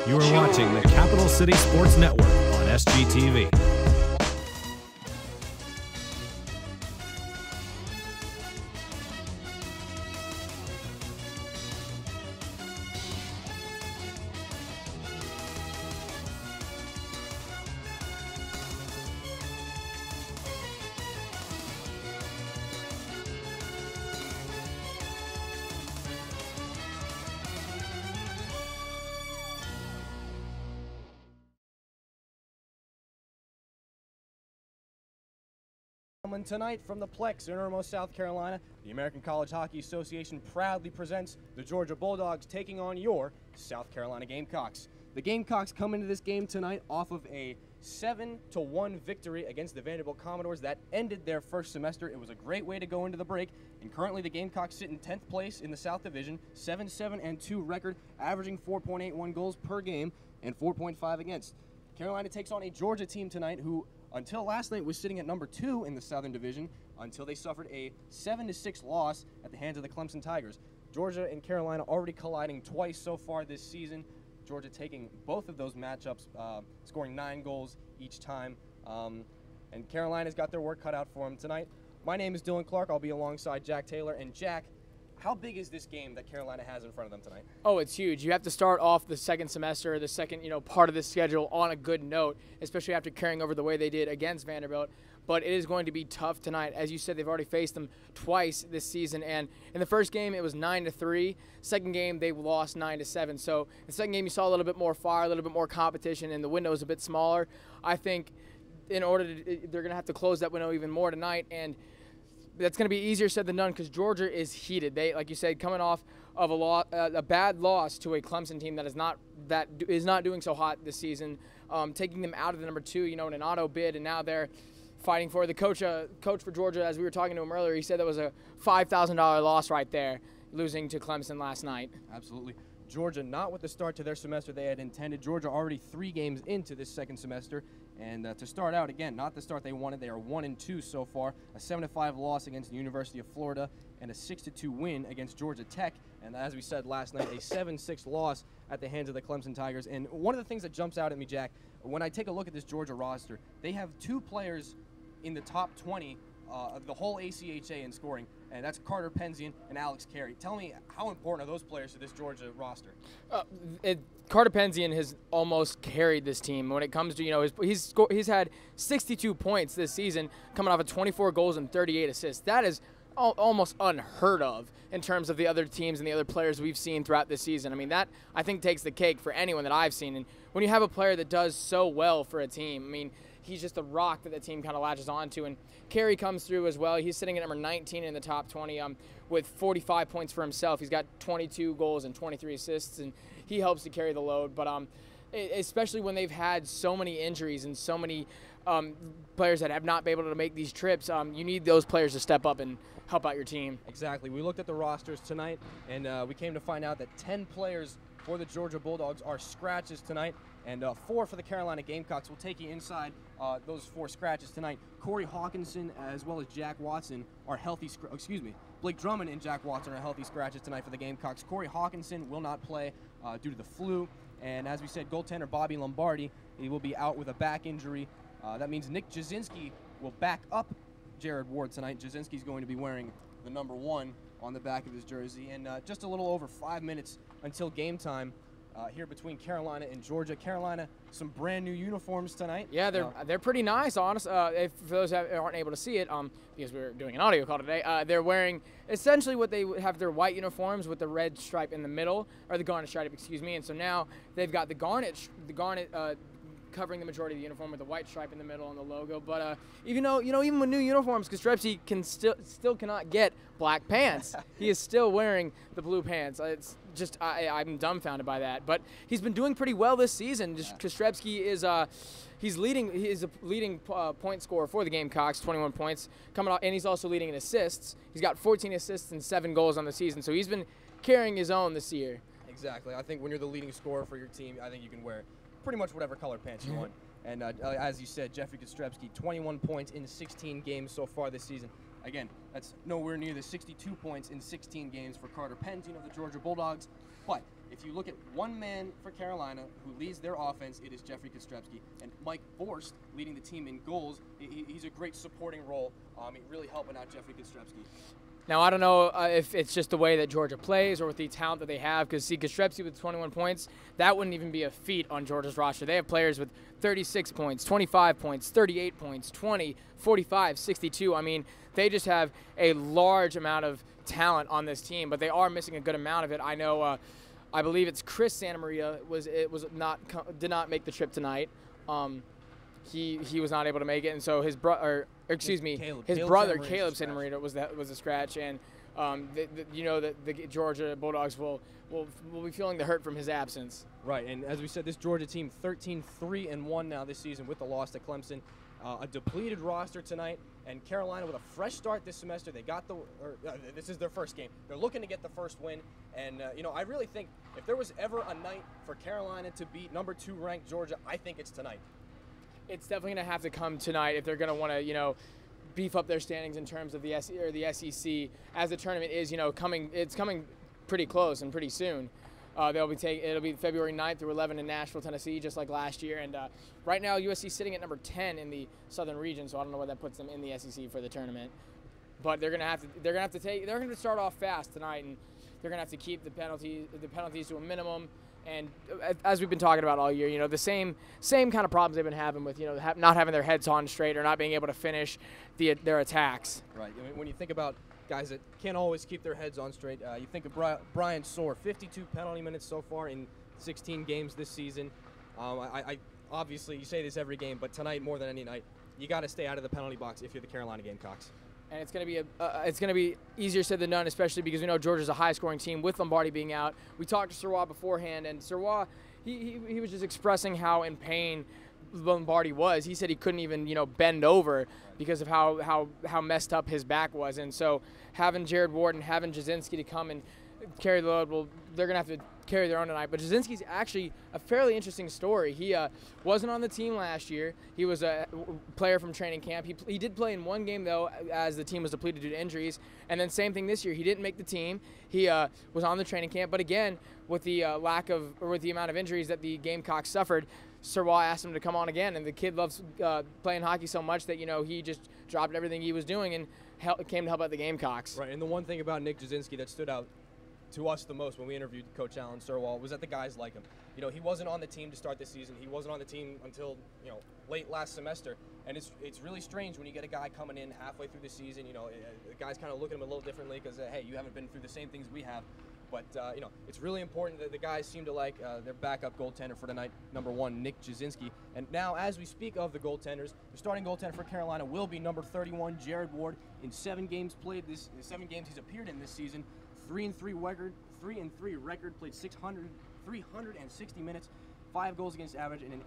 You are watching the Capital City Sports Network on SGTV. Tonight from the Plex in Irmo, South Carolina, the American College Hockey Association proudly presents the Georgia Bulldogs taking on your South Carolina Gamecocks. The Gamecocks come into this game tonight off of a 7-1 victory against the Vanderbilt Commodores that ended their first semester. It was a great way to go into the break, and currently the Gamecocks sit in 10th place in the South Division, 7-7-2 record, averaging 4.81 goals per game and 4.5 against. Carolina takes on a Georgia team tonight who until last night was sitting at number 2 in the Southern Division until they suffered a 7-6 loss at the hands of the Clemson Tigers. Georgia and Carolina already colliding twice so far this season. Georgia taking both of those matchups, scoring 9 goals each time. And Carolina's got their work cut out for them tonight. My name is Dylan Clark. I'll be alongside Jack Taylor. And Jack, how big is this game that Carolina has in front of them tonight? Oh, it's huge. You have to start off the second semester, the second, part of the schedule on a good note, especially after carrying over the way they did against Vanderbilt. But it is going to be tough tonight. As you said, they've already faced them twice this season. And in the first game, it was 9-3. Second game, they lost 9-7. So in the second game, you saw a little bit more fire, a little bit more competition, and the window is a bit smaller. I think in order to, they're going to have to close that window even more tonight. And that's going to be easier said than done because Georgia is heated. They, like you said, coming off of a bad loss to a Clemson team that is not doing so hot this season, taking them out of the number 2, in an auto bid, and now they're fighting for the coach for Georgia. As we were talking to him earlier, he said that was a $5,000 loss right there, losing to Clemson last night. Absolutely. Georgia not with the start to their semester they had intended. Georgia already 3 games into this second semester. And to start out, again, not the start they wanted. They are 1-2 so far. A 7-5 loss against the University of Florida and a 6-2 win against Georgia Tech. And as we said last night, a 7-6 loss at the hands of the Clemson Tigers. And one of the things that jumps out at me, Jack, when I take a look at this Georgia roster, they have 2 players in the top 20 of the whole ACHA in scoring, and that's Carter Penzian and Alex Carey. Tell me, how important are those players to this Georgia roster? Carter Penzian has almost carried this team when it comes to, he's had 62 points this season, coming off of 24 goals and 38 assists. That is almost unheard of in terms of the other teams and the other players we've seen throughout this season. I mean, that, I think, takes the cake for anyone that I've seen. And when you have a player that does so well for a team, I mean, he's just a rock that the team kind of latches onto. And Carey comes through as well. He's sitting at number 19 in the top 20 with 45 points for himself. He's got 22 goals and 23 assists, and he helps to carry the load. But especially when they've had so many injuries and so many players that have not been able to make these trips, you need those players to step up and help out your team. Exactly. We looked at the rosters tonight, and we came to find out that 10 players for the Georgia Bulldogs are scratches tonight, and 4 for the Carolina Gamecocks. We'll take you inside those 4 scratches tonight. Corey Hawkinson as well as Jack Watson are healthy. Blake Drummond and Jack Watson are healthy scratches tonight for the Gamecocks. Corey Hawkinson will not play due to the flu, and as we said, goaltender Bobby Lombardi, he will be out with a back injury. That means Nick Jasinski will back up Jared Ward tonight. Jasinski's going to be wearing the number 1 on the back of his jersey, and just a little over 5 minutes until game time here between Carolina and Georgia. Carolina, some brand new uniforms tonight. Yeah, they're pretty nice, honest. For those that aren't able to see it, because we're doing an audio call today, they're wearing essentially what they have their white uniforms with the red stripe in the middle, or the garnet stripe, excuse me. And so now they've got the garnet covering the majority of the uniform with the white stripe in the middle and the logo. But even with new uniforms, Kostrepsky still cannot get black pants. He is still wearing the blue pants. It's just I'm dumbfounded by that. But he's been doing pretty well this season. Kostrepsky is he's a leading point scorer for the Gamecocks, 21 points coming off, and he's also leading in assists. He's got 14 assists and 7 goals on the season. So he's been carrying his own this year. Exactly. I think when you're the leading scorer for your team, I think you can wear pretty much whatever color pants you want. And as you said, Jeffrey Kostrepsky, 21 points in 16 games so far this season. Again, that's nowhere near the 62 points in 16 games for Carter Penzian of the Georgia Bulldogs. But if you look at one man for Carolina who leads their offense, it is Jeffrey Kostrepski. And Mike Forst leading the team in goals. He's a great supporting role, really helping out Jeffrey Kostrepski. Now, I don't know if it's just the way that Georgia plays or with the talent that they have, because see, Kostrepski with 21 points, that wouldn't even be a feat on Georgia's roster. They have players with 36 points, 25 points, 38 points, 20, 45, 62. I mean, they just have a large amount of talent on this team, but they are missing a good amount of it. I know, I believe it's Chris Santamaria did not make the trip tonight. He was not able to make it, and so his brother, Caleb Santamaria was a scratch, and the Georgia Bulldogs will be feeling the hurt from his absence. Right, and as we said, this Georgia team 13-3-1 now this season with the loss to Clemson. A depleted roster tonight, and Carolina with a fresh start this semester. They got this is their first game. They're looking to get the first win, and I really think if there was ever a night for Carolina to beat number 2 ranked Georgia, I think it's tonight. It's definitely going to have to come tonight if they're going to want to, beef up their standings in terms of the SEC as the tournament is, coming. It's coming pretty close and pretty soon. It'll be February 9th through 11th in Nashville, Tennessee, just like last year. And right now, USC is sitting at number 10 in the Southern region, so I don't know where that puts them in the SEC for the tournament. But they're going to start off fast tonight, and they're going to have to keep the penalties to a minimum. And as we've been talking about all year, the same kind of problems they've been having with, not having their heads on straight or not being able to finish their attacks. Right. I mean, when you think about guys that can't always keep their heads on straight, you think of Brian Soar, 52 penalty minutes so far in 16 games this season. I obviously, you say this every game, but tonight more than any night, you got to stay out of the penalty box if you're the Carolina Gamecocks. And it's going to be easier said than done, especially because we know Georgia's a high-scoring team with Lombardi being out. We talked to Sirwa beforehand, and Sirwa, he was just expressing how in pain Lombardi was. He said he couldn't even bend over because of how messed up his back was. And so having Jared Ward and having Jasinski to come and carry the load, they're going to have to carry their own tonight. But Jasinski's actually a fairly interesting story. He wasn't on the team last year. He was a player from training camp. He did play in one game, though, as the team was depleted due to injuries. And then same thing this year. He didn't make the team. He was on the training camp. But again, with the with the amount of injuries that the Gamecocks suffered, Sirwa asked him to come on again. And the kid loves playing hockey so much that, he just dropped everything he was doing and came to help out the Gamecocks. Right, and the one thing about Nick Jasinski that stood out to us the most when we interviewed Coach Alan Sirwall was that the guys like him. He wasn't on the team to start this season. He wasn't on the team until late last semester, and it's really strange when you get a guy coming in halfway through the season. The guys kind of look at him a little differently because hey, you haven't been through the same things we have. But it's really important that the guys seem to like their backup goaltender for tonight, number 1, Nick Jasinski. And now, as we speak of the goaltenders, the starting goaltender for Carolina will be number 31, Jared Ward. In 7 games played, 7 games he's appeared in this season. 3-3 record, played 360 minutes, 5 goals against average, and an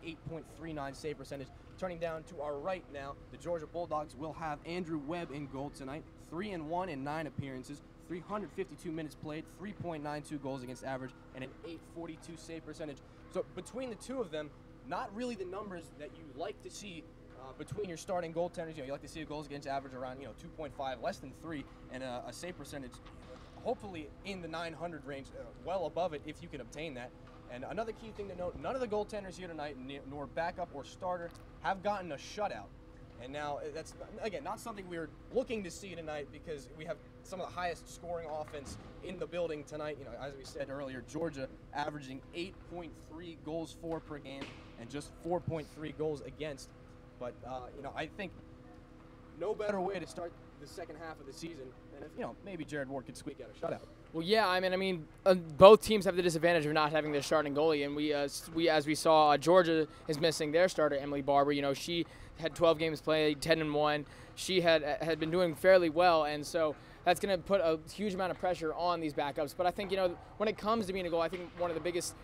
8.39 save percentage. Turning down to our right now, the Georgia Bulldogs will have Andrew Webb in goal tonight, 3-1 in 9 appearances, 352 minutes played, 3.92 goals against average, and an 8.42 save percentage. So between the two of them, not really the numbers that you like to see between your starting goaltenders. You like to see a goals against average around 2.5, less than 3, and a save percentage hopefully in the 900 range, well above it if you can obtain that. And another key thing to note, none of the goaltenders here tonight, nor backup or starter, have gotten a shutout. And now that's, again, not something we're looking to see tonight because we have some of the highest scoring offense in the building tonight. As we said earlier, Georgia averaging 8.3 goals for per game and just 4.3 goals against. But, I think no better way to start the second half of the season than if, maybe Jared Ward could squeak out a shutout. Well, yeah, I mean, both teams have the disadvantage of not having their starting goalie, and we as we saw, Georgia is missing their starter, Emily Barber. She had 12 games played, 10-1. She had been doing fairly well, and so that's going to put a huge amount of pressure on these backups. But I think, when it comes to being a goal, I think one of the biggest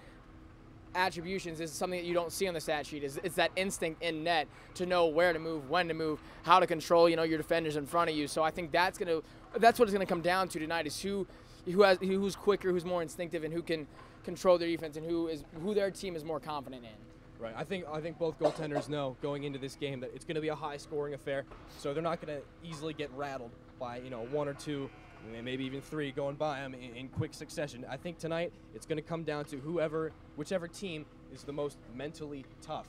attributions is something that you don't see on the stat sheet. It's that instinct in net to know where to move, when to move, how to control, your defenders in front of you. So I think that's what it's going to come down to tonight is who's quicker, who's more instinctive, and who can control their defense, and who their team is more confident in. Right. I think both goaltenders know going into this game that it's going to be a high-scoring affair, so they're not going to easily get rattled by 1 or 2 maybe even 3 going by them in quick succession. I think tonight it's going to come down to whichever team is the most mentally tough.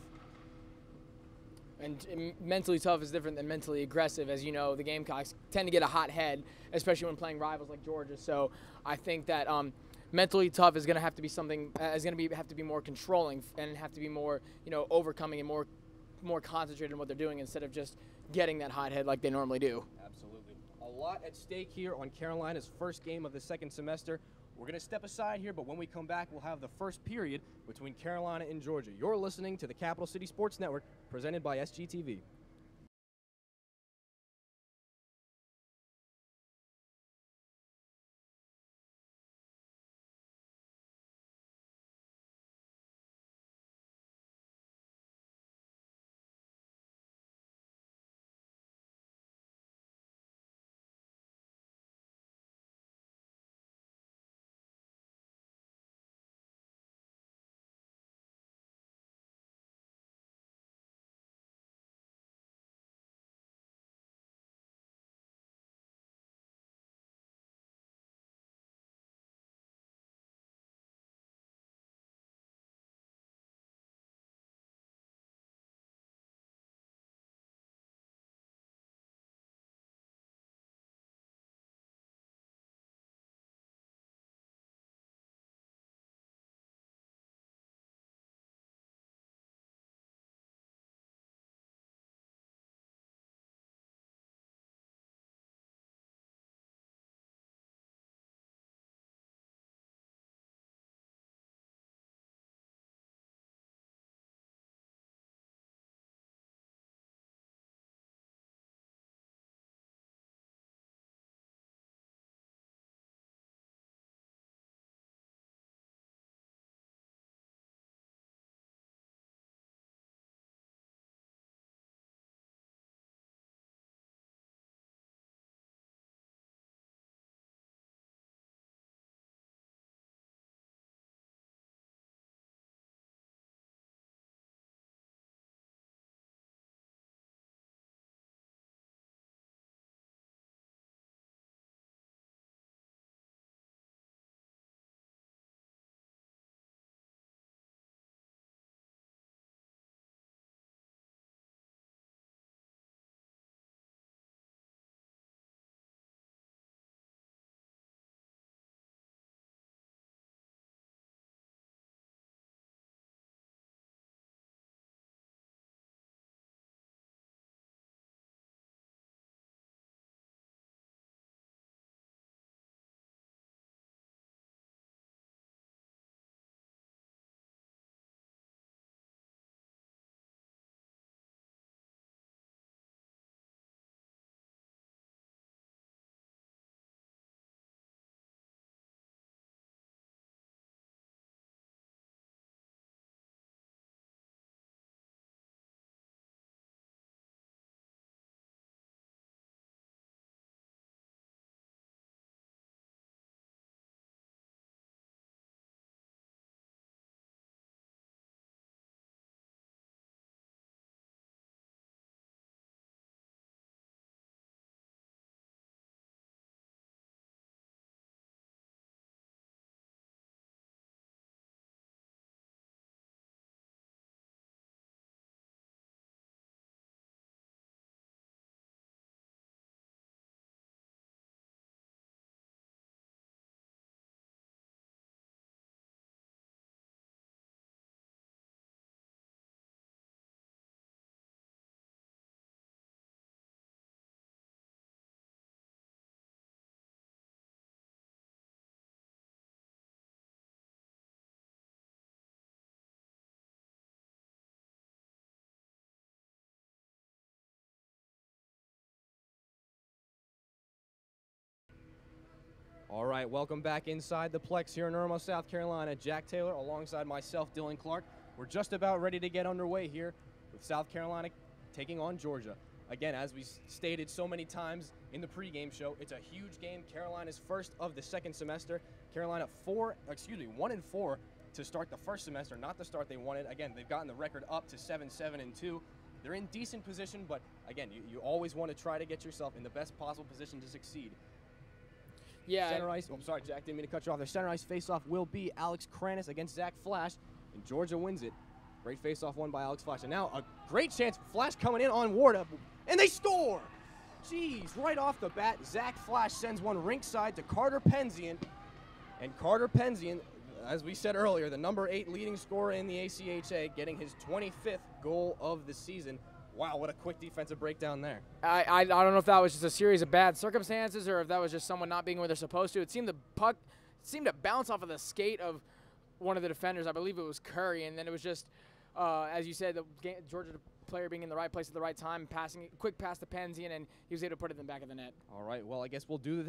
And mentally tough is different than mentally aggressive. As you know, the Gamecocks tend to get a hot head, especially when playing rivals like Georgia. So I think that mentally tough is going to have to be something, have to be more controlling and have to be more, overcoming and more concentrated on what they're doing instead of just getting that hot head like they normally do. Absolutely. A lot at stake here on Carolina's first game of the second semester. We're going to step aside here, but when we come back, we'll have the first period between Carolina and Georgia. You're listening to the Capital City Sports Network, presented by SGTV. All right, welcome back inside the Plex here in Irmo, South Carolina. Jack Taylor alongside myself, Dillion Clark. We're just about ready to get underway here with South Carolina taking on Georgia. Again, as we stated so many times in the pregame show, it's a huge game. Carolina's first of the second semester. Carolina 1-4 to start the first semester, not the start they wanted. Again, they've gotten the record up to 7-7-2. They're in decent position, but again, you always want to try to get yourself in the best possible position to succeed. Yeah. Center ice. Oh, I'm sorry, Jack. Didn't mean to cut you off there. Center ice faceoff will be Alex Kranis against Zach Flash, and Georgia wins it. Great faceoff won by Alex Flash. And now a great chance. Flash coming in on Ward, and they score. Jeez, right off the bat, Zach Flash sends one rinkside to Carter Penzian. And Carter Penzian, as we said earlier, the number 8 leading scorer in the ACHA, getting his 25th goal of the season. Wow, what a quick defensive breakdown there. I don't know if that was just a series of bad circumstances or if that was just someone not being where they're supposed to. It seemed the puck seemed to bounce off of the skate of one of the defenders. I believe it was Curry, and then it was just, as you said, the Georgia player being in the right place at the right time, passing quick pass to Penzian, and he was able to put it in the back of the net. All right, well, I guess we'll do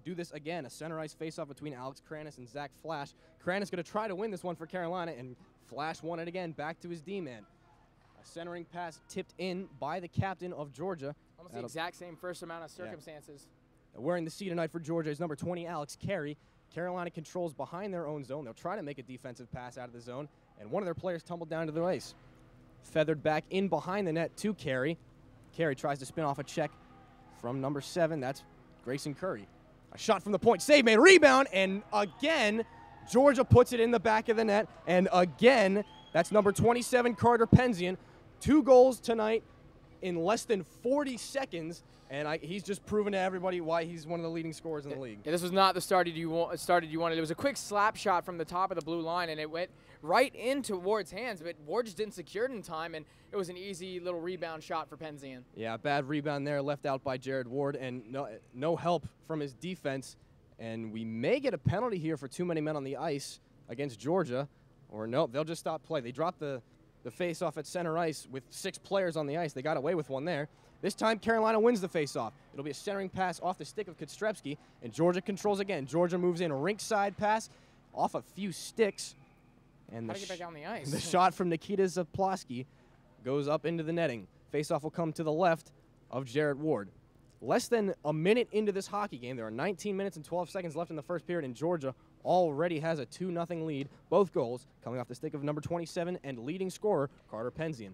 this again. A center ice faceoff between Alex Kranis and Zach Flash. Kranis going to try to win this one for Carolina, and Flash won it again, back to his D-man. A centering pass tipped in by the captain of Georgia. Almost the exact same first amount of circumstances. Yeah. Wearing the C tonight for Georgia is number 20, Alex Carey. Carolina controls behind their own zone. They'll try to make a defensive pass out of the zone, and one of their players tumbled down to the ice. Feathered back in behind the net to Carey. Carey tries to spin off a check from number 7. That's Grayson Curry. A shot from the point. Save made. Rebound. And again, Georgia puts it in the back of the net. And again, that's number 27, Carter Penzian. 2 goals tonight in less than 40 seconds. And he's just proven to everybody why he's one of the leading scorers in the league. Yeah, this was not the start you wanted. It was a quick slap shot from the top of the blue line, and it went right into Ward's hands, but Ward just didn't secure it in time, and it was an easy little rebound shot for Penzian. Yeah, bad rebound there, left out by Jared Ward, and no help from his defense. And we may get a penalty here for too many men on the ice against Georgia, or no, they'll just stop play. They dropped the face-off at center ice with 6 players on the ice. They got away with one there. This time, Carolina wins the face-off. It'll be a centering pass off the stick of Kostrevsky, and Georgia controls again. Georgia moves in a rink-side pass off a few sticks. And how to get back on the ice? The shot from Nikita Zaploski goes up into the netting. Face-off will come to the left of Jared Ward. Less than a minute into this hockey game, there are 19 minutes and 12 seconds left in the first period, and Georgia already has a 2-0 lead. Both goals coming off the stick of number 27 and leading scorer Carter Penzian.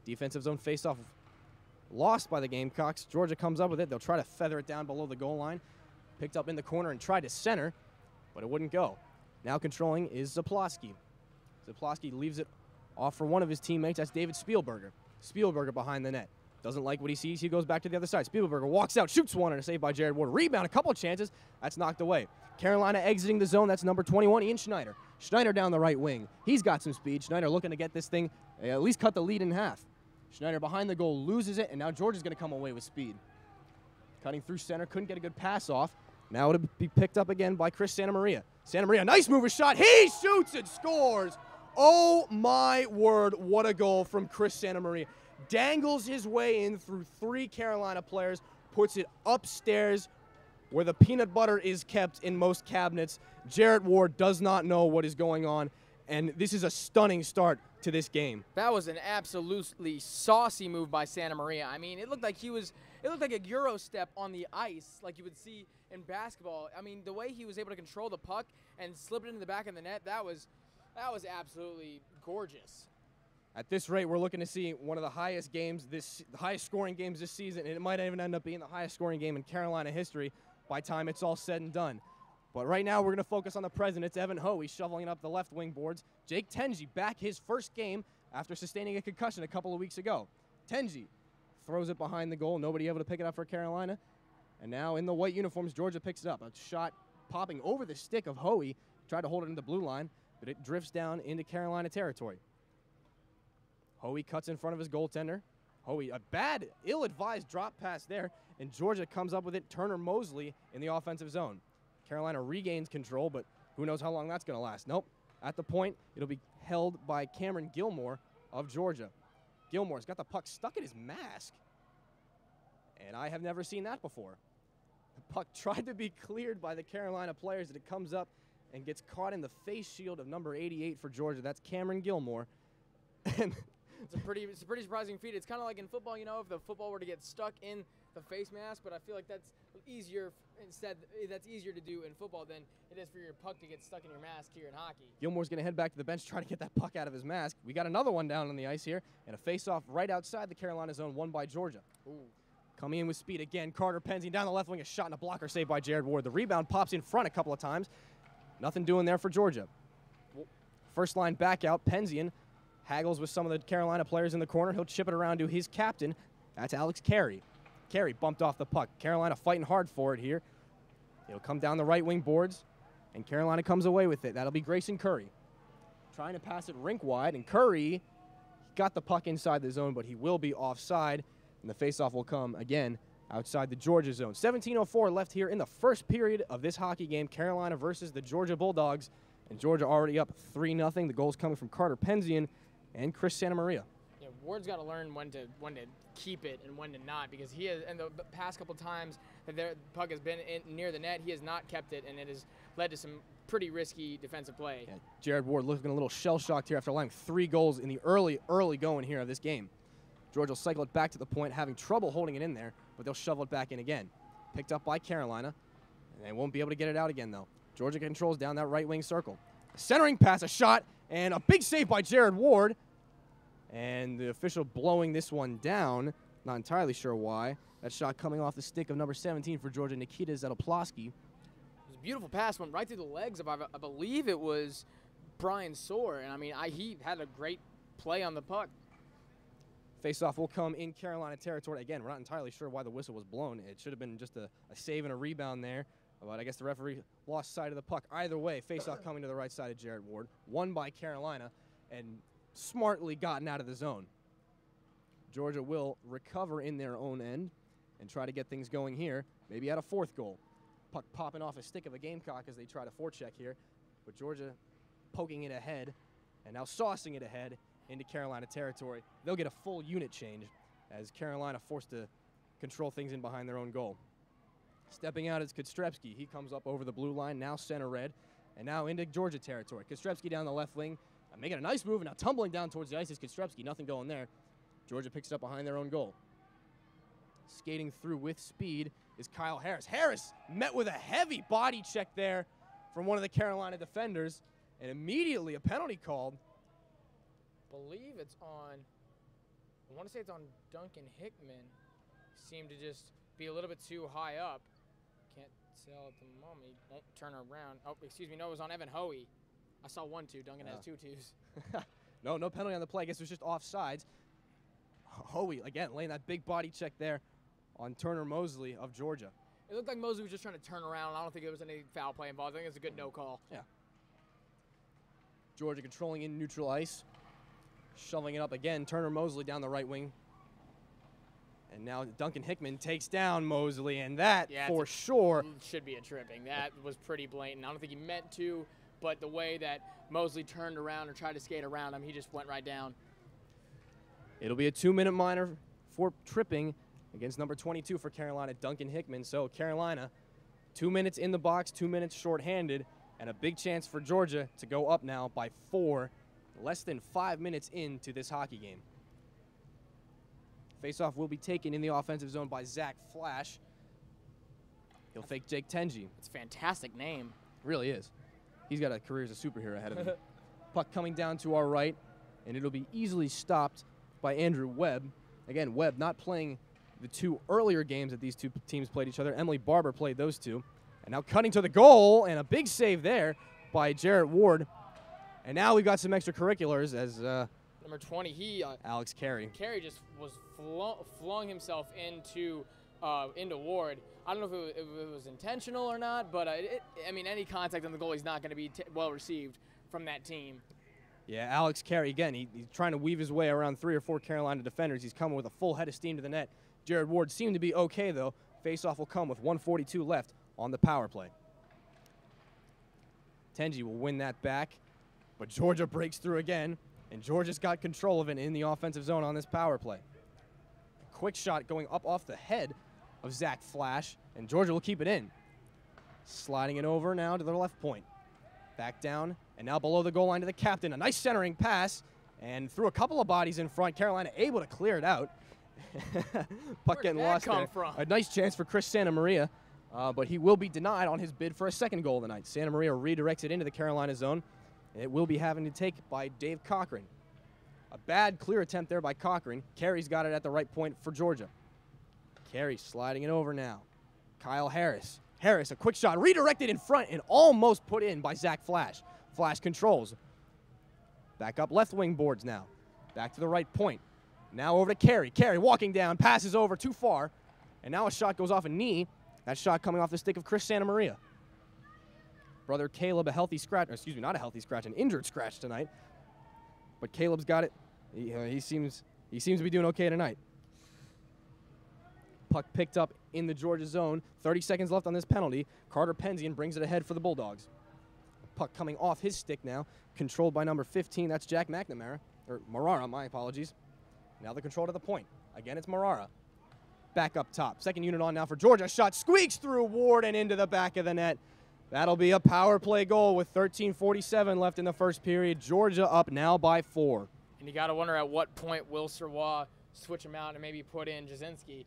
Defensive zone face-off lost by the Gamecocks. Georgia comes up with it. They'll try to feather it down below the goal line. Picked up in the corner and tried to center, but it wouldn't go. Now controlling is Zaploski. Zaploski leaves it off for one of his teammates. That's David Spielberger. Spielberger behind the net. Doesn't like what he sees. He goes back to the other side. Spielberger walks out, shoots one, and a save by Jared Ward. Rebound, a couple of chances. That's knocked away. Carolina exiting the zone. That's number 21, Ian Schneider. Schneider down the right wing. He's got some speed. Schneider looking to get this thing, at least cut the lead in half. Schneider behind the goal, loses it, and now Georgia's going to come away with speed. Cutting through center, couldn't get a good pass off. Now it'll be picked up again by Chris Santamaria. Santamaria, nice mover shot. He shoots and scores. Oh, my word, what a goal from Chris Santamaria. Dangles his way in through 3 Carolina players, puts it upstairs where the peanut butter is kept in most cabinets. Jared Ward does not know what is going on, and this is a stunning start to this game. That was an absolutely saucy move by Santamaria. I mean, it looked like a Euro step on the ice like you would see in basketball. I mean, the way he was able to control the puck and slip it into the back of the net, that was absolutely gorgeous. At this rate, we're looking to see one of the highest scoring games this season, and it might even end up being the highest scoring game in Carolina history by the time it's all said and done. But right now, we're going to focus on the present. It's Evan Hoey shoveling up the left wing boards. Jake Tenji back his first game after sustaining a concussion a couple of weeks ago. Tenji throws it behind the goal. Nobody able to pick it up for Carolina. And now in the white uniforms, Georgia picks it up. A shot popping over the stick of Hoey. Tried to hold it in the blue line, but it drifts down into Carolina territory. Hoey cuts in front of his goaltender. Hoey, a bad, ill-advised drop pass there, and Georgia comes up with it. Turner Mosley in the offensive zone. Carolina regains control, but who knows how long that's going to last. Nope. At the point, it'll be held by Cameron Gilmore of Georgia. Gilmore's got the puck stuck in his mask, and I have never seen that before. The puck tried to be cleared by the Carolina players, and it comes up and gets caught in the face shield of number 88 for Georgia. That's Cameron Gilmore. And it's a pretty surprising feat. It's kind of like in football, you know, if the football were to get stuck in the face mask, but I feel like that's easier to do in football than it is for your puck to get stuck in your mask here in hockey. Gilmore's going to head back to the bench, trying to get that puck out of his mask. We got another one down on the ice here, and a face-off right outside the Carolina zone, won by Georgia. Ooh. Coming in with speed again, Carter Penzian down the left wing, a shot and a blocker saved by Jared Ward. The rebound pops in front a couple of times. Nothing doing there for Georgia. First line back out, Penzian haggles with some of the Carolina players in the corner. He'll chip it around to his captain. That's Alex Carey. Carey bumped off the puck. Carolina fighting hard for it here. He'll come down the right wing boards, and Carolina comes away with it. That'll be Grayson Curry. Trying to pass it rink wide, and Curry got the puck inside the zone, but he will be offside, and the faceoff will come again outside the Georgia zone. 17:04 left here in the first period of this hockey game, Carolina versus the Georgia Bulldogs, and Georgia already up 3-0. The goals coming from Carter Penzian and Chris Santamaria. Yeah, Ward's got to learn when to keep it and when to not, because he has, and the past couple times that the puck has been near the net, he has not kept it, and it has led to some pretty risky defensive play. Yeah, Jared Ward looking a little shell-shocked here after allowing 3 goals in the early going here of this game. Georgia will cycle it back to the point, having trouble holding it in there, but they'll shovel it back in again. Picked up by Carolina, and they won't be able to get it out again, though. Georgia controls down that right wing circle. A centering pass, a shot, and a big save by Jared Ward. And the official blowing this one down. Not entirely sure why. That shot coming off the stick of number 17 for Georgia, Nikita Zatoplowski. It was a beautiful pass, went right through the legs of, I believe it was Brian Soar. And I mean, he had a great play on the puck. Faceoff will come in Carolina territory. Again, we're not entirely sure why the whistle was blown. It should have been just a save and a rebound there. But I guess the referee lost sight of the puck. Either way, faceoff coming to the right side of Jared Ward. Won by Carolina and smartly gotten out of the zone. Georgia will recover in their own end and try to get things going here. Maybe at a 4th goal. Puck popping off a stick of a Gamecock as they try to forecheck here. But Georgia poking it ahead and now saucing it ahead into Carolina territory. They'll get a full unit change as Carolina forced to control things in behind their own goal. Stepping out is Kostrepski. He comes up over the blue line, now center red, and now into Georgia territory. Kostrepski down the left wing, making a nice move, and now tumbling down towards the ice is Kostrepski. Nothing going there. Georgia picks it up behind their own goal. Skating through with speed is Kyle Harris. Harris met with a heavy body check there from one of the Carolina defenders, and immediately a penalty called. I believe it's on, I want to say it's on Duncan Hickman. Seemed to just be a little bit too high up. Can't tell at the moment. He won't turn around. Oh, excuse me. No, it was on Evan Hoey. I saw 1-2. Duncan has 2 2s. No penalty on the play. I guess it was just offsides. Hoey, again, laying that big body check there on Turner Mosley of Georgia. It looked like Mosley was just trying to turn around. I don't think there was any foul play involved. I think it was a good no call. Yeah. Georgia controlling in neutral ice. Shoveling it up again. Turner Mosley down the right wing. And now Duncan Hickman takes down Mosley, and that, for sure, should be a tripping. That was pretty blatant. I don't think he meant to, but the way that Mosley turned around or tried to skate around him, he just went right down. It'll be a 2-minute minor for tripping against number 22 for Carolina, Duncan Hickman. So Carolina, 2 minutes in the box, 2 minutes shorthanded, and a big chance for Georgia to go up now by 4, less than 5 minutes into this hockey game. Faceoff will be taken in the offensive zone by Zach Flash. He'll fake Jake Tenji. It's a fantastic name. Really is. He's got a career as a superhero ahead of him. Puck coming down to our right, and it'll be easily stopped by Andrew Webb. Again, Webb not playing the 2 earlier games that these 2 teams played each other. Emily Barber played those 2. And now cutting to the goal, and a big save there by Jared Ward. And now we've got some extracurriculars as number 20, Alex Carey. Carey just was flung himself into Ward. I don't know if it was intentional or not, but I mean, any contact on the goal, he's not going to be well received from that team. Yeah, Alex Carey, again, he's trying to weave his way around 3 or 4 Carolina defenders. He's coming with a full head of steam to the net. Jared Ward seemed to be okay, though. Faceoff will come with 1:42 left on the power play. Tenji will win that back, but Georgia breaks through again, and Georgia's got control of it in the offensive zone on this power play. A quick shot going up off the head of Zach Flash, and Georgia will keep it in. Sliding it over now to the left point. Back down, and now below the goal line to the captain. A nice centering pass, and through a couple of bodies in front, Carolina able to clear it out. Puck getting lost there. A nice chance for Chris Santamaria, but he will be denied on his bid for a 2nd goal tonight. Santamaria redirects it into the Carolina zone. It will be having to take by Dave Cochran. A bad clear attempt there by Cochran. Carey's got it at the right point for Georgia. Carey sliding it over now. Kyle Harris. Harris, a quick shot, redirected in front and almost put in by Zach Flash. Flash controls. Back up left wing boards now. Back to the right point. Now over to Carey. Carey walking down, passes over too far. And now a shot goes off a knee. That shot coming off the stick of Chris Santamaria. Brother Caleb, a healthy scratch, excuse me, not a healthy scratch, an injured scratch tonight. But Caleb's got it. He seems to be doing okay tonight. Puck picked up in the Georgia zone. 30 seconds left on this penalty. Carter Penzian brings it ahead for the Bulldogs. Puck coming off his stick now, controlled by number 15. That's Jack McNamara, or Marara, my apologies. Now the control to the point. Again, it's Marara. Back up top. Second unit on now for Georgia. Shot squeaks through Ward and into the back of the net. That'll be a power play goal with 13:47 left in the first period. Georgia up now by 4. And you got to wonder at what point will Serwa switch him out and maybe put in Jasinski.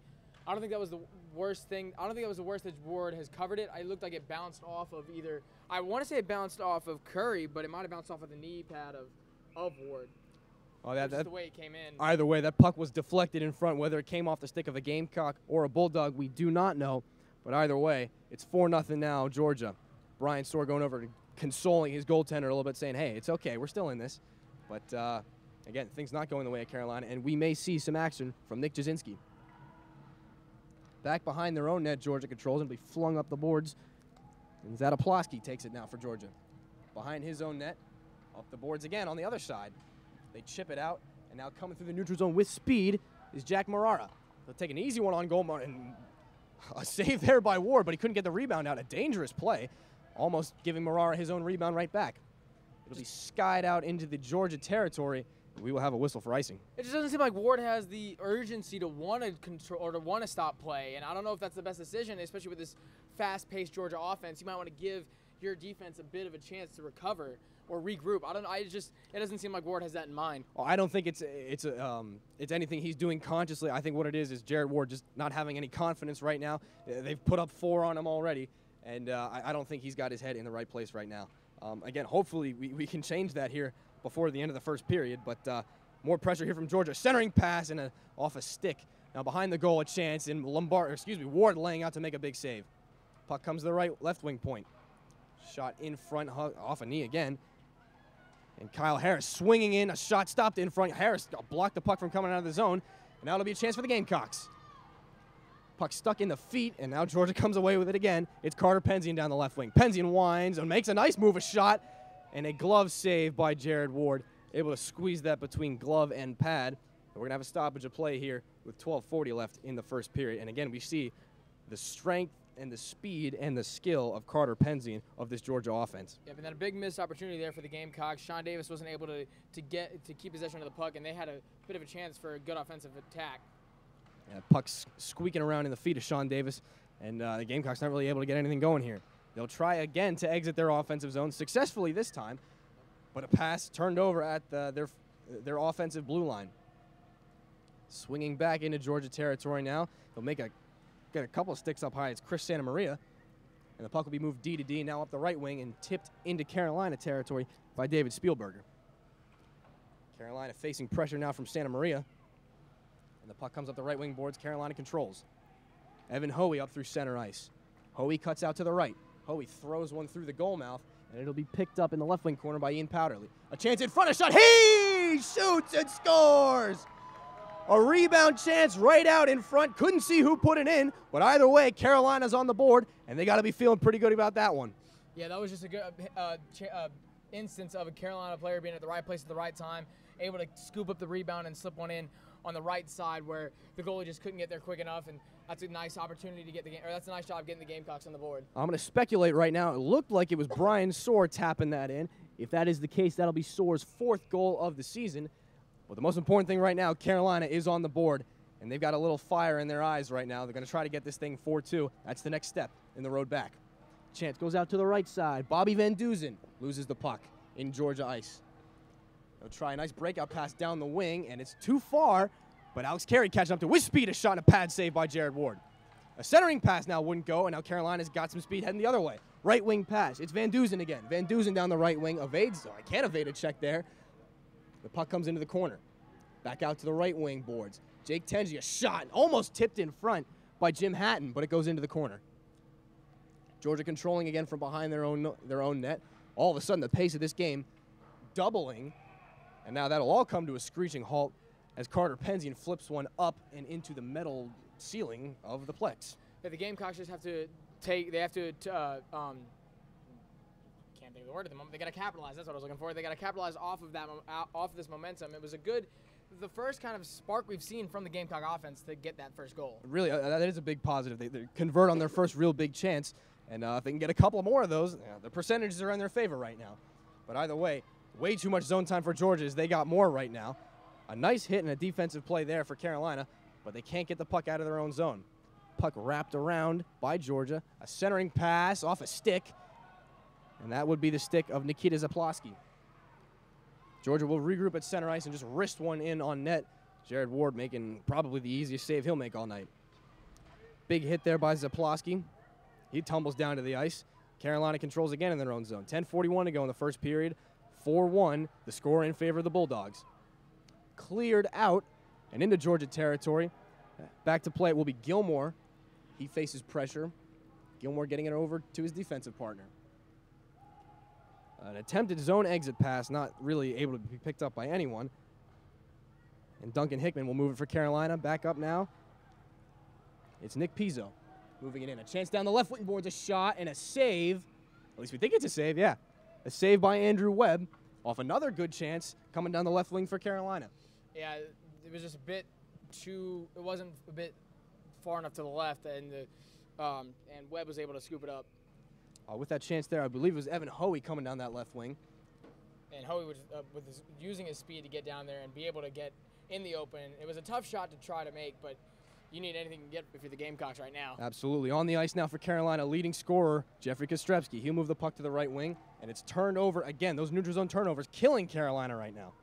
I don't think that was the worst thing. I don't think that was the worst that Ward has covered it. It looked like it bounced off of either. I want to say it bounced off of Curry, but it might have bounced off of the knee pad of Ward. Oh, that's the way it came in. Either way, that puck was deflected in front. Whether it came off the stick of a Gamecock or a Bulldog, we do not know. But either way, it's 4-0 now, Georgia. Brian Storr going over and consoling his goaltender a little bit, saying, hey, it's okay, we're still in this. But, again, things not going the way of Carolina, and we may see some action from Nick Jasinski. Back behind their own net, Georgia controls and be flung up the boards. And Zadopolowski takes it now for Georgia. Behind his own net, up the boards again on the other side. They chip it out, and now coming through the neutral zone with speed is Jack Marara. They'll take an easy one on goal, and a save there by Ward, but he couldn't get the rebound out. A dangerous play, almost giving Marara his own rebound right back. It'll be skied out into the Georgia territory. We will have a whistle for icing. It just doesn't seem like Ward has the urgency to want to control or to want to stop play, and I don't know if that's the best decision, especially with this fast-paced Georgia offense. You might want to give your defense a bit of a chance to recover or regroup. I don't know. It doesn't seem like Ward has that in mind. Well, I don't think it's anything he's doing consciously. I think what it is Jared Ward just not having any confidence right now. They've put up 4 on him already, and I don't think he's got his head in the right place right now. Again, hopefully we can change that here before the end of the first period, but more pressure here from Georgia. Centering pass and off a stick. Now behind the goal, a chance, and Ward laying out to make a big save. Puck comes to the left wing point. Shot in front, off a knee again. And Kyle Harris swinging in, a shot stopped in front. Harris blocked the puck from coming out of the zone, and now it'll be a chance for the Gamecocks. Puck stuck in the feet, and now Georgia comes away with it again. It's Carter Penzian down the left wing. Penzian winds and makes a nice move, a shot, and a glove save by Jared Ward. Able to squeeze that between glove and pad. And we're going to have a stoppage of play here with 12:40 left in the first period. And again, we see the strength and the speed and the skill of Carter Penzian of this Georgia offense. Yeah, but then a big missed opportunity there for the Gamecocks. Sean Davis wasn't able to keep possession of the puck, and they had a bit of a chance for a good offensive attack. Yeah, puck's squeaking around in the feet of Sean Davis, and the Gamecocks not really able to get anything going here. They'll try again to exit their offensive zone successfully this time, but a pass turned over at their offensive blue line. Swinging back into Georgia territory now. They'll get a couple of sticks up high. It's Chris Santamaria, and the puck will be moved D to D, now up the right wing and tipped into Carolina territory by David Spielberger. Carolina facing pressure now from Santamaria. And the puck comes up the right wing boards. Carolina controls. Evan Hoey up through center ice. Hoey cuts out to the right. Hoey throws one through the goal mouth, and it'll be picked up in the left wing corner by Ian Powderly. A chance in front, a shot. He shoots and scores! A rebound chance right out in front. Couldn't see who put it in, but either way, Carolina's on the board, and they got to be feeling pretty good about that one. Yeah, that was just a good instance of a Carolina player being at the right place at the right time, able to scoop up the rebound and slip one in on the right side where the goalie just couldn't get there quick enough, and that's a nice opportunity to get the game, or that's a nice job getting the Gamecocks on the board. I'm going to speculate right now. It looked like it was Brian Storr tapping that in. If that is the case, that'll be Storr's 4th goal of the season. But the most important thing right now, Carolina is on the board, and they've got a little fire in their eyes right now. They're going to try to get this thing 4-2. That's the next step in the road back. Chance goes out to the right side. Bobby Van Duzen loses the puck in Georgia ice. They'll try a nice breakout pass down the wing, and it's too far, but Alex Carey catching up to with speed, a shot and a pad save by Jared Ward. A centering pass now wouldn't go, and now Carolina's got some speed heading the other way. Right wing pass. It's Van Duzen again. Van Duzen down the right wing, evades. So I can't evade a check there. The puck comes into the corner. Back out to the right wing boards. Jake Tenji, a shot, almost tipped in front, by Jim Hatton, but it goes into the corner. Georgia controlling again from behind their own net. All of a sudden, the pace of this game doubling, and now that'll all come to a screeching halt as Carter Penzian flips one up and into the metal ceiling of the Plex. Yeah, the Gamecocks just have to take. They have to. Can't think of the word at the moment. They got to capitalize. That's what I was looking for. They got to capitalize off of that, off of this momentum. It was the first kind of spark we've seen from the Gamecock offense to get that first goal. Really, that is a big positive. They convert on their first real big chance, and if they can get a couple more of those, the percentages are in their favor right now. But either way too much zone time for Georgia as they got more right now. A nice hit and a defensive play there for Carolina, but they can't get the puck out of their own zone. Puck wrapped around by Georgia. A centering pass off a stick, and that would be the stick of Nikita Zaplowski. Georgia will regroup at center ice and just wrist one in on net. Jared Ward making probably the easiest save he'll make all night. Big hit there by Zaplowski. He tumbles down to the ice. Carolina controls again in their own zone. 10:41 to go in the first period. 4-1, the score in favor of the Bulldogs. Cleared out and into Georgia territory. Back to play it will be Gilmore. He faces pressure. Gilmore getting it over to his defensive partner. An attempted zone exit pass, not really able to be picked up by anyone. And Duncan Hickman will move it for Carolina. Back up now. It's Nick Pizzo moving it in. A chance down the left wing boards, a shot and a save. At least we think it's a save, yeah. A save by Andrew Webb off another good chance coming down the left wing for Carolina. Yeah, it was just a bit too. It wasn't a bit far enough to the left, and Webb was able to scoop it up. With that chance there, I believe it was Evan Hoey coming down that left wing. And Hoey was using his speed to get down there and be able to get in the open. It was a tough shot to try to make, but you need anything to get if you're the Gamecocks right now. Absolutely. On the ice now for Carolina, leading scorer, Jeffrey Kostrepski. He'll move the puck to the right wing, and it's turned over again. Those neutral zone turnovers killing Carolina right now.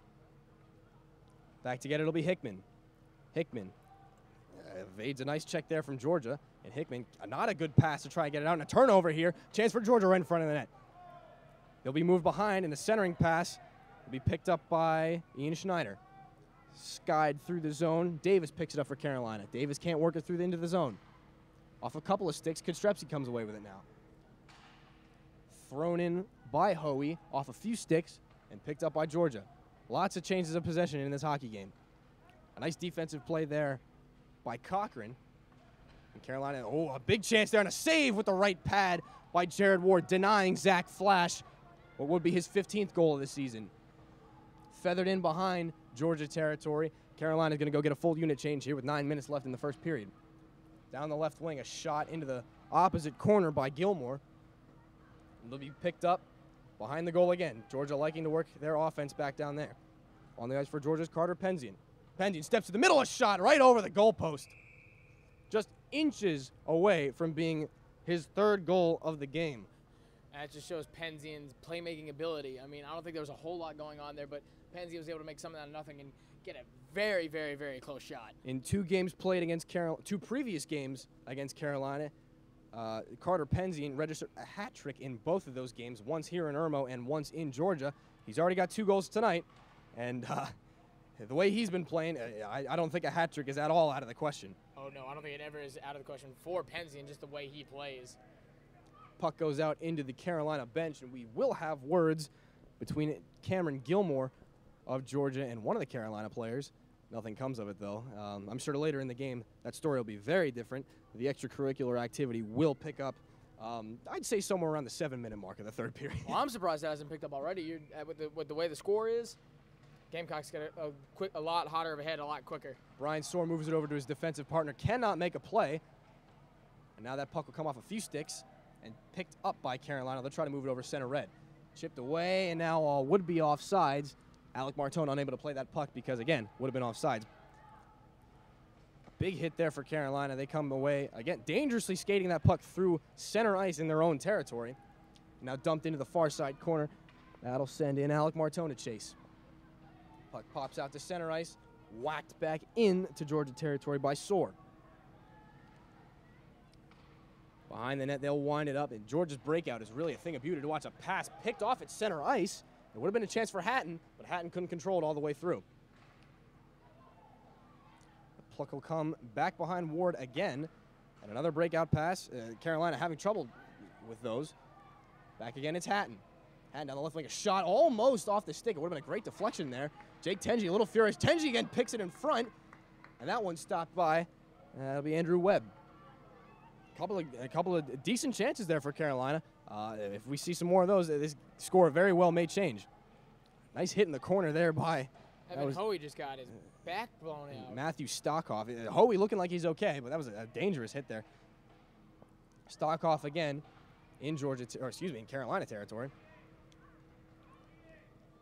Back to get it will be Hickman. Hickman evades a nice check there from Georgia, and Hickman, not a good pass to try and get it out, and a turnover here. Chance for Georgia right in front of the net. They'll be moved behind, and the centering pass will be picked up by Ian Schneider. Skied through the zone. Davis picks it up for Carolina. Davis can't work it through into the zone. Off a couple of sticks, Kostrepski comes away with it now. Thrown in by Hoey off a few sticks and picked up by Georgia. Lots of changes of possession in this hockey game. A nice defensive play there by Cochran. And Carolina, a big chance there and a save with the right pad by Jared Ward, denying Zach Flash what would be his 15th goal of the season. Feathered in behind Georgia territory. Carolina's going to go get a full unit change here with 9 minutes left in the first period. Down the left wing, a shot into the opposite corner by Gilmore. They'll be picked up behind the goal again. Georgia liking to work their offense back down there. On the ice for Georgia's Carter Penzian. Penzian steps to the middle, a shot right over the goalpost. Just inches away from being his third goal of the game. That just shows Penzian's playmaking ability. I mean, I don't think there was a whole lot going on there, but Penzian was able to make something out of nothing and get a very, very, very close shot. In two previous games against Carolina, Carter Penzian registered a hat trick in both of those games, once here in Irmo and once in Georgia. He's already got 2 goals tonight, and the way he's been playing, I don't think a hat trick is at all out of the question. Oh, no, I don't think it ever is out of the question for Penzian, just the way he plays. Puck goes out into the Carolina bench, and we will have words between Cameron Gilmore of Georgia and one of the Carolina players. Nothing comes of it, though. I'm sure later in the game that story will be very different. The extracurricular activity will pick up, I'd say somewhere around the 7-minute mark of the third period. Well, I'm surprised that hasn't picked up already. With the way the score is, Gamecocks get a lot hotter of a head a lot quicker. Brian Soar moves it over to his defensive partner, cannot make a play. And now that puck will come off a few sticks and picked up by Carolina. They'll try to move it over center red. Chipped away, and now would be offsides. Alec Martone unable to play that puck because, again, would have been offsides. Big hit there for Carolina. They come away, again, dangerously skating that puck through center ice in their own territory. Now dumped into the far side corner. That'll send in Alec Martone to chase. Puck pops out to center ice, whacked back into Georgia territory by Soar. Behind the net, they'll wind it up, and Georgia's breakout is really a thing of beauty to watch. A pass picked off at center ice. It would have been a chance for Hatton, but Hatton couldn't control it all the way through. The puck will come back behind Ward again, And another breakout pass. Carolina having trouble with those. Back again, it's Hatton. Hatton down the left wing, a shot almost off the stick. It would have been a great deflection there. Jake Tenji, a little furious. Tenji again picks it in front. And that one stopped by. That'll be Andrew Webb. A couple of decent chances there for Carolina. If we see some more of those, this score very well may change. Nice hit in the corner there by Evan Hoey just got his back blown out. Matthew Stockhoff. Hoey looking like he's okay, but that was a dangerous hit there. Stockhoff again in in Carolina territory.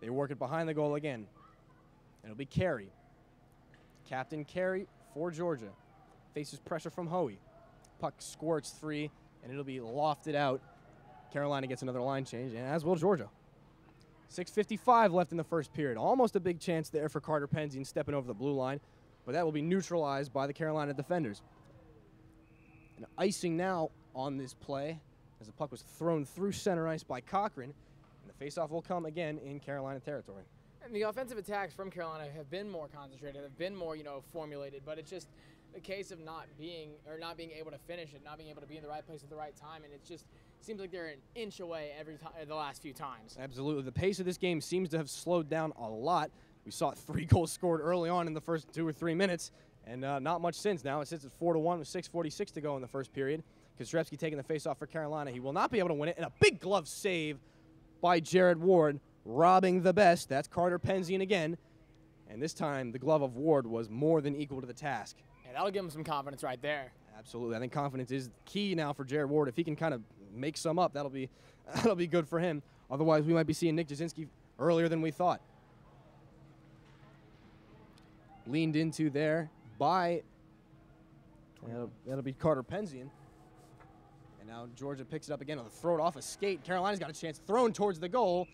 They work it behind the goal again. It'll be Carey. Captain Carey for Georgia. Faces pressure from Hoey. Puck squirts free, and it'll be lofted out. Carolina gets another line change, and as will Georgia. 6:55 left in the first period. Almost a big chance there for Carter Penzian stepping over the blue line, but that will be neutralized by the Carolina defenders. And icing now on this play as the puck was thrown through center ice by Cochran, and the faceoff will come again in Carolina territory. And the offensive attacks from Carolina have been more concentrated, have been more, formulated, but it's just a case of not being able to finish it, not being able to be in the right place at the right time, and it just seems like they're an inch away every time the last few times. Absolutely. The pace of this game seems to have slowed down a lot. We saw 3 goals scored early on in the first 2 or 3 minutes, and not much since. Now it sits at 4-1 with 6:46 to go in the first period. Kostrevsky taking the faceoff for Carolina. He will not be able to win it, and a big glove save by Jared Ward, robbing the best. That's Carter Penzian again, and this time the glove of Ward was more than equal to the task. Yeah, that'll give him some confidence right there. Absolutely. I think confidence is key now for Jared Ward. If he can kind of make some up, that'll be good for him. Otherwise, we might be seeing Nick Jasinski earlier than we thought. Leaned into there by, that'll be Carter Penzian. And now Georgia picks it up again on the throw it off a skate. Carolina's got a chance thrown towards the goal.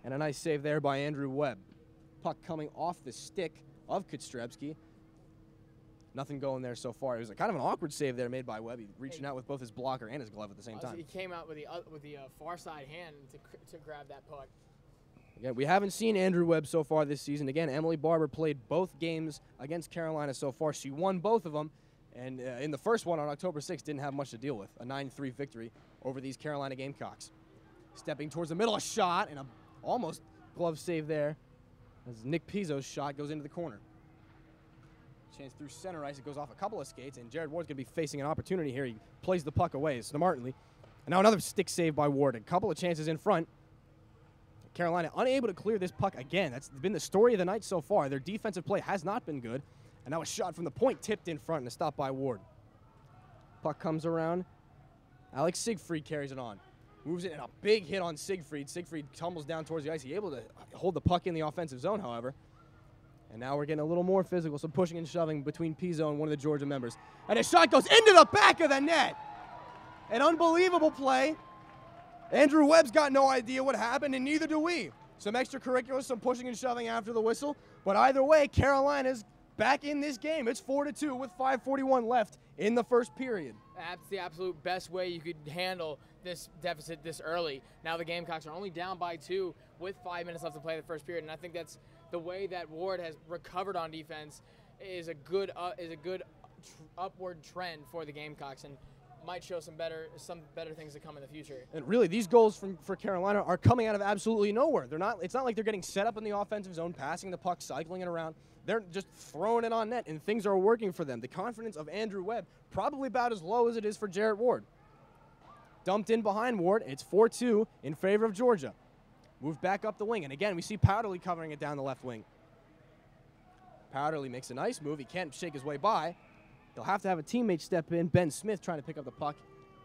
And a nice save there by Andrew Webb. Puck coming off the stick of Kostrevsky. Nothing going there so far. It was kind of an awkward save there made by Webb. He reaching out with both his blocker and his glove at the same time. He came out with the far side hand to grab that puck. Again, we haven't seen Andrew Webb so far this season. Again, Emily Barber played both games against Carolina so far. She won both of them. And in the first one on October 6th, didn't have much to deal with. A 9-3 victory over these Carolina Gamecocks. Stepping towards the middle, a shot, and a almost glove save there as Nick Pizzo's shot goes into the corner. Chance through center ice. It goes off a couple of skates, and Jared Ward's going to be facing an opportunity here. He plays the puck away smartly. And now another stick save by Ward. A couple of chances in front. Carolina unable to clear this puck again. That's been the story of the night so far. Their defensive play has not been good. And now a shot from the point tipped in front and a stop by Ward. Puck comes around. Alex Siegfried carries it on. Moves it, and a big hit on Siegfried. Siegfried tumbles down towards the ice. He's able to hold the puck in the offensive zone, however. And now we're getting a little more physical, some pushing and shoving between Pizzo and one of the Georgia members. And a shot goes into the back of the net. An unbelievable play. Andrew Webb's got no idea what happened, and neither do we. Some extracurriculars, some pushing and shoving after the whistle. But either way, Carolina's back in this game. It's 4-2 with 5:41 left in the first period. That's the absolute best way you could handle this deficit this early. Now the Gamecocks are only down by 2 with 5 minutes left to play the first period, and I think that's the way that Ward has recovered on defense is a good upward trend for the Gamecocks, and might show some better things to come in the future. And really, these goals for Carolina are coming out of absolutely nowhere. It's not like they're getting set up in the offensive zone, passing the puck, cycling it around. They're just throwing it on net, and things are working for them. The confidence of Andrew Webb probably about as low as it is for Jarrett Ward. Dumped in behind Ward. It's 4-2 in favor of Georgia. Moved back up the wing, and again, we see Powderly covering it down the left wing. Powderly makes a nice move. He can't shake his way by. He'll have to have a teammate step in. Ben Smith trying to pick up the puck,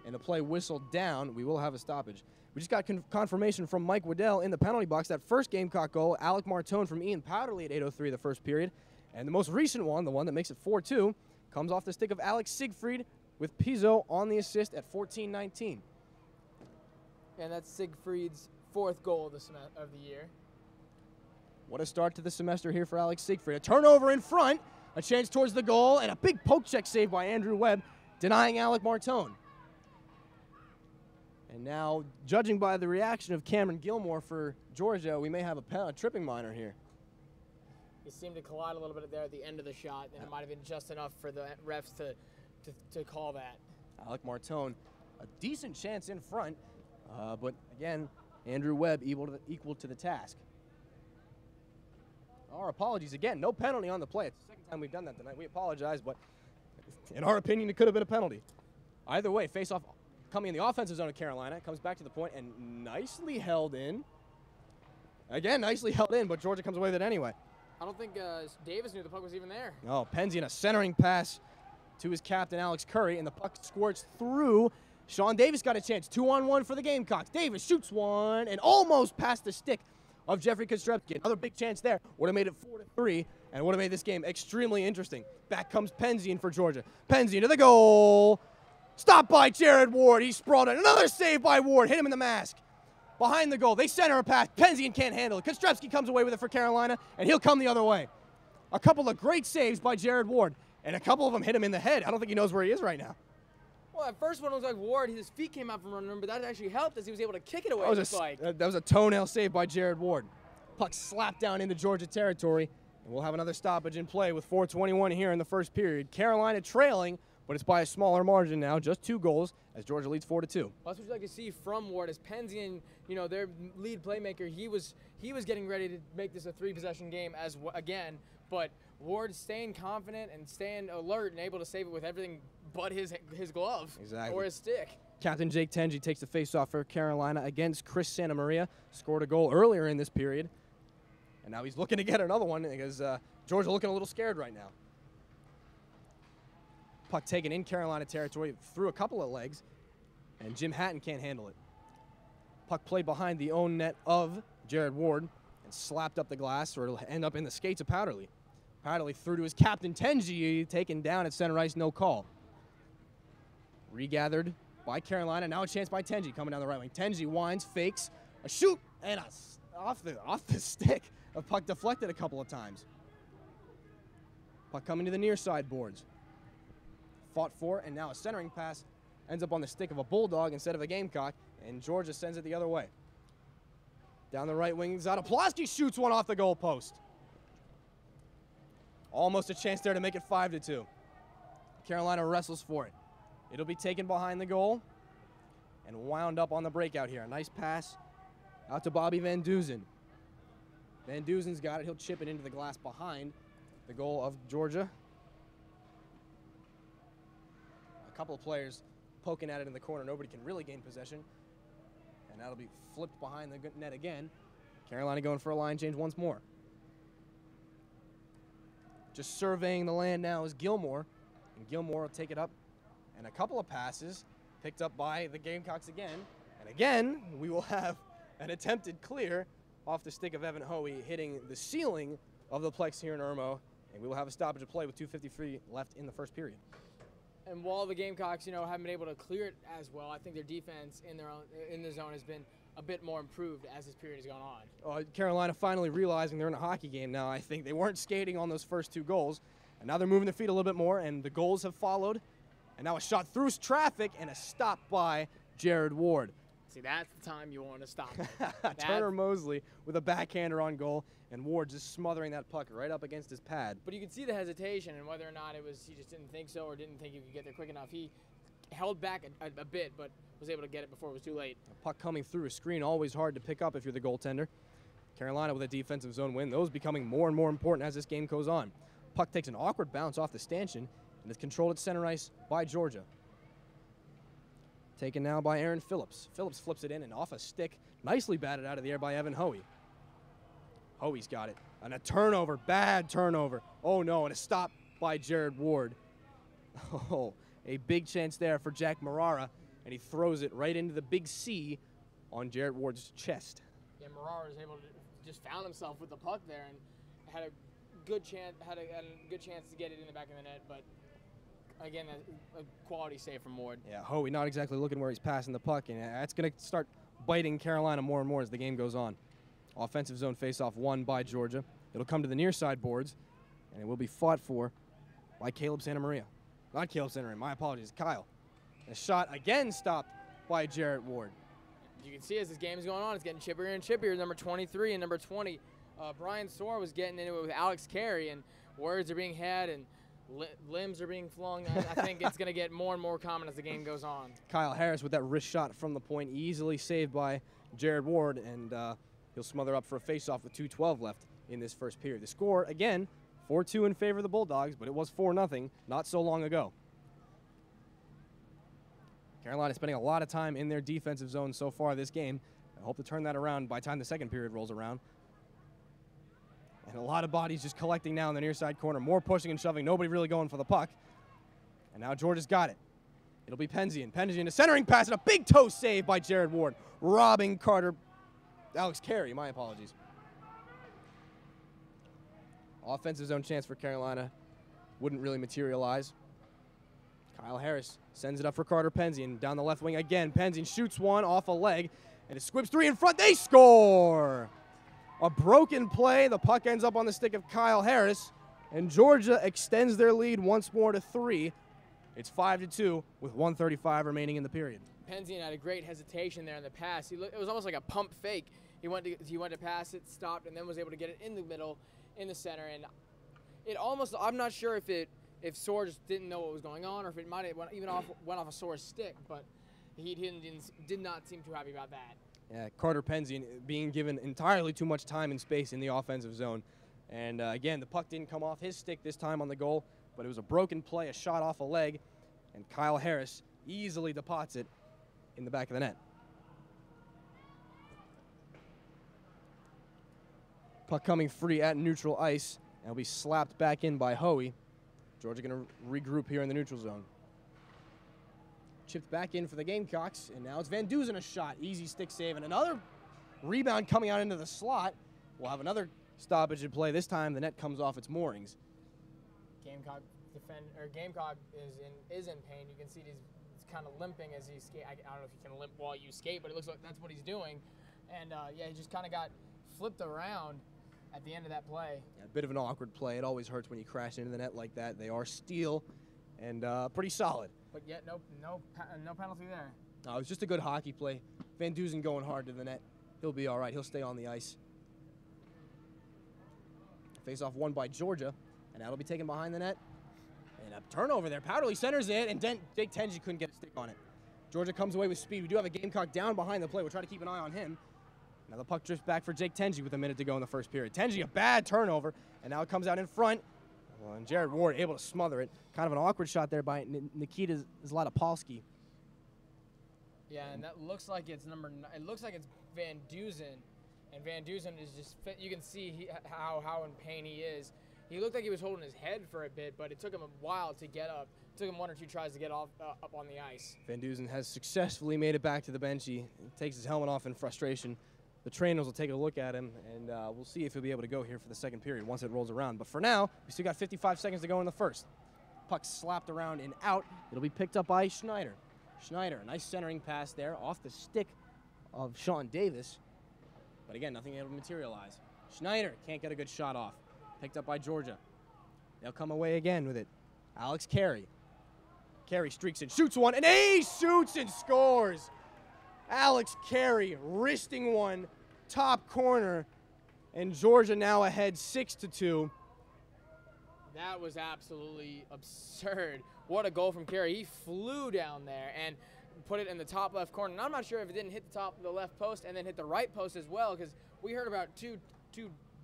and the play whistled down. We will have a stoppage. We just got confirmation from Mike Waddell in the penalty box. That first Gamecock goal, Alec Martone from Ian Powderly at 8:03 the first period. And the most recent one, the one that makes it 4-2, comes off the stick of Alex Siegfried with Pizzo on the assist at 14:19. And that's Siegfried's 4th goal of the year. What a start to the semester here for Alex Siegfried. A turnover in front, a chance towards the goal, and a big poke check save by Andrew Webb, denying Alec Martone. And now, judging by the reaction of Cameron Gilmore for Georgia, we may have a tripping minor here. He seemed to collide a little bit there at the end of the shot, and it might have been just enough for the refs to call that. Alec Martone, a decent chance in front, but again, Andrew Webb equal to the task. Our apologies again, no penalty on the play. It's the second time we've done that tonight. We apologize, but in our opinion, it could have been a penalty. Either way, face-off coming in the offensive zone of Carolina, comes back to the point and nicely held in. Again, nicely held in, but Georgia comes away with it anyway. I don't think Davis knew the puck was even there. Oh, Penzian, a centering pass to his captain, Alex Curry, and the puck squirts through. Sean Davis got a chance, 2-on-1 for the Gamecocks. Davis shoots one and almost past the stick of Jeffrey Kostrepski. Another big chance there. Would have made it 4-3 and would have made this game extremely interesting. Back comes Penzian for Georgia. Penzian to the goal. Stopped by Jared Ward. He sprawled it. Another save by Ward. Hit him in the mask. Behind the goal. They center a pass. Penzian can't handle it. Kostrepski comes away with it for Carolina, and he'll come the other way. A couple of great saves by Jared Ward, and a couple of them hit him in the head. I don't think he knows where he is right now. Well, at first one was like Ward, his feet came out from running, but that actually helped as he was able to kick it away. That was a toenail save by Jared Ward. Puck slapped down into Georgia territory, and we'll have another stoppage in play with 4:21 here in the first period. Carolina trailing, but it's by a smaller margin now, just 2 goals, as Georgia leads 4-2. Well, that's what you like to see from Ward, as Penzian, their lead playmaker, he was getting ready to make this a 3-possession game again, but Ward staying confident and staying alert and able to save it with everything but his glove or his stick. Captain Jake Tenji takes the faceoff for Carolina against Chris Santamaria. Scored a goal earlier in this period, and now he's looking to get another one because Georgia looking a little scared right now. Puck taken in Carolina territory through a couple of legs, and Jim Hatton can't handle it. Puck played behind the own net of Jared Ward and slapped up the glass, or it'll end up in the skates of Powderly. Powderly through to his captain, Tenji, taken down at center ice, no call. Regathered by Carolina, now a chance by Tenji coming down the right wing. Tenji winds, fakes, a shoot, and off the stick. A puck deflected a couple of times. Puck coming to the near side boards. Fought for, and now a centering pass ends up on the stick of a Bulldog instead of a Gamecock, and Georgia sends it the other way. Down the right wing, Zadopolowski shoots one off the goal post. Almost a chance there to make it 5-2. Carolina wrestles for it. It'll be taken behind the goal and wound up on the breakout here. A nice pass out to Bobby Van Duzen. Van Duzen's got it. He'll chip it into the glass behind the goal of Georgia. A couple of players poking at it in the corner. Nobody can really gain possession. And that'll be flipped behind the net again. Carolina going for a line change once more. Just surveying the land now is Gilmore. And Gilmore will take it up. And a couple of passes picked up by the Gamecocks again. And again, we will have an attempted clear off the stick of Evan Hoey, hitting the ceiling of the Plex here in Irmo. And we will have a stoppage of play with 2:53 left in the first period. And while the Gamecocks, haven't been able to clear it as well, I think their defense in the zone has been a bit more improved as this period has gone on. Carolina finally realizing they're in a hockey game now. I think they weren't skating on those first 2 goals, and now they're moving their feet a little bit more, and the goals have followed. And now a shot through traffic and a stop by Jared Ward. See, that's the time you want to stop it. Turner Mosley with a backhander on goal, and Ward just smothering that puck right up against his pad. But you can see the hesitation, and whether or not it was he just didn't think so or didn't think he could get there quick enough. He held back a bit, but was able to get it before it was too late. A puck coming through a screen, always hard to pick up if you're the goaltender. Carolina with a defensive zone win. Those becoming more and more important as this game goes on. Puck takes an awkward bounce off the stanchion and is controlled at center ice by Georgia. Taken now by Aaron Phillips. Phillips flips it in and off a stick. Nicely batted out of the air by Evan Hoey. Hoey's got it. And a turnover, bad turnover. Oh no, and a stop by Jared Ward. Oh, a big chance there for Jack Marara, and he throws it right into the big C on Jared Ward's chest. Yeah, Marara was able to just found himself with the puck there and had a good chance to get it in the back of the net, but again, a quality save from Ward. Yeah, Hoey not exactly looking where he's passing the puck, and that's going to start biting Carolina more and more as the game goes on. Offensive zone faceoff won by Georgia. It'll come to the near side boards, and it will be fought for by Caleb Santamaria. Not Caleb Santamaria, my apologies, Kyle. A shot again stopped by Jarrett Ward. You can see as this game is going on, it's getting chippier and chippier. Number 23 and number 20. Brian Soar was getting into it with Alex Carey, and words are being had, and limbs are being flung. I think it's going to get more and more common as the game goes on. Kyle Harris with that wrist shot from the point, easily saved by Jared Ward, and he'll smother up for a faceoff with 2:12 left in this first period. The score, again, 4-2 in favor of the Bulldogs, but it was 4-0 not so long ago. Carolina spending a lot of time in their defensive zone so far this game. I hope to turn that around by the time the second period rolls around. And a lot of bodies just collecting now in the near side corner. More pushing and shoving. Nobody really going for the puck. And now Georgia's got it. It'll be Penzian. Penzian, a centering pass and a big toe save by Jared Ward. Robbing Alex Carey, my apologies. Offensive zone chance for Carolina. Wouldn't really materialize. Kyle Harris sends it up for Carter Penzian. Down the left wing again. Penzian shoots one off a leg. And it squibs three in front. They score! A broken play. The puck ends up on the stick of Kyle Harris. And Georgia extends their lead once more to 3. It's 5-2 with 1:35 remaining in the period. Penzian had a great hesitation there in the pass. It was almost like a pump fake. He went to pass it, stopped, and then was able to get it in the middle, in the center. And it almost, I'm not sure if Soar just didn't know what was going on, or if it might have went off a Soar's stick, but he did not seem too happy about that. Yeah, Carter Penzian being given entirely too much time and space in the offensive zone. And again, the puck didn't come off his stick this time on the goal, but it was a broken play, a shot off a leg, and Kyle Harris easily depots it in the back of the net. Puck coming free at neutral ice, and will be slapped back in by Hoey. Georgia going to regroup here in the neutral zone. Chipped back in for the Gamecocks, and now it's Van Duzen a shot. Easy stick save, and another rebound coming out into the slot. We'll have another stoppage at play. This time the net comes off its moorings. Gamecock is in pain. You can see he's kind of limping as he skate. I don't know if you can limp while you skate, but it looks like that's what he's doing. And yeah, he just kind of got flipped around at the end of that play. Yeah, a bit of an awkward play. It always hurts when you crash into the net like that. They are steel and pretty solid. But yet no penalty there. No, it was just a good hockey play. Van Duzen going hard to the net. He'll be all right. He'll stay on the ice. Face-off won by Georgia, and that'll be taken behind the net. And a turnover there. Powderly centers it, and Jake Tenji couldn't get a stick on it. Georgia comes away with speed. We do have a Gamecock down behind the play. We'll try to keep an eye on him. Now the puck drifts back for Jake Tenji with a minute to go in the first period. Tenji, a bad turnover, and now it comes out in front. Well, and Jared Ward able to smother it. Kind of an awkward shot there by Nikita Zlatopolsky. Yeah, and that looks like it's it looks like it's Van Duzen, and Van Duzen is just. You can see how in pain he is. He looked like he was holding his head for a bit, but it took him a while to get up. It took him 1 or 2 tries to get up on the ice. Van Duzen has successfully made it back to the bench. He takes his helmet off in frustration. The trainers will take a look at him, and we'll see if he'll be able to go here for the second period once it rolls around. But for now, we still got 55 seconds to go in the first. Puck slapped around and out. It'll be picked up by Schneider. Schneider, a nice centering pass there off the stick of Sean Davis. But again, nothing able to materialize. Schneider can't get a good shot off. Picked up by Georgia. They'll come away again with it. Alex Carey. Carey streaks and shoots one, and he shoots and scores. Alex Carey wristing one, top corner, and Georgia now ahead 6-2. That was absolutely absurd. What a goal from Carey. He flew down there and put it in the top left corner. And I'm not sure if it didn't hit the top of the left post and then hit the right post as well, because we heard about two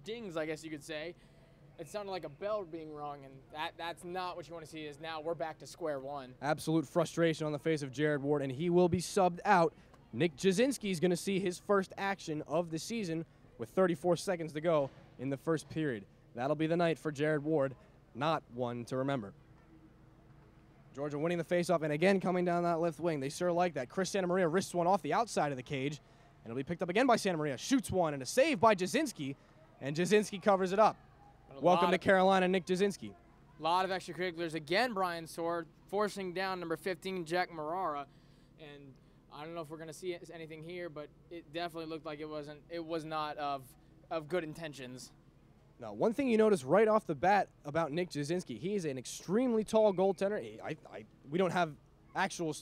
dings, I guess you could say. It sounded like a bell being rung, and that's not what you want to see. Is now we're back to square one. Absolute frustration on the face of Jared Ward, and he will be subbed out. Nick Jasinski is going to see his first action of the season with 34 seconds to go in the first period. That'll be the night for Jared Ward, not one to remember. Georgia winning the faceoff, and again coming down that left wing. They sure like that. Chris Santamaria wrists one off the outside of the cage, and it'll be picked up again by Santamaria. Shoots one, and a save by Jasinski, and Jasinski covers it up. Welcome to Carolina, Nick Jasinski. A lot of extracurriculars. Again, Brian Sword forcing down number 15, Jack Marara, and I don't know if we're going to see anything here, but it definitely looked like it was not of good intentions. Now, one thing you notice right off the bat about Nick Jasinski, he is an extremely tall goaltender. We don't have actual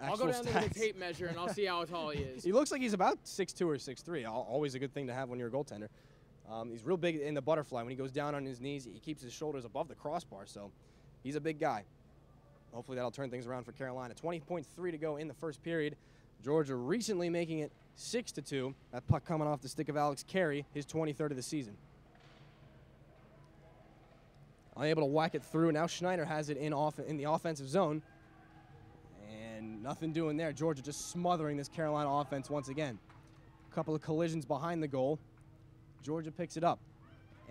I'll go down there with a tape measure, and I'll see how tall he is. He looks like he's about 6'2 or 6'3. Always a good thing to have when you're a goaltender. He's real big in the butterfly. When he goes down on his knees, he keeps his shoulders above the crossbar, so he's a big guy. Hopefully that'll turn things around for Carolina. 20.3 to go in the first period. Georgia recently making it 6-2. That puck coming off the stick of Alex Carey, his 23rd of the season. Unable to whack it through. Now Schneider has it in the offensive zone. And nothing doing there. Georgia just smothering this Carolina offense once again. A couple of collisions behind the goal. Georgia picks it up.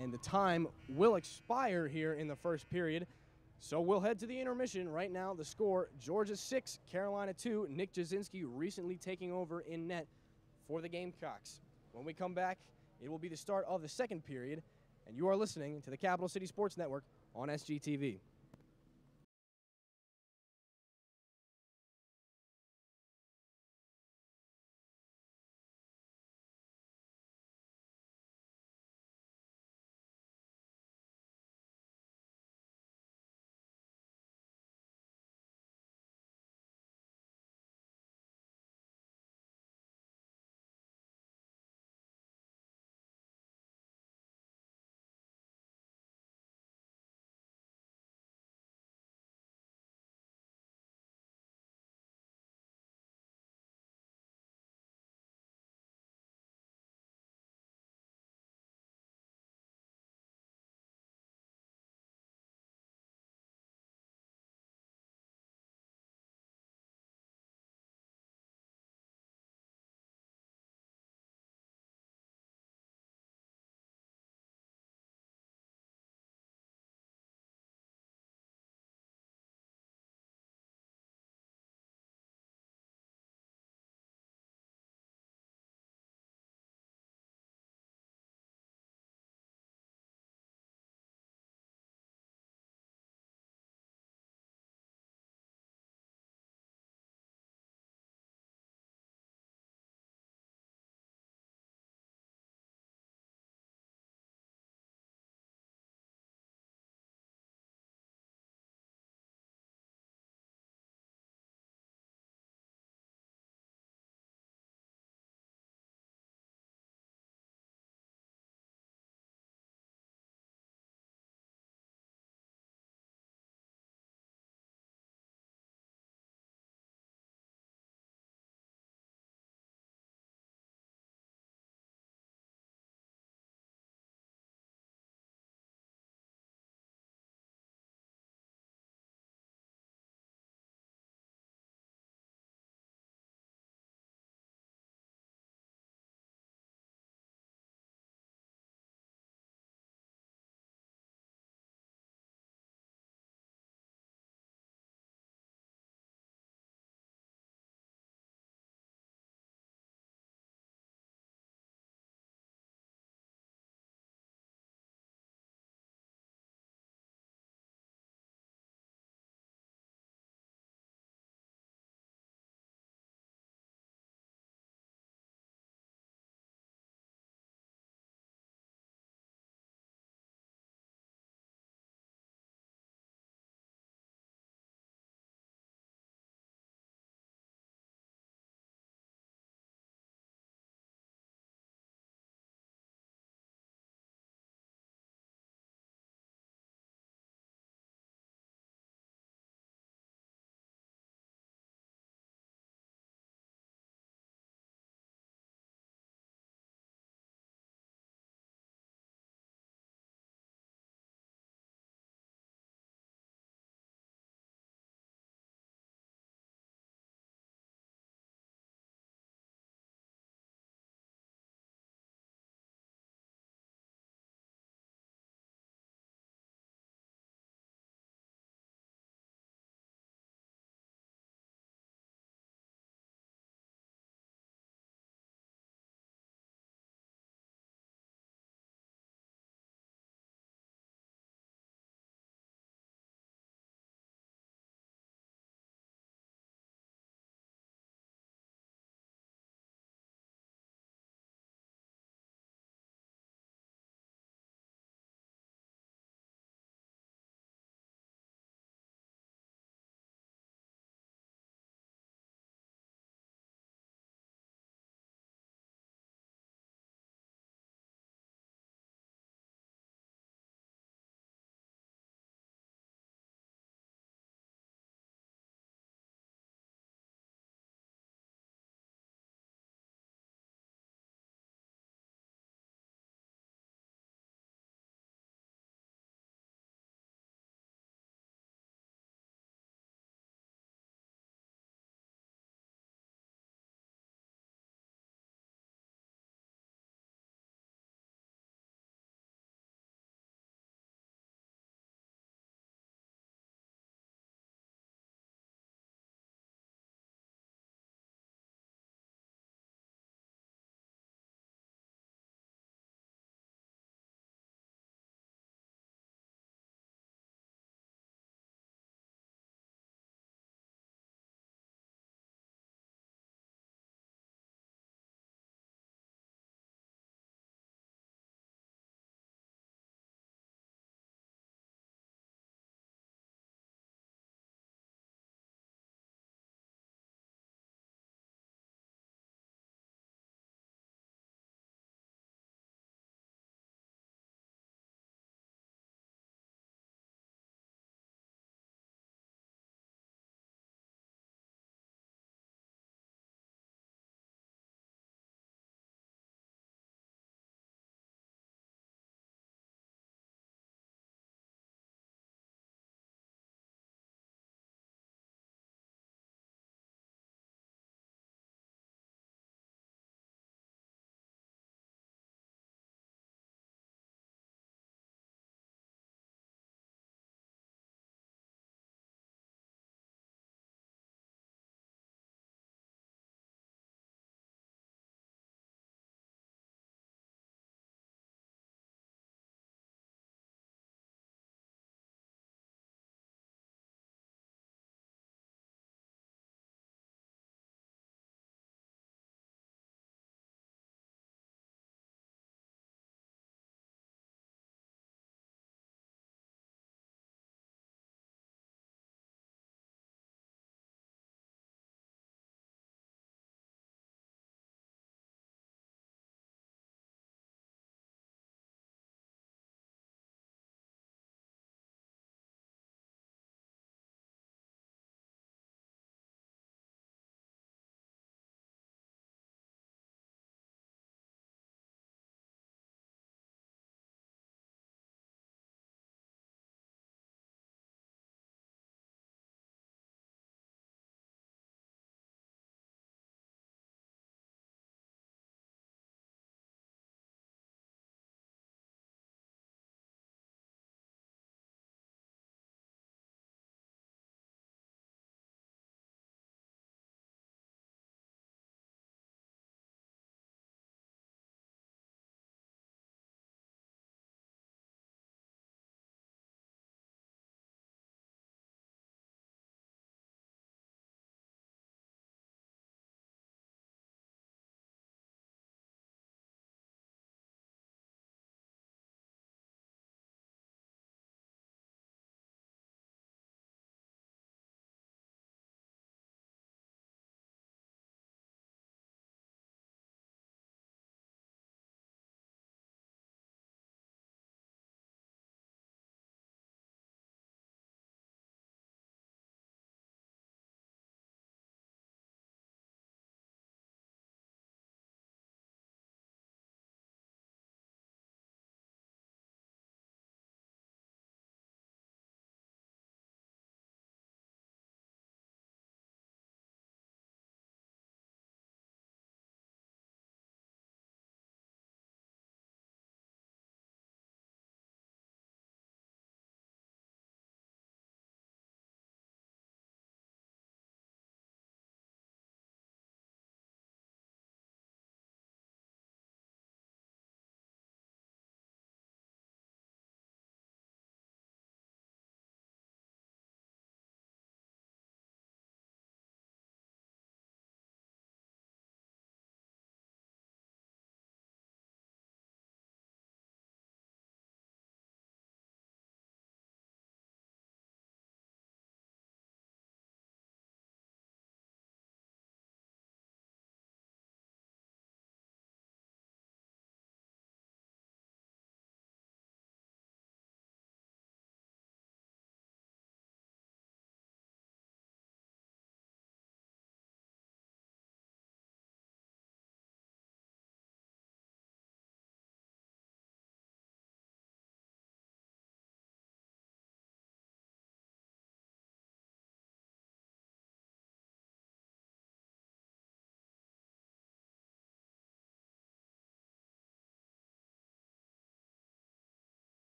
And the time will expire here in the first period. So we'll head to the intermission. Right now, the score, Georgia 6, Carolina 2. Nick Jasinski recently taking over in net for the Gamecocks. When we come back, it will be the start of the second period. And you are listening to the Capital City Sports Network on SGTV.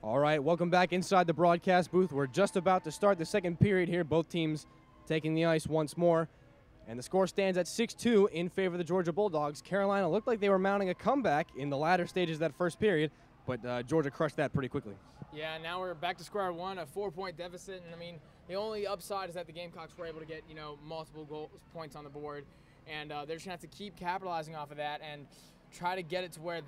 All right, welcome back inside the broadcast booth. We're just about to start the second period here. Both teams taking the ice once more. And the score stands at 6-2 in favor of the Georgia Bulldogs. Carolina looked like they were mounting a comeback in the latter stages of that first period, but Georgia crushed that pretty quickly. Yeah, now we're back to square one, a 4-point deficit. And, I mean, the only upside is that the Gamecocks were able to get, multiple points on the board. And they're just going to have to keep capitalizing off of that and try to get it to where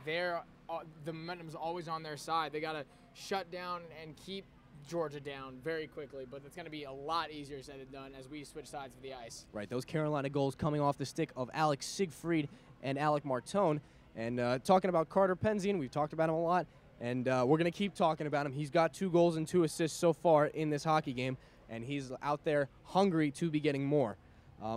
the momentum is always on their side. They got to shut down and keep Georgia down very quickly, but it's going to be a lot easier said than done as we switch sides of the ice. Right, those Carolina goals coming off the stick of Alex Siegfried and Alec Martone. And talking about Carter Penzian, we've talked about him a lot, and we're going to keep talking about him. He's got 2 goals and 2 assists so far in this hockey game, and he's out there hungry to be getting more.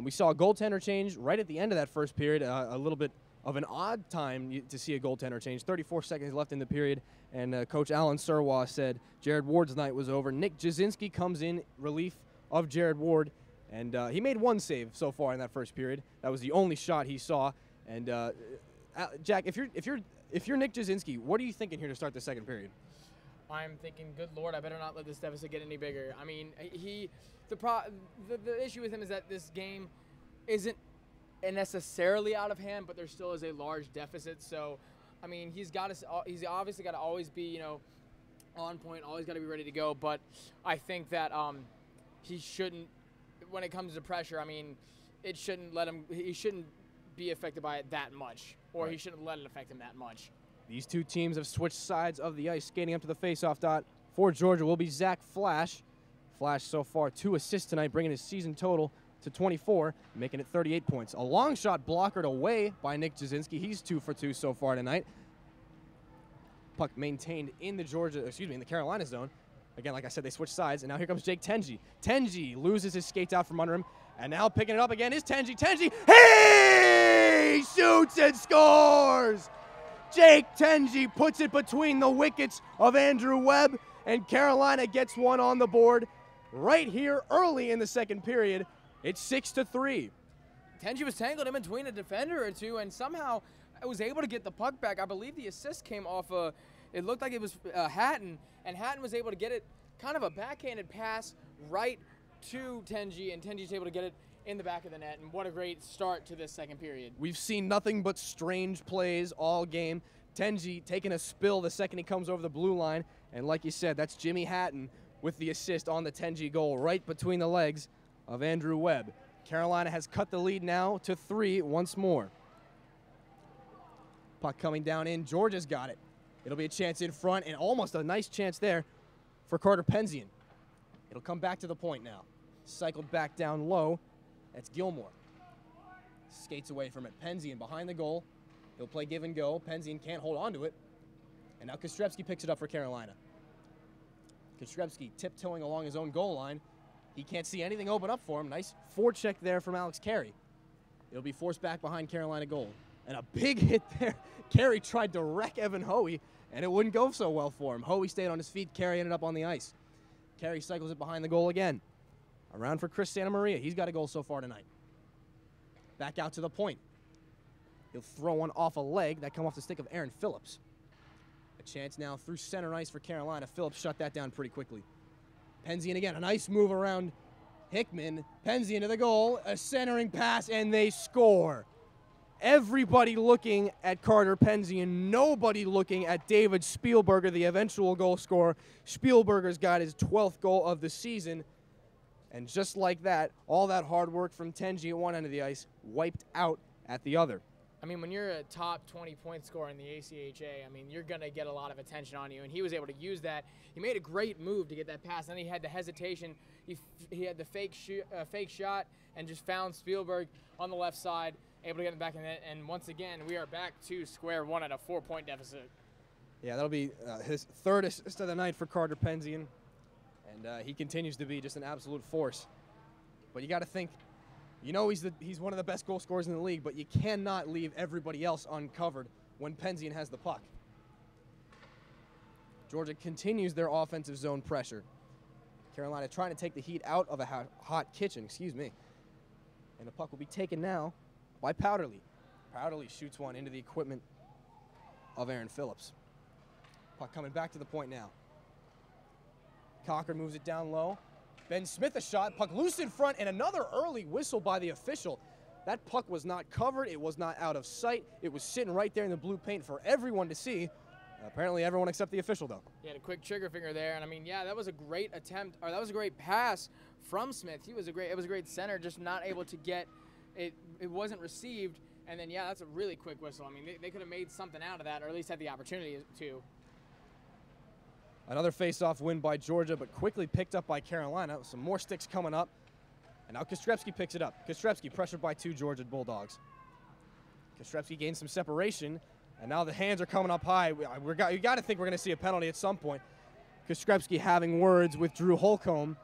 We saw a goaltender change right at the end of that first period, a little bit of an odd time to see a goaltender change. 34 seconds left in the period, and Coach Alan Surwa said Jared Ward's night was over. Nick Jasinski comes in relief of Jared Ward, and he made 1 save so far in that first period. That was the only shot he saw. And Jack, if you're Nick Jasinski, what are you thinking here to start the second period? I'm thinking, good Lord, I better not let this deficit get any bigger. I mean, the issue with him is that this game isn't necessarily out of hand, but there still is a large deficit. So, I mean, he's obviously got to always be, on point, always got to be ready to go. But I think that he shouldn't, when it comes to pressure, I mean, he shouldn't be affected by it that much, or right. He shouldn't let it affect him that much. These 2 teams have switched sides of the ice. Skating up to the faceoff dot for Georgia will be Zach Flash. Flash so far 2 assists tonight, bringing his season total to 24, making it 38 points. A long shot blockered away by Nick Jasinski. He's 2 for 2 so far tonight. Puck maintained in the Carolina zone. Again, like I said, they switched sides, and now here comes Jake Tenji. Tenji loses his skates out from under him, and now picking it up again is Tenji. Tenji, he shoots and scores! Jake Tenji puts it between the wickets of Andrew Webb, and Carolina gets 1 on the board right here early in the second period. It's 6-3. Tenji was tangled in between a defender or 2, and somehow was able to get the puck back. I believe the assist came off it looked like it was Hatton, and Hatton was able to get it, kind of a backhanded pass right to Tenji, and Tenji's able to get it in the back of the net, and what a great start to this second period. We've seen nothing but strange plays all game. Tenji taking a spill the second he comes over the blue line, and like you said, that's Jimmy Hatton with the assist on the Tenji goal right between the legs of Andrew Webb. Carolina has cut the lead now to 3 once more. Puck coming down in. Georgia's got it. It'll be a chance in front, and almost a nice chance there for Carter Penzian. It'll come back to the point now. Cycled back down low. That's Gilmore. Skates away from it. Penzian behind the goal. He'll play give and go. Penzian can't hold on to it. And now Kostrevsky picks it up for Carolina. Kostrevsky tiptoeing along his own goal line. He can't see anything open up for him. Nice forecheck there from Alex Carey. It'll be forced back behind Carolina goal. And a big hit there. Carey tried to wreck Evan Hoey, and it wouldn't go so well for him. Hoey stayed on his feet. Carey ended up on the ice. Carey cycles it behind the goal again. Around for Chris Santamaria. He's got a goal so far tonight. Back out to the point. He'll throw one off a leg. That come off the stick of Aaron Phillips. A chance now through center ice for Carolina. Phillips shut that down pretty quickly. Penzian again, a nice move around Hickman. Penzian to the goal, a centering pass, and they score. Everybody looking at Carter Penzian, nobody looking at David Spielberger, the eventual goal scorer. Spielberger's got his 12th goal of the season. And just like that, all that hard work from Tenji at one end of the ice wiped out at the other. I mean, when you're a top 20-point scorer in the ACHA, I mean, you're going to get a lot of attention on you, and he was able to use that. He made a great move to get that pass. Then he had the hesitation. He had the fake shot and just found Spielberg on the left side, able to get in the back of the net. And once again, we are back to square one at a 4-point deficit. Yeah, that'll be his 3rd assist of the night for Carter Penzian, and he continues to be just an absolute force. But you got to think, you know he's one of the best goal scorers in the league, but you cannot leave everybody else uncovered when Penzian has the puck. Georgia continues their offensive zone pressure. Carolina trying to take the heat out of a hot kitchen, And the puck will be taken now by Powderly. Powderly shoots one into the equipment of Aaron Phillips. Puck coming back to the point now. Cochran moves it down low. Ben Smith a shot, puck loose in front, and another early whistle by the official. That puck was not covered, it was not out of sight. It was sitting right there in the blue paint for everyone to see. Apparently everyone except the official, though. He had a quick trigger finger there, and I mean, yeah, that was a great attempt, or that was a great pass from Smith. It was a great center, just not able to get it. It wasn't received, and then yeah, that's a really quick whistle. I mean, they could have made something out of that, or at least had the opportunity to. Another face-off win by Georgia, but quickly picked up by Carolina. Some more sticks coming up, and now Kostrepski picks it up. Kostrepski pressured by 2 Georgia Bulldogs. Kostrepski gains some separation. And now the hands are coming up high. You got to think we're going to see a penalty at some point. Kostrepski having words with Drew Holcomb.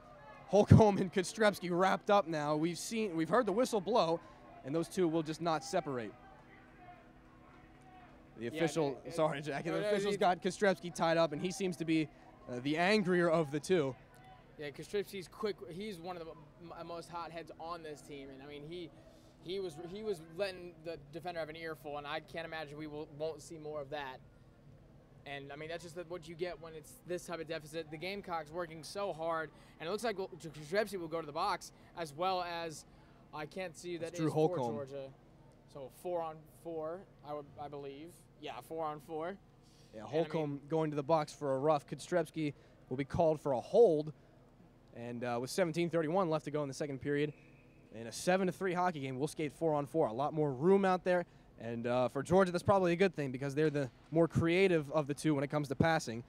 Holcomb and Kostrepski wrapped up now. We've heard the whistle blow, and those two will just not separate. The official, sorry, Jack. The official's got Kostrepski tied up, and he seems to be the angrier of the two. Yeah, Kostrepski's quick. He's one of the most hot heads on this team, and I mean he was letting the defender have an earful, and I can't imagine we won't see more of that. And I mean, that's just what you get when it's this type of deficit. The Gamecocks working so hard, and it looks like Kostrepski will go to the box, as well as I can't see that Drew is Holcomb. for Georgia. So 4-on-4, I believe. Yeah, 4-on-4. Yeah, Holcomb going to the box for a rough. Kostrepski will be called for a hold, and with 17:31 left to go in the second period. In a 7-3 hockey game, we'll skate 4-on-4. A lot more room out there. And for Georgia, that's probably a good thing because they're the more creative of the two when it comes to passing.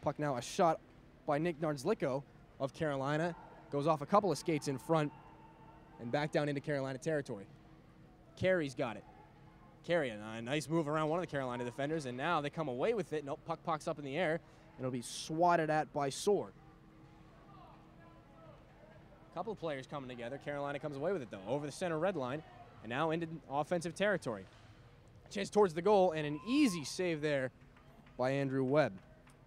Puck now a shot by Nick Nardzliko of Carolina. Goes off a couple of skates in front and back down into Carolina territory. Carey's got it. Carey, a nice move around one of the Carolina defenders, and now they come away with it. Nope, puck pops up in the air, and it'll be swatted at by Sword. Couple of players coming together. Carolina comes away with it, though, over the center red line, and now into offensive territory. Chance towards the goal, and an easy save there by Andrew Webb.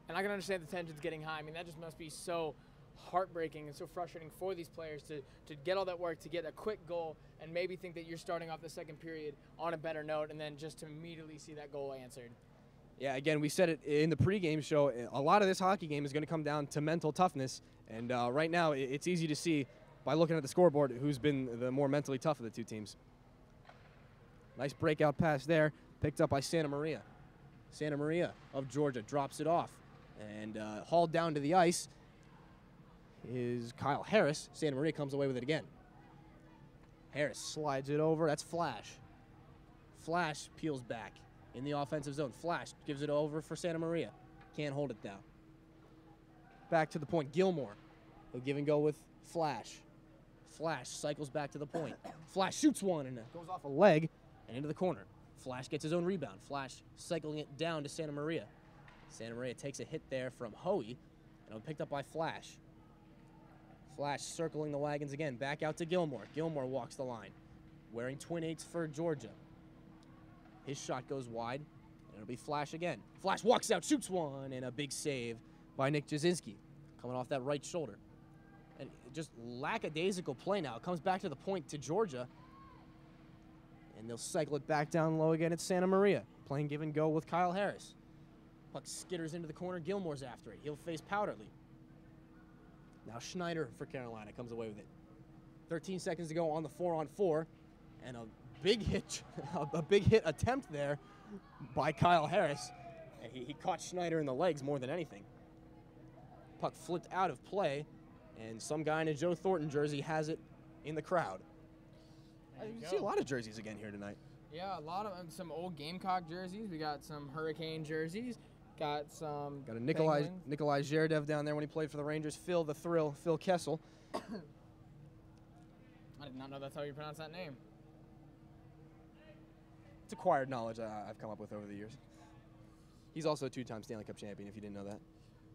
And I can understand the tension's getting high. I mean, that just must be so heartbreaking and so frustrating for these players to get all that work, to get a quick goal, and maybe think that you're starting off the second period on a better note, and then just to immediately see that goal answered. Yeah, again, we said it in the pregame show. A lot of this hockey game is going to come down to mental toughness, and right now it's easy to see by looking at the scoreboard who's been the more mentally tough of the two teams. Nice breakout pass there, picked up by Santa Maria. Santa Maria of Georgia drops it off, and hauled down to the ice is Kyle Harris. Santa Maria comes away with it again. Harris slides it over. That's Flash. Flash peels back in the offensive zone. Flash gives it over for Santa Maria. Can't hold it down. Back to the point. Gilmore. He'll give and go with Flash. Flash cycles back to the point. Flash shoots one and it goes off a leg and into the corner. Flash gets his own rebound. Flash cycling it down to Santa Maria. Santa Maria takes a hit there from Hoey, and it'll be picked up by Flash. Flash circling the wagons again. Back out to Gilmore. Gilmore walks the line, wearing twin 8s for Georgia. His shot goes wide, and it'll be Flash again. Flash walks out, shoots one, and a big save by Nick Jasinski, coming off that right shoulder. And just lackadaisical play now. It comes back to the point to Georgia, and they'll cycle it back down low again at Santa Maria, playing give and go with Kyle Harris. Puck skitters into the corner. Gilmore's after it. He'll face Powderly. Now Schneider for Carolina comes away with it. 13 seconds to go on the 4-on-4, and a big hit, a big hit attempt there by Kyle Harris, and he caught Schneider in the legs more than anything. Puck flipped out of play, and some guy in a Joe Thornton jersey has it in the crowd. You see a lot of jerseys again here tonight. Yeah, a lot of some old Gamecock jerseys. We got some Hurricane jerseys. Got a Nikolai Zherdev down there when he played for the Rangers. Phil the Thrill, Phil Kessel. I did not know that's how you pronounce that name. It's acquired knowledge I've come up with over the years. He's also a 2-time Stanley Cup champion, if you didn't know that.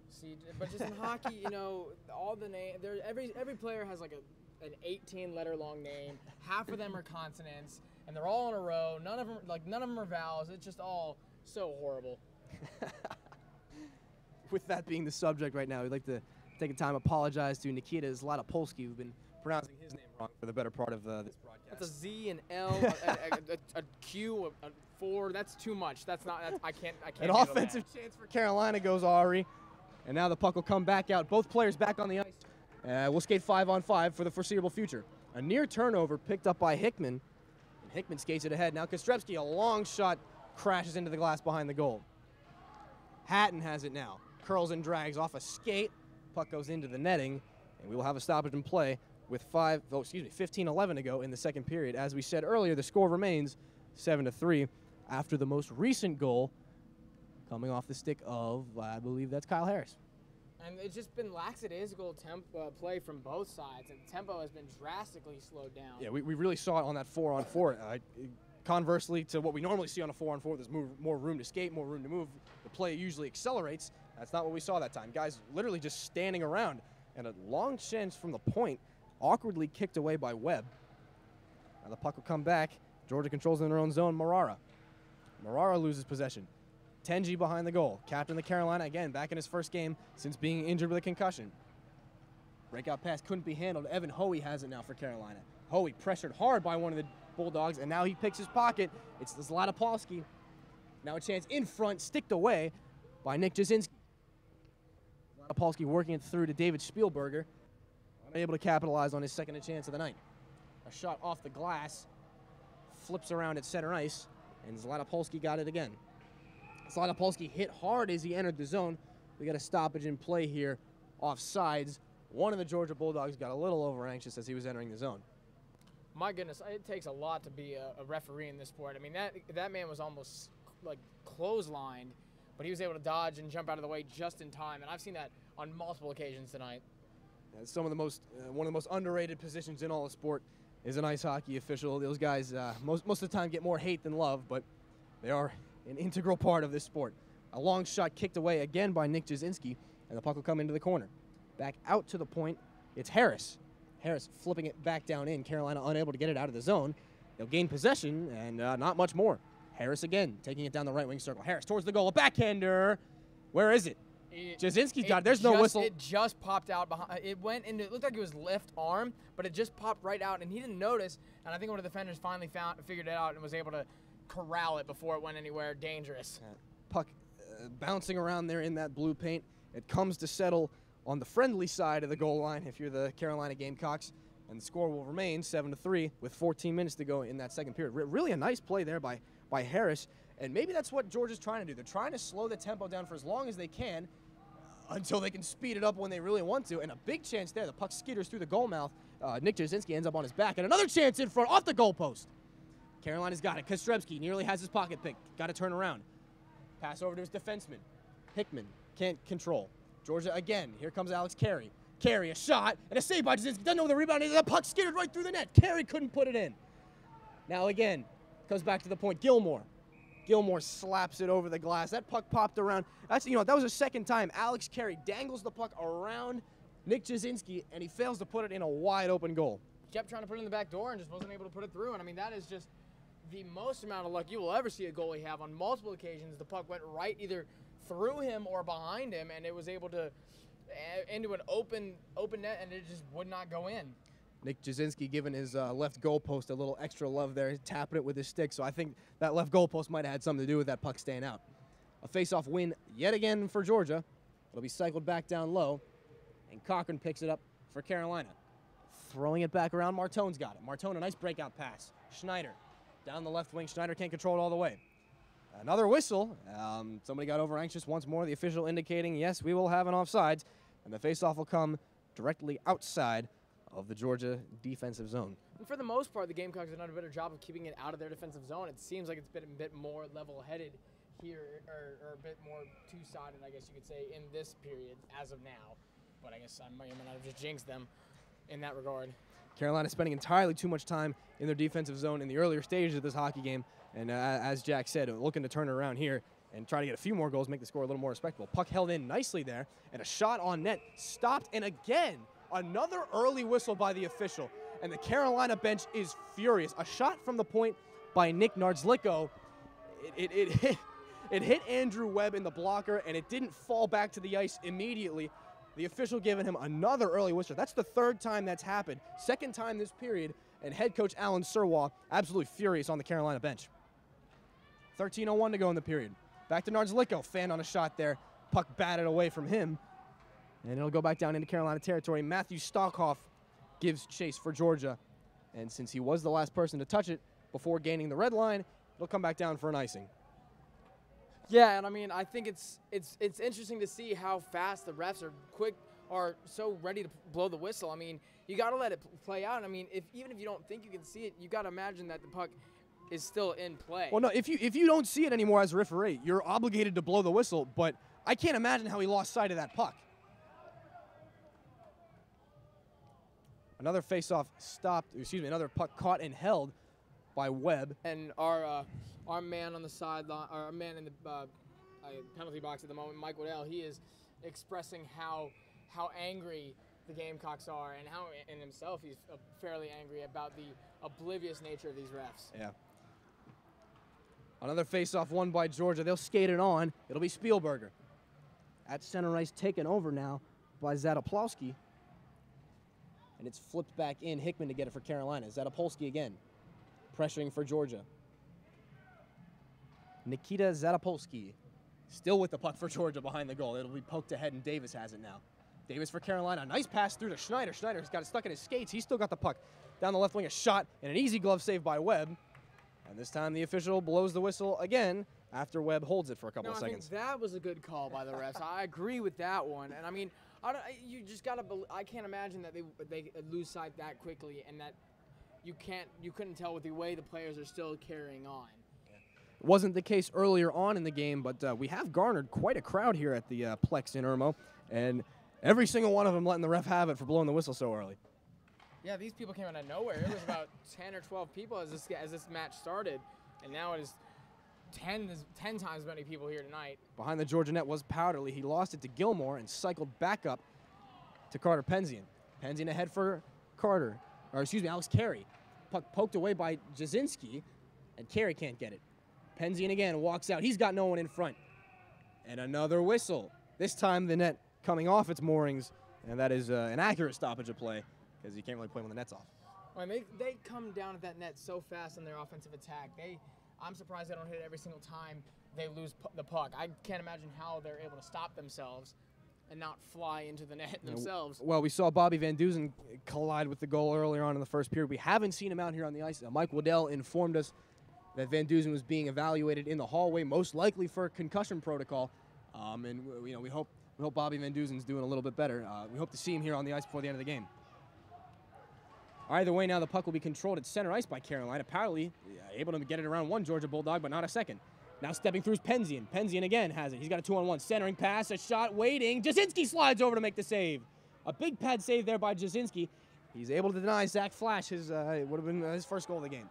See, but just in hockey, you know, all the name. Every player has like an 18-letter long name. Half of them are consonants, and they're all in a row. None of them are vowels. It's just all so horrible. With that being the subject right now, we'd like to take a time to apologize to Nikita Zlatopolsky, who've been pronouncing his name wrong for the better part of this broadcast. That's a Z, an L, a Q, a 4. That's too much. I can't. An offensive chance for Carolina goes Ari. And now the puck will come back out. Both players back on the ice. We'll skate 5-on-5 for the foreseeable future. A near turnover picked up by Hickman. And Hickman skates it ahead. Now Kostrevsky, a long shot, crashes into the glass behind the goal. Hatton has it now. Curls and drags off a skate. Puck goes into the netting. And we will have a stoppage in play with 15:11 to go in the second period. As we said earlier, the score remains 7-3 after the most recent goal coming off the stick of, I believe that's Kyle Harris. And it's just been lackadaisical play from both sides, and the tempo has been drastically slowed down. Yeah, we really saw it on that 4-on-4. Conversely to what we normally see on a 4-on-4, there's more room to skate, more room to move. The play usually accelerates. That's not what we saw that time. Guys literally just standing around, and a long chance from the point, awkwardly kicked away by Webb. Now the puck will come back. Georgia controls in their own zone. Marara loses possession. Tenji behind the goal. Captain of the Carolina, again, back in his first game since being injured with a concussion. Breakout pass couldn't be handled. Evan Hoey has it now for Carolina. Hoey pressured hard by one of the Bulldogs, and now he picks his pocket. It's Zlatopolsky. Now a chance in front, sticked away by Nick Jasinski. Zlatopolsky working it through to David Spielberger. Unable to capitalize on his second chance of the night. A shot off the glass. Flips around at center ice, and Zlatopolsky got it again. Zlatopolsky hit hard as he entered the zone. We got a stoppage in play here off sides. One of the Georgia Bulldogs got a little over anxious as he was entering the zone. My goodness, it takes a lot to be a referee in this sport. I mean, that man was almost like clotheslined, but he was able to dodge and jump out of the way just in time, and I've seen that on multiple occasions tonight. It's one of the most underrated positions in all of sport is an ice hockey official. Those guys most of the time get more hate than love, but they are an integral part of this sport. A long shot kicked away again by Nick Jasinski, and the puck will come into the corner. Back out to the point, it's Harris. Harris flipping it back down in. Carolina unable to get it out of the zone. They'll gain possession, and not much more. Harris again, taking it down the right wing circle. Harris towards the goal, a backhander. Where is it? Jasinski got it. There's no whistle. It just popped out behind. It went into, it looked like it was left arm, but it just popped right out, and he didn't notice. And I think one of the defenders finally figured it out and was able to corral it before it went anywhere dangerous. Puck bouncing around there in that blue paint. It comes to settle on the friendly side of the goal line if you're the Carolina Gamecocks, and the score will remain 7-3 with 14 minutes to go in that second period. Really a nice play there by Harris, and maybe that's what Georgia's trying to do. They're trying to slow the tempo down for as long as they can until they can speed it up when they really want to, and a big chance there. The puck skitters through the goal mouth. Nick Jasinski ends up on his back, and another chance in front off the goalpost. Carolina's got it. Kostrevsky nearly has his pocket picked. Got to turn around. Pass over to his defenseman. Hickman can't control. Georgia again. Here comes Alex Carey. Carey, a shot, and a save by Jasinski. Doesn't know the rebound. The puck skittered right through the net. Carey couldn't put it in. Now again, comes back to the point. Gilmore slaps it over the glass. That puck popped around. That was the second time Alex Carey dangles the puck around Nick Jasinski, and he fails to put it in a wide open goal. Kept trying to put it in the back door and just wasn't able to put it through. And I mean, that is just the most amount of luck you will ever see a goalie have. On multiple occasions, the puck went right either through him or behind him, and it was able to into an open net, and it just would not go in. Nick Jasinski giving his left goalpost a little extra love there, tapping it with his stick. So I think that left goalpost might have had something to do with that puck staying out. A face-off win yet again for Georgia. It'll be cycled back down low, and Cochran picks it up for Carolina. Throwing it back around, Martone's got it. Martone, a nice breakout pass. Schneider down the left wing. Schneider can't control it all the way. Another whistle. Somebody got over anxious once more. The official indicating, yes, we will have an offsides, and the face-off will come directly outside of the Georgia defensive zone. And for the most part, the Gamecocks have done a better job of keeping it out of their defensive zone. It seems like it's been a bit more level-headed here, or a bit more two-sided, I guess you could say, in this period as of now. But I guess I might not have just jinxed them in that regard. Carolina spending entirely too much time in their defensive zone in the earlier stages of this hockey game. And as Jack said, looking to turn it around here and try to get a few more goals, make the score a little more respectable. Puck held in nicely there, and a shot on net stopped. And again, another early whistle by the official. And the Carolina bench is furious. A shot from the point by Nick Nardzliko. It hit Andrew Webb in the blocker, and it didn't fall back to the ice immediately. The official giving him another early whistle. That's the third time that's happened. Second time this period, and head coach Alan Surwa absolutely furious on the Carolina bench. 13:01 to go in the period. Back to Nardzliko. Fan on a shot there. Puck batted away from him. And it'll go back down into Carolina territory. Matthew Stockhoff gives chase for Georgia. And since he was the last person to touch it before gaining the red line, it'll come back down for an icing. Yeah, and I mean, I think it's interesting to see how fast the refs are so ready to blow the whistle. I mean, you got to let it play out. I mean, even if you don't think you can see it, you got to imagine that the puck is still in play. Well, no, if you don't see it anymore as a referee, you're obligated to blow the whistle, but I can't imagine how he lost sight of that puck. Another face-off another puck caught and held by Webb. And our man on the sideline, our man in the penalty box at the moment, Mike Waddell, he is expressing how angry the Gamecocks are, and how in himself he's fairly angry about the oblivious nature of these refs. Yeah. Another face-off won by Georgia. They'll skate it on. It'll be Spielberger. At center ice, taken over now by Zadopolsky. And it's flipped back in. Hickman to get it for Carolina. Zadopolsky again, pressuring for Georgia. Nikita Zadopolsky still with the puck for Georgia behind the goal. It'll be poked ahead, and Davis has it now. Davis for Carolina. Nice pass through to Schneider. Schneider's got it stuck in his skates. He's still got the puck down the left wing. A shot and an easy glove save by Webb. And this time the official blows the whistle again after Webb holds it for a couple of seconds. I think that was a good call by the refs. I agree with that one. And I mean, you just gotta. I can't imagine that they lose sight that quickly, and that you couldn't tell with the way the players are still carrying on. It wasn't the case earlier on in the game, but we have garnered quite a crowd here at the Plex in Irmo, and every single one of them letting the ref have it for blowing the whistle so early. Yeah, these people came out of nowhere. It was about 10 or 12 people as this match started, and now it is 10 times as many people here tonight. Behind the Georgia net was Powderly. He lost it to Gilmore and cycled back up to Carter Penzian. Penzian ahead for Alex Carey. Puck poked away by Jasinski, and Carey can't get it. Penzian again walks out. He's got no one in front. And another whistle. This time the net coming off its moorings, and that is an accurate stoppage of play because you can't really play when the net's off. Well, they come down at that net so fast in their offensive attack. I'm surprised they don't hit it every single time they lose the puck. I can't imagine how they're able to stop themselves and not fly into the net themselves. Well, we saw Bobby Van Duzen collide with the goal earlier on in the first period. We haven't seen him out here on the ice. Mike Waddell informed us that Van Duzen was being evaluated in the hallway, most likely for concussion protocol. And we hope Bobby Van Duzen's doing a little bit better. We hope to see him here on the ice before the end of the game. Either way, now the puck will be controlled at center ice by Carolina. Powderly able to get it around one Georgia Bulldog, but not a second. Now stepping through is Penzian. Penzian again has it. He's got a 2-on-1. Centering pass, a shot, waiting. Jasinski slides over to make the save. A big pad save there by Jasinski. He's able to deny Zach Flash would have been his first goal of the game.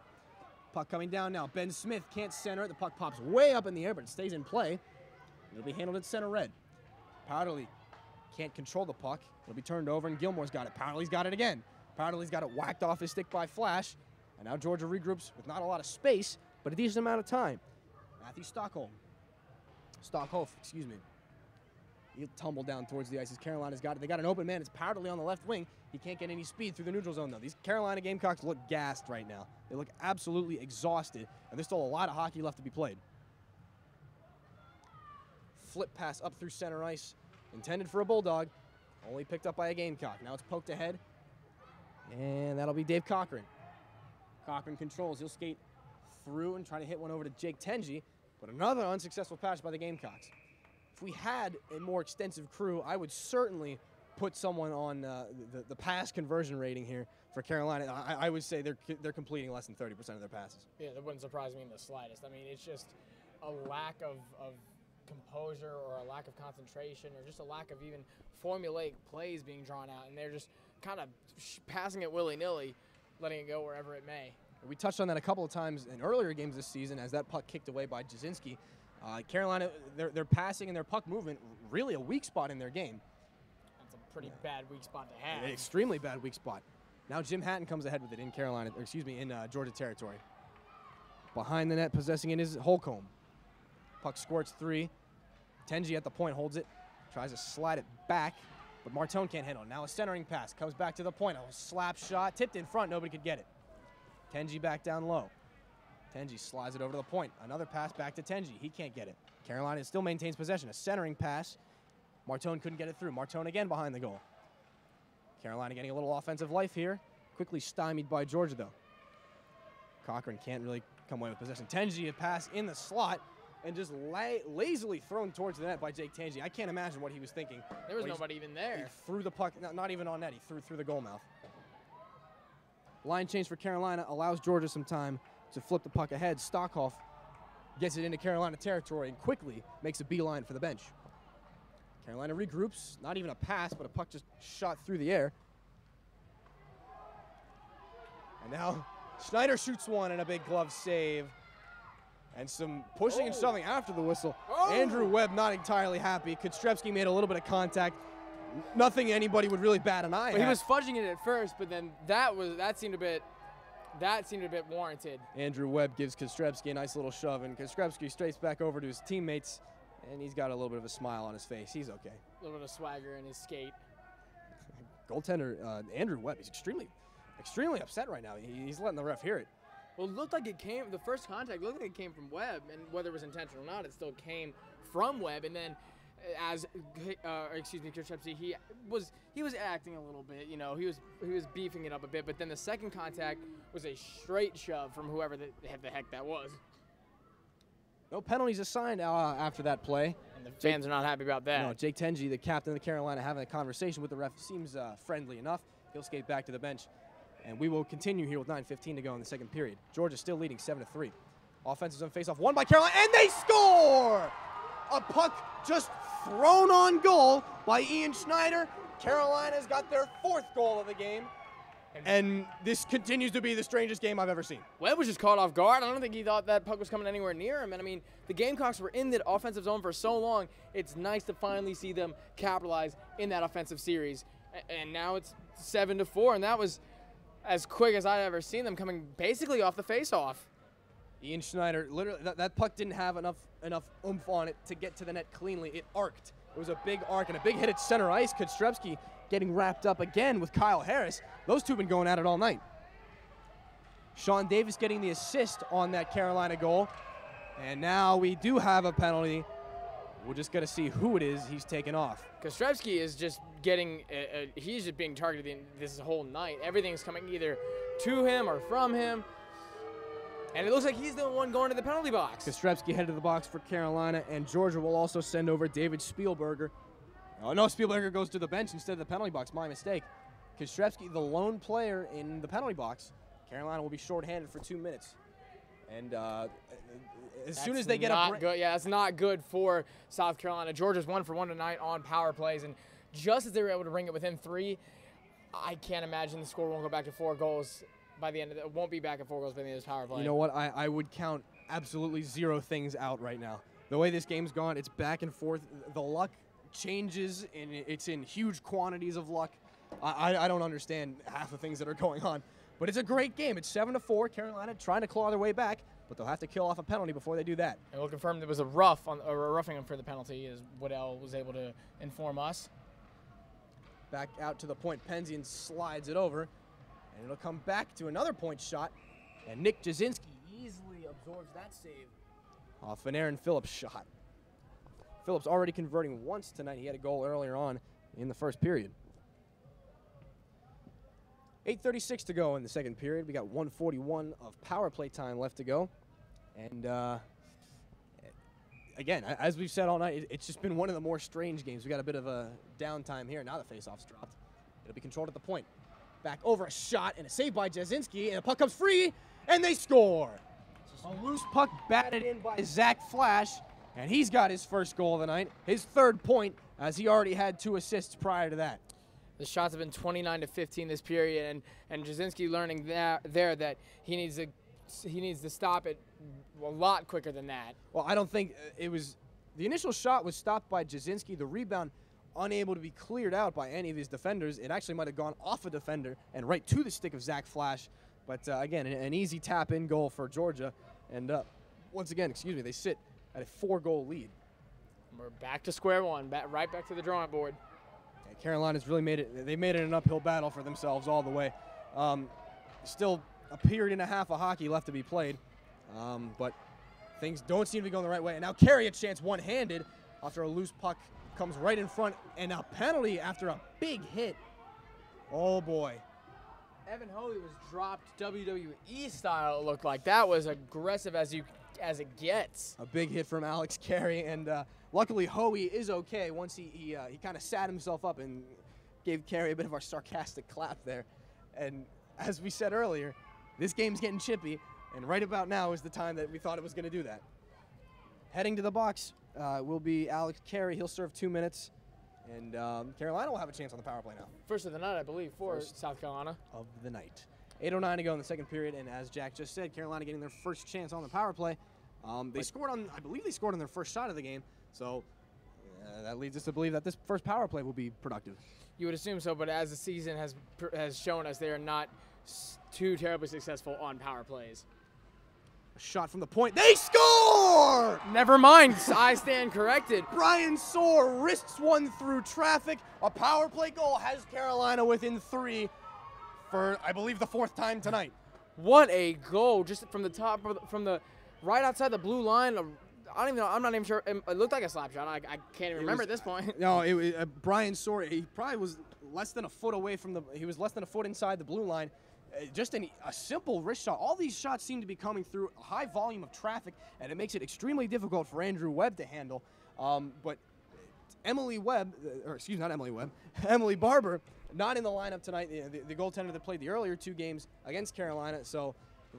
Puck coming down now. Ben Smith can't center it. The puck pops way up in the air, but it stays in play. It'll be handled at center red. Powderly can't control the puck. It'll be turned over, and Gilmore's got it. Powderly's got it again. Powderly's got it whacked off his stick by Flash. And now Georgia regroups with not a lot of space, but a decent amount of time. Matthew Stockhoff, excuse me. He'll tumble down towards the ice as Carolina's got it. They got an open man. It's Powderly on the left wing. He can't get any speed through the neutral zone, though. These Carolina Gamecocks look gassed right now. They look absolutely exhausted, and there's still a lot of hockey left to be played. Flip pass up through center ice, intended for a Bulldog, only picked up by a Gamecock. Now it's poked ahead, and that'll be Dave Cochran. Cochran controls. He'll skate through and try to hit one over to Jake Tenji, but another unsuccessful pass by the Gamecocks. If we had a more extensive crew, I would certainly put someone on the pass conversion rating here for Carolina. I would say they're completing less than 30% of their passes. Yeah, that wouldn't surprise me in the slightest. I mean, it's just a lack of composure or a lack of concentration or just a lack of even formulaic plays being drawn out, and they're just kind of passing it willy-nilly, letting it go wherever it may. We touched on that a couple of times in earlier games this season as that puck kicked away by Jasinski. Carolina, their passing and their puck movement, really a weak spot in their game. That's a pretty bad weak spot to have. An extremely bad weak spot. Now Jim Hatton comes ahead with it in Georgia territory. Behind the net, possessing it is Holcomb. Puck squirts 3. Tenji at the point holds it, tries to slide it back, but Martone can't handle it. Now a centering pass, comes back to the point. A slap shot, tipped in front, nobody could get it. Tenji back down low. Tenji slides it over to the point. Another pass back to Tenji. He can't get it. Carolina still maintains possession. A centering pass, Martone couldn't get it through. Martone again behind the goal. Carolina getting a little offensive life here. Quickly stymied by Georgia, though. Cochran can't really come away with possession. Tenji, a pass in the slot, and just lazily thrown towards the net by Jake Tenji. I can't imagine what he was thinking. There was nobody even there. He threw the puck, not even on net. He threw through the goal mouth. Line change for Carolina allows Georgia some time to flip the puck ahead. Stockhoff gets it into Carolina territory and quickly makes a beeline for the bench. Carolina regroups. Not even a pass, but a puck just shot through the air. And now Schneider shoots one and a big glove save. And some pushing and shoving after the whistle. Andrew Webb not entirely happy. Kostrevsky made a little bit of contact. Nothing anybody would really bat an eye at. He was fudging it at first, but then that seemed a bit warranted. Andrew Webb gives Kostrevsky a nice little shove, and Kostrevsky strays back over to his teammates, and he's got a little bit of a smile on his face. He's okay. A little bit of swagger in his skate. Goaltender Andrew Webb, he's extremely upset right now. He's letting the ref hear it. Well, it looked like the first contact looked like it came from Webb, and whether it was intentional or not, it still came from Webb. And then, Kostrevsky, he was acting a little bit, he was beefing it up a bit. But then the second contact was a straight shove from whoever the heck that was. No penalties assigned after that play. And the fans are not happy about that. No, Jake Tenji, the captain of the Carolina, having a conversation with the ref, seems friendly enough. He'll skate back to the bench. And we will continue here with 9:15 to go in the second period. Georgia still leading 7-3. Offensive zone faceoff won by Carolina, and they score! A puck just thrown on goal by Ian Schneider. Carolina's got their 4th goal of the game. And this continues to be the strangest game I've ever seen. Webb was just caught off guard. I don't think he thought that puck was coming anywhere near him. And I mean, the Gamecocks were in the offensive zone for so long. It's nice to finally see them capitalize in that offensive series. And now it's 7-4, and that was as quick as I've ever seen them, coming basically off the face-off. Ian Schneider, literally, that puck didn't have enough oomph on it to get to the net cleanly. It arced. It was a big arc and a big hit at center ice. Kostrevsky getting wrapped up again with Kyle Harris. Those two have been going at it all night. Sean Davis getting the assist on that Carolina goal. And now we do have a penalty. We're just going to see who it is he's taken off. Kostrevsky is just getting, he's just being targeted this whole night. Everything's coming either to him or from him. And it looks like he's the one going to the penalty box. Kostrevsky headed to the box for Carolina, and Georgia will also send over David Spielberger. Oh, no, Spielberger goes to the bench instead of the penalty box. My mistake. Kostrevsky, the lone player in the penalty box. Carolina will be shorthanded for 2 minutes. And as soon as they get a break. Yeah, that's not good for South Carolina. Georgia's 1 for 1 tonight on power plays, and just as they were able to bring it within 3, I can't imagine the score won't go back to 4 goals by the end of it. Won't be back at 4 goals by the end of this power play. You know what? I would count absolutely 0 things out right now. The way this game's gone, it's back and forth. The luck changes, and it's in huge quantities of luck. I don't understand half the things that are going on. But it's a great game. It's 7-4. Carolina trying to claw their way back, but they'll have to kill off a penalty before they do that. And we'll confirm there was a roughing for the penalty, is what El was able to inform us. Back out to the point. Penzian slides it over, and it'll come back to another point shot. And Nick Jasinski easily absorbs that save off an Aaron Phillips shot. Phillips already converting once tonight. He had a goal earlier on in the first period. 8:36 to go in the second period. We got 1:41 of power play time left to go. And again, as we've said all night, it's just been one of the more strange games. We got a bit of a downtime here. Now the faceoff's dropped. It'll be controlled at the point. Back over a shot and a save by Jasinski, and the puck comes free, and they score. A loose puck batted in by Zach Flash, and he's got his first goal of the night, his 3rd point, as he already had 2 assists prior to that. The shots have been 29-15 this period, and Jasinski learning that he needs to stop it a lot quicker than that. Well, I don't think it was – the initial shot was stopped by Jasinski. The rebound unable to be cleared out by any of his defenders. It actually might have gone off a defender and right to the stick of Zach Flash. But, again, an easy tap-in goal for Georgia. And once again, they sit at a 4-goal lead. We're back to square one, right back to the drawing board. Carolina's really made it. They made it an uphill battle for themselves all the way. Still a period and a half of hockey left to be played, but things don't seem to be going the right way. And now Carey a chance one-handed after a loose puck comes right in front, and a penalty after a big hit. Oh, boy. Evan Hoey was dropped WWE style, it looked like. That was aggressive as it gets. A big hit from Alex Carey, and luckily Hoey is okay once he kind of sat himself up and gave Carey a bit of our sarcastic clap there. And as we said earlier, this game's getting chippy, and right about now is the time that we thought it was going to do that. Heading to the box will be Alex Carey. He'll serve 2 minutes, and Carolina will have a chance on the power play now. First of the night, I believe, for South Carolina. Of the night. 8:09 to go in the second period, and as Jack just said, Carolina getting their first chance on the power play. They scored on, I believe they scored on their first shot of the game, so that leads us to believe that this first power play will be productive. You would assume so, but as the season has shown us, they are not too terribly successful on power plays. A shot from the point. They score! Never mind. I stand corrected. Brian Soar wrists one through traffic. A power play goal has Carolina within 3 for, I believe, the 4th time tonight. What a goal. Just from the top, from the right outside the blue line. I don't even know. I'm not even sure. It looked like a slap shot. I can't even remember at this point. No, Brian Soar, he probably was less than a foot away from the, he was less than a foot inside the blue line. Just a simple wrist shot. All these shots seem to be coming through a high volume of traffic, and it makes it extremely difficult for Andrew Webb to handle. But Emily Webb, or excuse me, not Emily Webb, Emily Barber, not in the lineup tonight. The goaltender that played the earlier 2 games against Carolina. So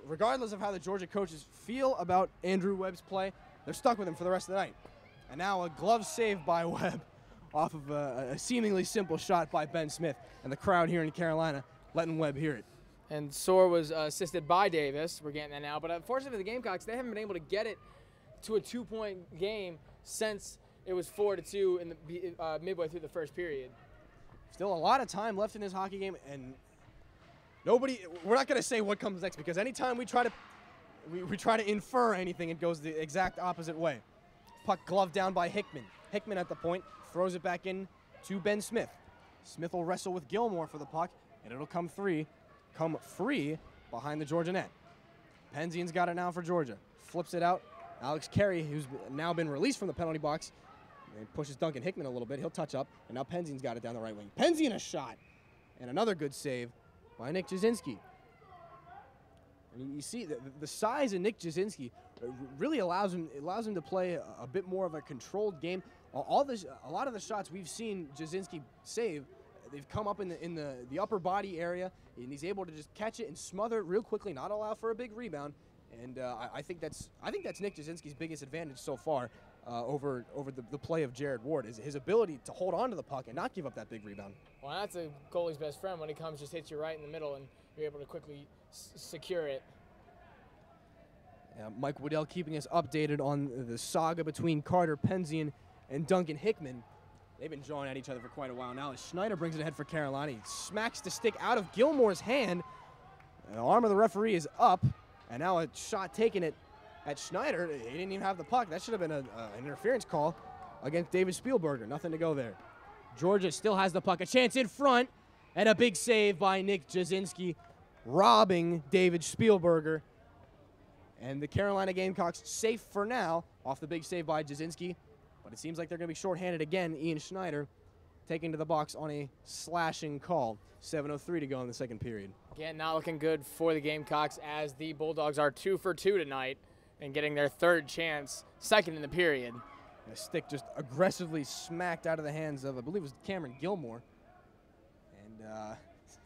regardless of how the Georgia coaches feel about Andrew Webb's play, they're stuck with him for the rest of the night. And now a glove save by Webb off of a seemingly simple shot by Ben Smith. And the crowd here in Carolina letting Webb hear it. And Soar was assisted by Davis. We're getting that now. But unfortunately for the Gamecocks, they haven't been able to get it to a 2-point game since it was 4-2 in the midway through the first period. Still a lot of time left in this hockey game, and we're not going to say what comes next, because anytime we try to infer anything, it goes the exact opposite way. Puck gloved down by Hickman. Hickman at the point throws it back in to Ben Smith. Smith will wrestle with Gilmore for the puck, and it'll come free behind the Georgia net. Penzian's got it now for Georgia. Flips it out. Alex Carey, who's now been released from the penalty box, and pushes Duncan Hickman a little bit. He'll touch up, and now Penzian's got it down the right wing. Penzian a shot, and another good save by Nick Jasinski. And you see the size of Nick Jasinski really allows him to play a bit more of a controlled game. A lot of the shots we've seen Jasinski save, they've come up in the upper body area, and he's able to just catch it and smother it real quickly, not allow for a big rebound. And I think that's Nick Jasinski's biggest advantage so far over the play of Jared Ward, is his ability to hold on to the puck and not give up that big rebound. Well, that's a goalie's best friend when it comes, just hits you right in the middle and you're able to quickly secure it. Yeah, Mike Waddell keeping us updated on the saga between Carter Penzian and Duncan Hickman. They've been jawing at each other for quite a while now. As Schneider brings it ahead for Carolina, he smacks the stick out of Gilmore's hand. The arm of the referee is up, and now a shot taken at Schneider. He didn't even have the puck. That should have been an interference call against David Spielberger. Nothing to go there. Georgia still has the puck. A chance in front, and a big save by Nick Jasinski, robbing David Spielberger. And the Carolina Gamecocks safe for now off the big save by Jasinski. But it seems like they're going to be shorthanded again. Ian Schneider taking to the box on a slashing call. 7:03 to go in the second period. Again, not looking good for the Gamecocks, as the Bulldogs are 2 for 2 tonight and getting their 3rd chance, second in the period. The stick just aggressively smacked out of the hands of, I believe it was Cameron Gilmore. And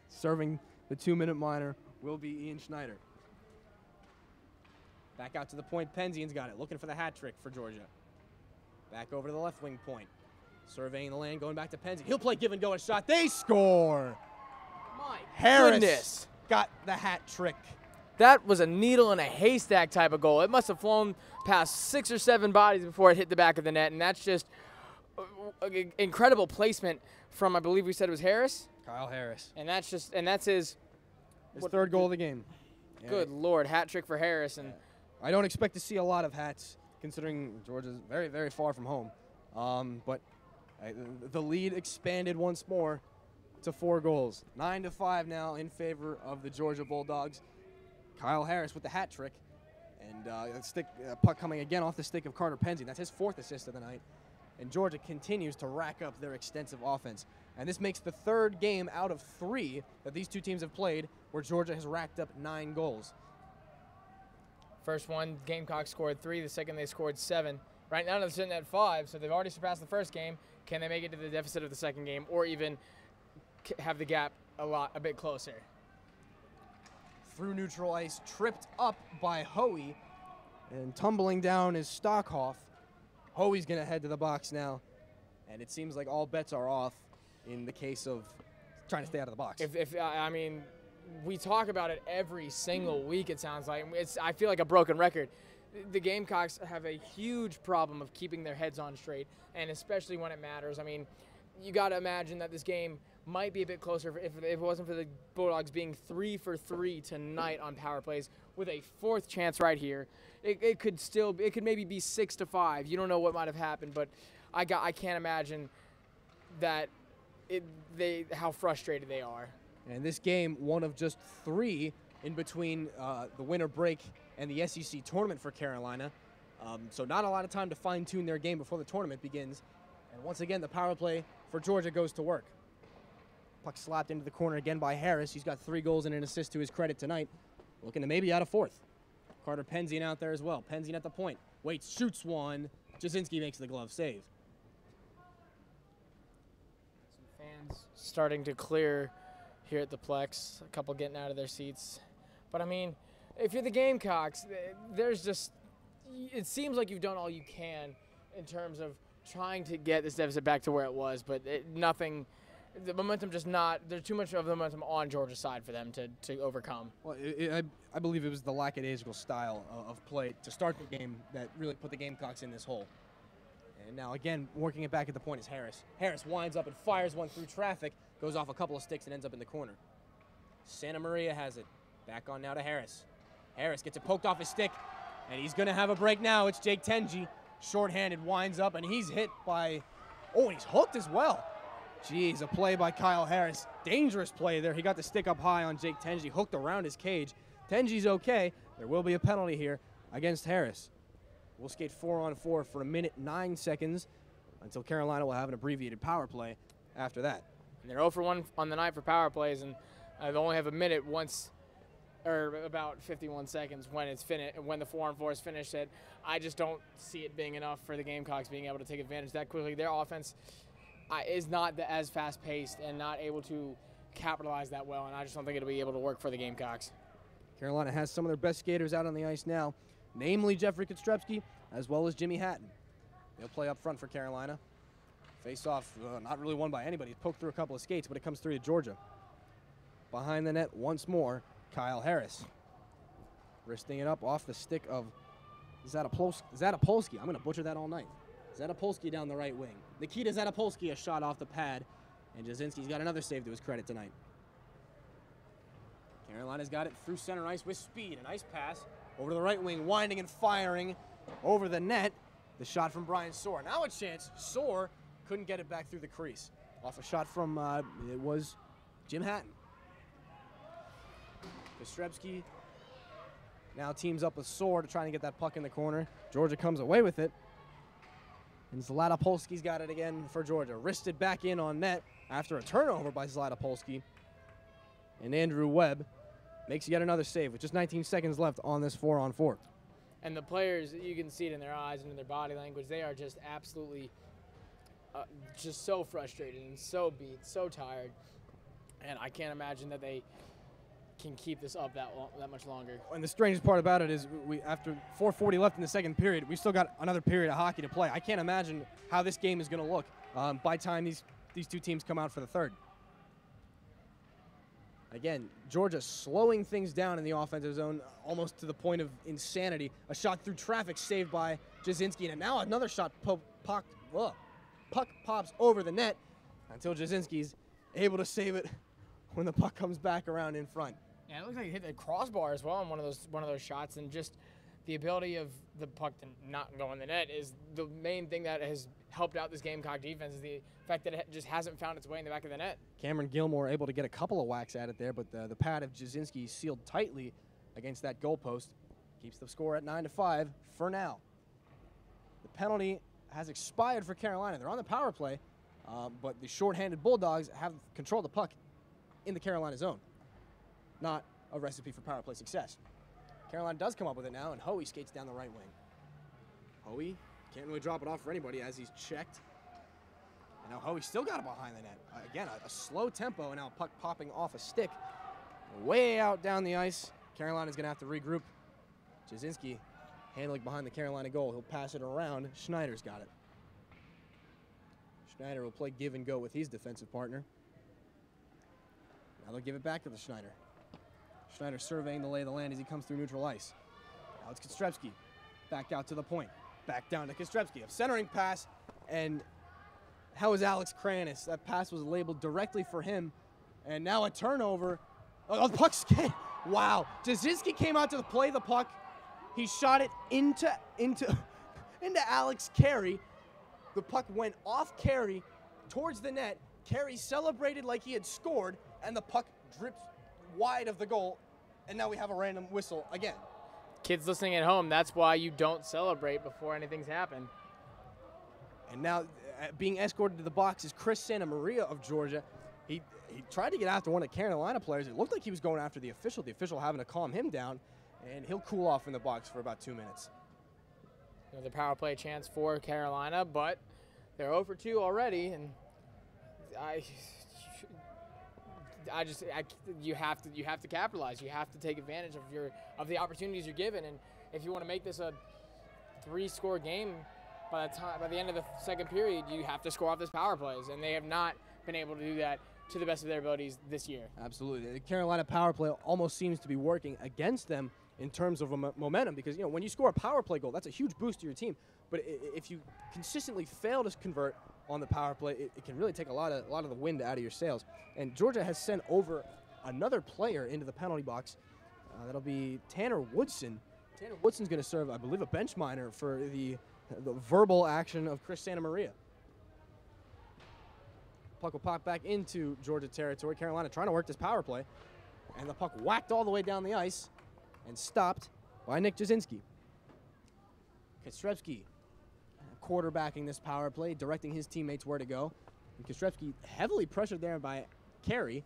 serving the 2-minute minor will be Ian Schneider. Back out to the point. Penzian's got it, looking for the hat trick for Georgia. Back over to the left wing point. Surveying the lane, going back to Penzian. He'll play give and go, a shot. They score! My Harris goodness. Got the hat trick. That was a needle in a haystack type of goal. It must have flown past 6 or 7 bodies before it hit the back of the net, and that's just incredible placement from, I believe we said it was Harris? Kyle Harris. And that's his 3rd goal of the game. Good Lord, hat trick for Harris. And I don't expect to see a lot of hats, considering Georgia's very, very far from home. But the lead expanded once more to 4 goals. 9-5 now in favor of the Georgia Bulldogs. Kyle Harris with the hat trick. And puck coming again off the stick of Carter Penzian. That's his 4th assist of the night. and Georgia continues to rack up their extensive offense. And this makes the third game out of 3 that these two teams have played where Georgia has racked up 9 goals. First one, Gamecocks scored 3. The second, they scored 7. Right now, they're sitting at 5, so they've already surpassed the first game. Can they make it to the deficit of the second game, or even have the gap a bit closer? Through neutral ice, tripped up by Hoey, and tumbling down is Stockhoff. Hoey's going to head to the box now, and it seems like all bets are off in the case of trying to stay out of the box. I mean, we talk about it every single week, it sounds like. I feel like a broken record. The Gamecocks have a huge problem of keeping their heads on straight, and especially when it matters. I mean, you got to imagine that this game might be a bit closer if it wasn't for the Bulldogs being 3 for 3 tonight on power plays with a 4th chance right here. It could maybe be 6 to 5. You don't know what might have happened, but I can't imagine that how frustrated they are. And this game, one of just 3 in between the winter break and the SEC tournament for Carolina. So not a lot of time to fine-tune their game before the tournament begins. And once again, the power play for Georgia goes to work. Puck slapped into the corner again by Harris. He's got 3 goals and an assist to his credit tonight. Looking to maybe out a 4th. Carter Penzian out there as well. Penzian at the point. Waits, shoots one. Jasinski makes the glove save. Some fans starting to clear here at the Plex. A couple getting out of their seats. But, I mean, if you're the Gamecocks, it seems like you've done all you can in terms of trying to get this deficit back to where it was, but the momentum there's too much of the momentum on Georgia's side for them to overcome. Well, I believe it was the lackadaisical style of play to start the game that really put the Gamecocks in this hole. And now, again, working it back at the point is Harris. Harris winds up and fires one through traffic, goes off a couple of sticks and ends up in the corner. Santa Maria has it. Back on now to Harris. Harris gets it poked off his stick, and he's going to have a break now. It's Jake Tenji. Shorthanded, winds up, and he's hit by... Oh, and he's hooked as well. Jeez, a play by Kyle Harris. Dangerous play there. He got the stick up high on Jake Tenji, hooked around his cage. Tenji's okay. There will be a penalty here against Harris. We'll skate 4-on-4 for 1:09 until Carolina will have an abbreviated power play after that. And they're 0 for 1 on the night for power plays, and they only have a minute once, or about 51 seconds when it's finished, when the 4-on-4 is finished. I just don't see it being enough for the Gamecocks being able to take advantage that quickly. Their offense is not as fast-paced and not able to capitalize that well, and I just don't think it'll be able to work for the Gamecocks. Carolina has some of their best skaters out on the ice now, namely Jeffrey Kostrepski, as well as Jimmy Hatton. They'll play up front for Carolina. Face-off, not really won by anybody. He's poked through a couple of skates, but it comes through to Georgia. Behind the net once more, Kyle Harris. Wristing it up off the stick of Zatopolsky. I'm going to butcher that all night. Zatopolsky down the right wing. Nikita Zatopolsky, a shot off the pad, and Jasinski's got another save to his credit tonight. Carolina's got it through center ice with speed. A nice pass over to the right wing, winding and firing over the net. The shot from Brian Soar. Now a chance. Soar couldn't get it back through the crease. Off a shot from, it was Jim Hatton. Kostrepski now teams up with Soar to try and get that puck in the corner. Georgia comes away with it. And Zlatopolsky's got it again for Georgia. Wristed back in on net after a turnover by Zlatopolsky. And Andrew Webb makes yet another save with just 19 seconds left on this 4-on-4. And the players, you can see it in their eyes and in their body language, they are just absolutely just so frustrated and so beat, so tired. And I can't imagine that they can keep this up that much longer. And the strangest part about it is after 4:40 left in the second period, we still got another period of hockey to play. I can't imagine how this game is going to look by the time these two teams come out for the third. Again, Georgia slowing things down in the offensive zone almost to the point of insanity. A shot through traffic saved by Jasinski, and now another shot puck pops over the net until Jasinski's able to save it when the puck comes back around in front. Yeah, it looks like he hit the crossbar as well on one of those shots, and just the ability of the puck to not go in the net is the main thing that has helped out this Gamecock defense, is the fact that it just hasn't found its way in the back of the net. Cameron Gilmore able to get a couple of whacks at it there, but the pad of Jasinski sealed tightly against that goalpost. Keeps the score at 9-5 for now. The penalty has expired for Carolina. They're on the power play, but the shorthanded Bulldogs have control of the puck in the Carolina zone. Not a recipe for power play success. Carolina does come up with it now, and Hoey skates down the right wing. Hoey can't really drop it off for anybody as he's checked. And now Hoey still got it behind the net. Again, a slow tempo, and now puck popping off a stick. Way out down the ice. Carolina's going to have to regroup. Jasinski handling behind the Carolina goal. He'll pass it around. Schneider's got it. Schneider will play give and go with his defensive partner. Now they'll give it back to the Schneider. Schneider surveying the lay of the land as he comes through neutral ice. Now it's Kostrevsky. Back out to the point. Back down to Kostrevsky. A centering pass. And how is Alex Kranis? That pass was labeled directly for him. And now a turnover. Oh, the puck's wow. Jasinski came out to play the puck. He shot it into Alex Carey. The puck went off Carey towards the net. Carey celebrated like he had scored, and the puck dripped wide of the goal. And now we have a random whistle again. Kids listening at home, that's why you don't celebrate before anything's happened. And now being escorted to the box is Chris Santamaria of Georgia. He tried to get after one of the Carolina players. It looked like he was going after the official having to calm him down, and he'll cool off in the box for about 2 minutes. Another power play chance for Carolina, but they're 0 for 2 already, and you have to capitalize. You have to take advantage of the opportunities you're given, and if you want to make this a 3-score game by the end of the second period, you have to score off this power plays, and they have not been able to do that to the best of their abilities this year. Absolutely. The Carolina power play almost seems to be working against them in terms of momentum, because when you score a power play goal, that's a huge boost to your team. But if you consistently fail to convert on the power play, it can really take a lot of the wind out of your sails. And Georgia has sent over another player into the penalty box. That'll be Tanner Woodson. Tanner Woodson's going to serve, I believe, a bench minor for the verbal action of Chris Santamaria. Puck will pop back into Georgia territory. Carolina trying to work this power play. And the puck whacked all the way down the ice and stopped by Nick Jasinski. Kostrevsky quarterbacking this power play, directing his teammates where to go. And Kostrevsky heavily pressured there by Carey.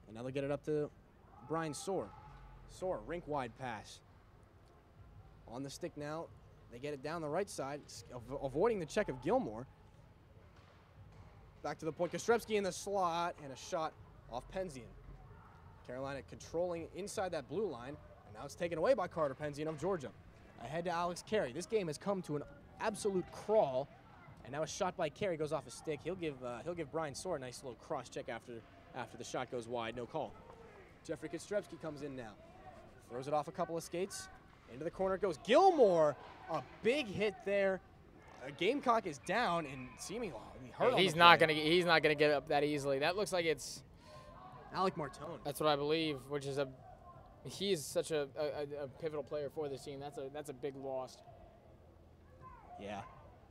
And now they'll get it up to Brian Soar. Soar, rink-wide pass. On the stick now. They get it down the right side, avoiding the check of Gilmore. Back to the point, Kostrevsky in the slot, and a shot off Penzian. Carolina controlling inside that blue line, and now it's taken away by Carter Penzian of Georgia. Ahead to Alex Carey. This game has come to an absolute crawl, and now a shot by Carey goes off a stick. He'll give Brian Soar a nice little cross check after the shot goes wide. No call. Jeffrey Kostrevsky comes in now, throws it off a couple of skates. Into the corner it goes. Gilmore, a big hit there. Gamecock is down and seemingly hurt. He's not gonna get up that easily. That looks like it's Alec Martone. That's what I believe, which is he is such a pivotal player for this team. That's a big loss. Yeah,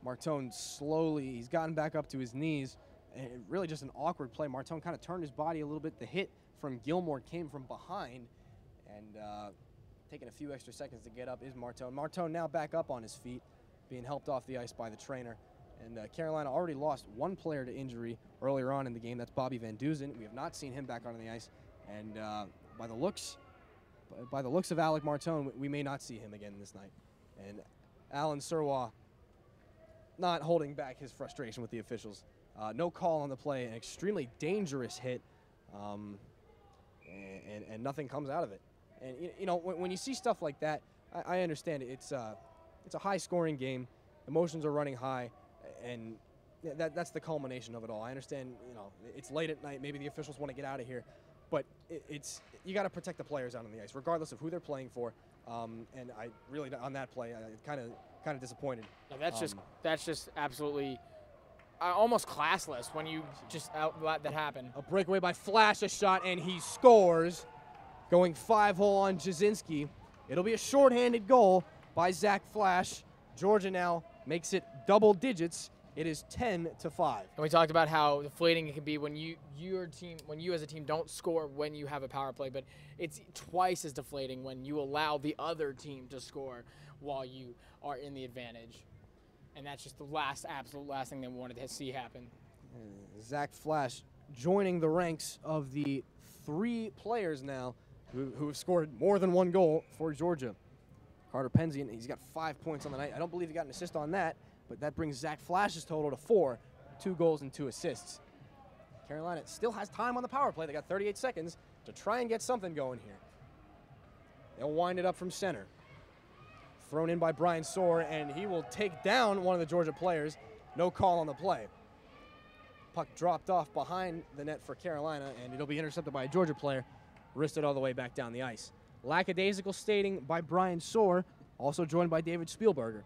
Martone slowly, he's gotten back up to his knees, and really just an awkward play. Martone kind of turned his body a little bit. The hit from Gilmore came from behind, and taking a few extra seconds to get up is Martone. Martone now back up on his feet, being helped off the ice by the trainer. And Carolina already lost one player to injury earlier on in the game. That's Bobby Van Duzen. We have not seen him back on the ice. And by the looks of Alec Martone, we may not see him again this night. And Alan Surwa not holding back his frustration with the officials. No call on the play, an extremely dangerous hit, and nothing comes out of it. And when you see stuff like that, I understand it's a high-scoring game. Emotions are running high, and that's the culmination of it all. I understand, it's late at night. Maybe the officials want to get out of here, but you got to protect the players out on the ice, regardless of who they're playing for. And I really, on that play, I kind of disappointed. Yeah, that's just absolutely almost classless when you just let that happen. A breakaway by Flash, a shot, and he scores. Going 5-hole on Jasinski. It'll be a shorthanded goal by Zach Flash. Georgia now makes it double digits. It is 10-5. And we talked about how deflating it can be when you as a team don't score when you have a power play, but it's twice as deflating when you allow the other team to score while you are in the advantage. and that's just the absolute last thing they wanted to see happen. Zach Flash joining the ranks of the 3 players now who have scored more than 1 goal for Georgia. Carter Penzian, he's got 5 points on the night. I don't believe he got an assist on that, but that brings Zach Flash's total to 4, 2 goals and 2 assists. Carolina still has time on the power play. They got 38 seconds to try and get something going here. They'll wind it up from center. Thrown in by Brian Soar, and he will take down one of the Georgia players. No call on the play. Puck dropped off behind the net for Carolina, and it'll be intercepted by a Georgia player, wristed all the way back down the ice. Lackadaisical skating by Brian Soar, also joined by David Spielberger.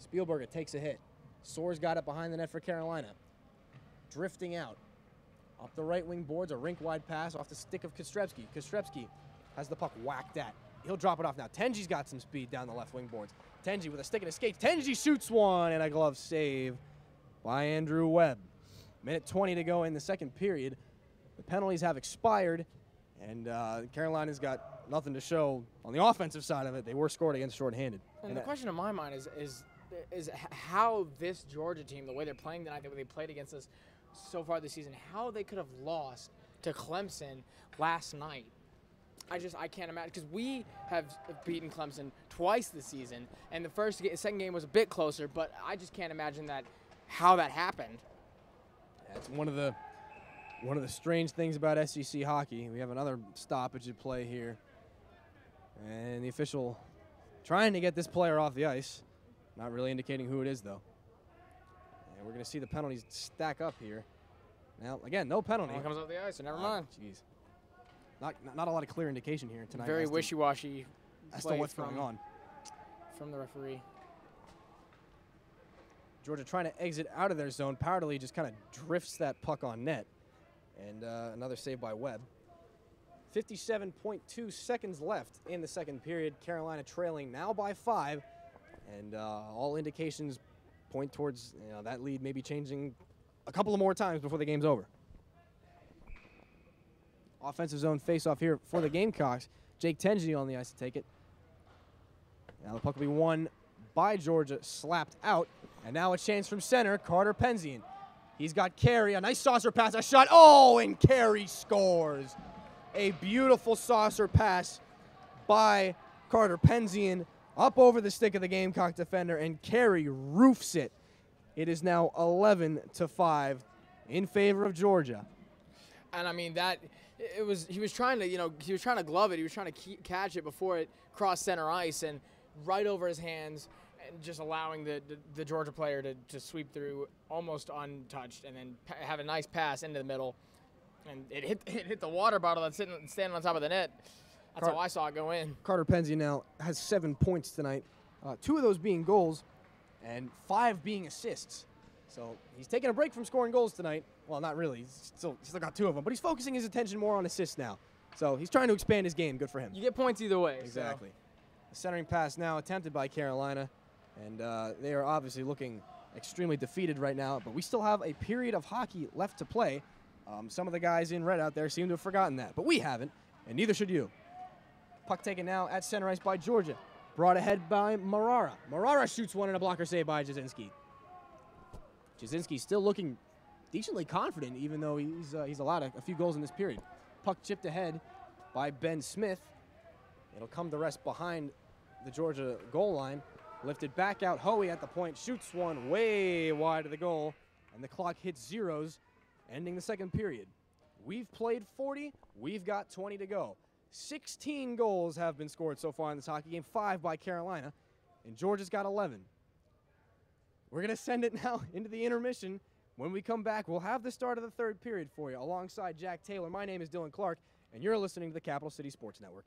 Spielberger takes a hit. Soar's got it behind the net for Carolina. Drifting out. Up the right wing boards, a rink-wide pass off the stick of Kostrevsky. Kostrevsky has the puck whacked at. He'll drop it off now. Tenji's got some speed down the left wing boards. Tenji with a stick and a skate. Tenji shoots one, and a glove save by Andrew Webb. Minute 20 to go in the second period. The penalties have expired, and Carolina's got nothing to show on the offensive side of it. They were scored against shorthanded. And the question in my mind is how this Georgia team, the way they're playing tonight, the way they played against us so far this season, how they could have lost to Clemson last night. I can't imagine, because we have beaten Clemson twice this season, and the second game was a bit closer, but I just can't imagine how that happened. That's one of the strange things about SEC hockey. We have another stoppage at play here, and the official trying to get this player off the ice, not really indicating who it is though. And we're going to see the penalties stack up here. Now again, no penalty. No one comes off the ice, so never mind. Jeez. Not a lot of clear indication here tonight. Very wishy-washy as to what's going on from the referee. Georgia trying to exit out of their zone. Powderly just kind of drifts that puck on net. And another save by Webb. 57.2 seconds left in the second period. Carolina trailing now by 5. And all indications point towards that lead maybe changing a couple of more times before the game's over. Offensive zone face-off here for the Gamecocks. Jake Tenji on the ice to take it. Now the puck will be won by Georgia, slapped out. And now a chance from center, Carter Penzian. He's got Carey, a nice saucer pass, a shot. Oh, and Carey scores. A beautiful saucer pass by Carter Penzian up over the stick of the Gamecock defender, and Carey roofs it. It is now 11-5 in favor of Georgia. And I mean he was trying to glove it. He was trying to catch it before it crossed center ice and right over his hands, and just allowing the Georgia player to sweep through almost untouched, and then have a nice pass into the middle, and it hit the water bottle that's standing on top of the net. That's how I saw it go in. Carter Penzian now has 7 points tonight, 2 of those being goals, and 5 being assists. So he's taking a break from scoring goals tonight. Well, not really. He's still got 2 of them, but he's focusing his attention more on assists now. So he's trying to expand his game. Good for him. You get points either way. Exactly. The centering pass now attempted by Carolina, and they are obviously looking extremely defeated right now, but we still have a period of hockey left to play. Some of the guys in red out there seem to have forgotten that, but we haven't, and neither should you. Puck taken now at center ice by Georgia. Brought ahead by Marara. Marara shoots one and a blocker save by Jasinski. Jasinski still looking decently confident, even though he's allowed a few goals in this period. Puck chipped ahead by Ben Smith. It'll come to rest behind the Georgia goal line. Lifted back out. Hoey at the point shoots one way wide of the goal, and the clock hits zeros, ending the second period. We've played 40. We've got 20 to go. 16 goals have been scored so far in this hockey game, 5 by Carolina, and Georgia's got 11. We're going to send it now into the intermission. When we come back, we'll have the start of the third period for you alongside Jack Taylor. My name is Dillion Clark, and you're listening to the Capital City Sports Network.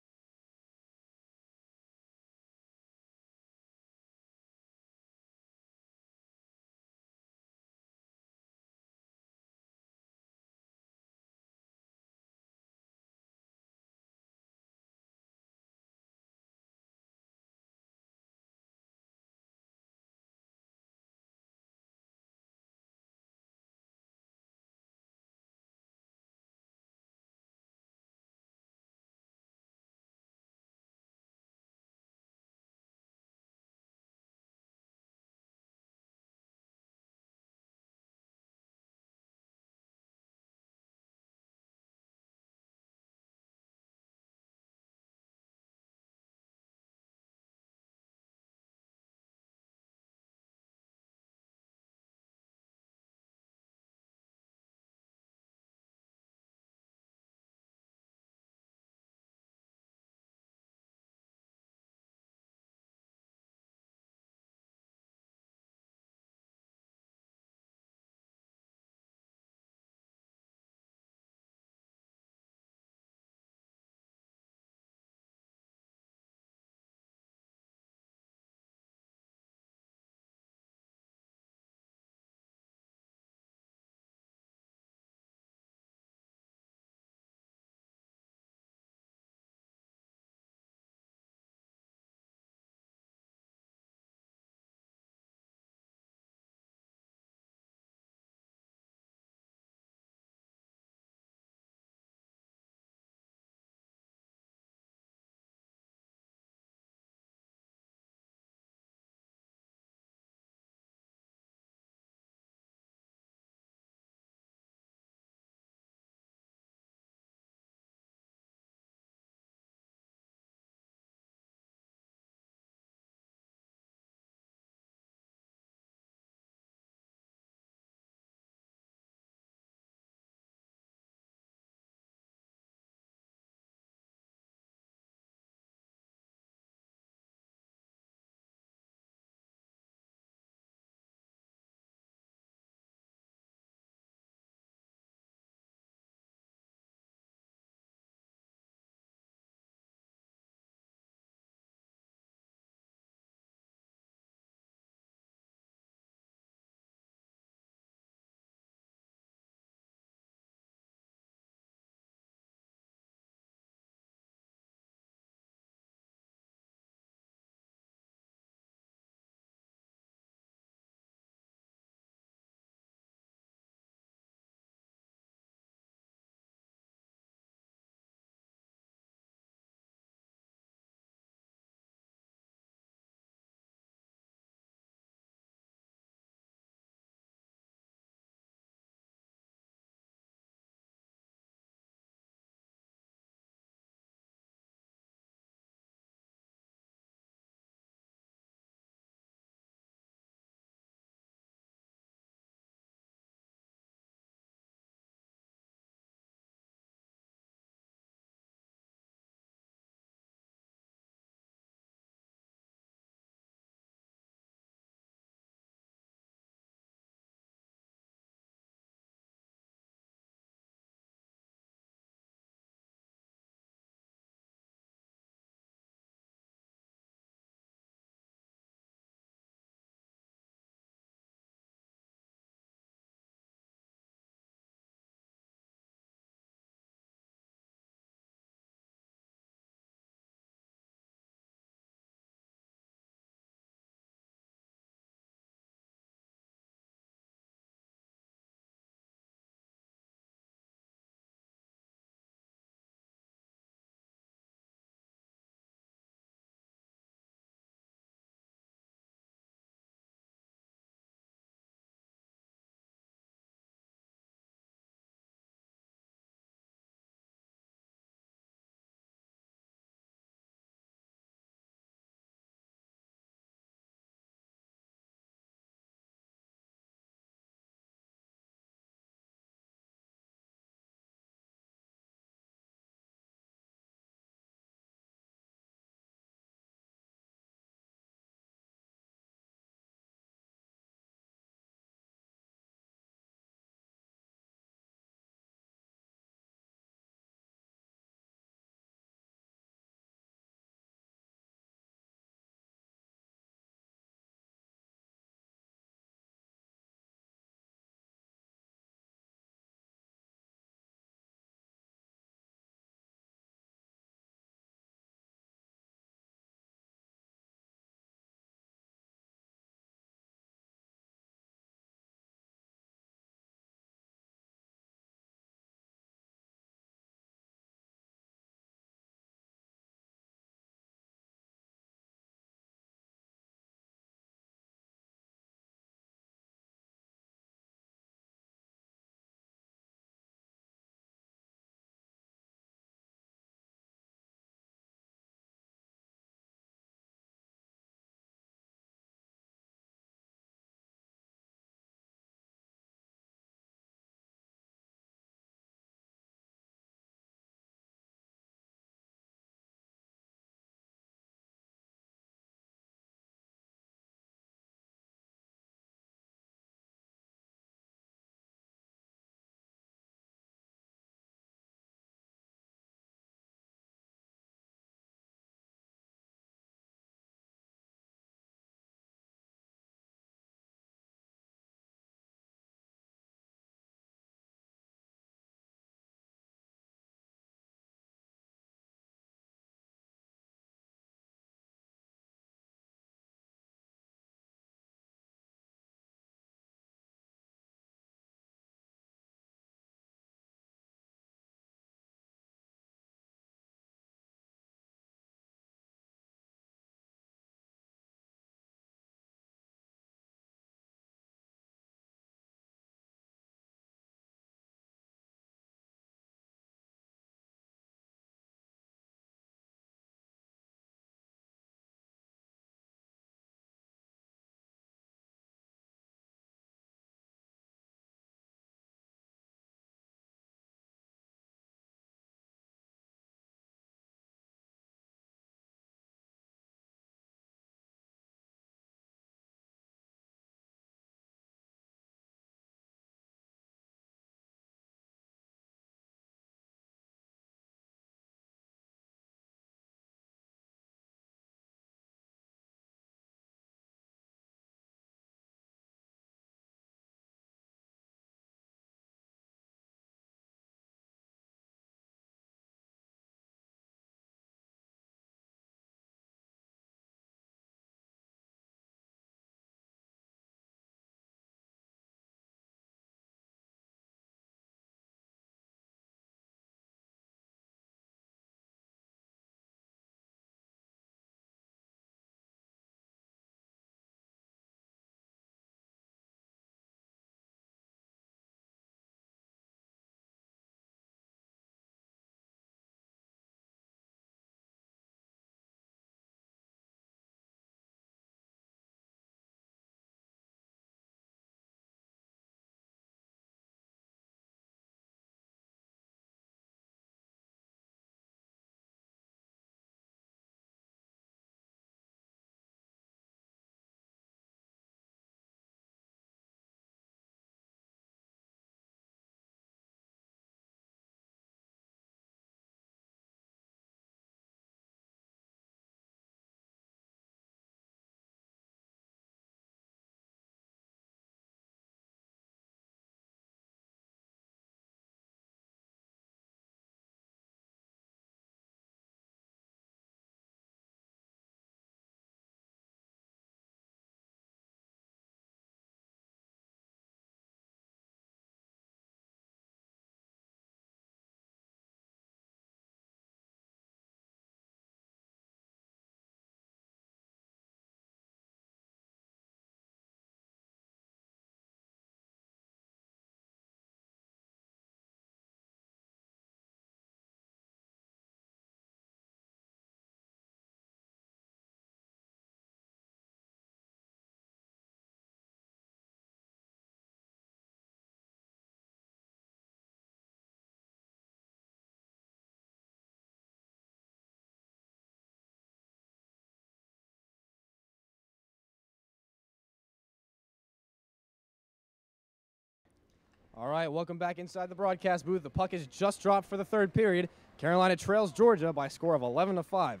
All right, welcome back inside the broadcast booth. The puck is just dropped for the third period. Carolina trails Georgia by a score of 11-5.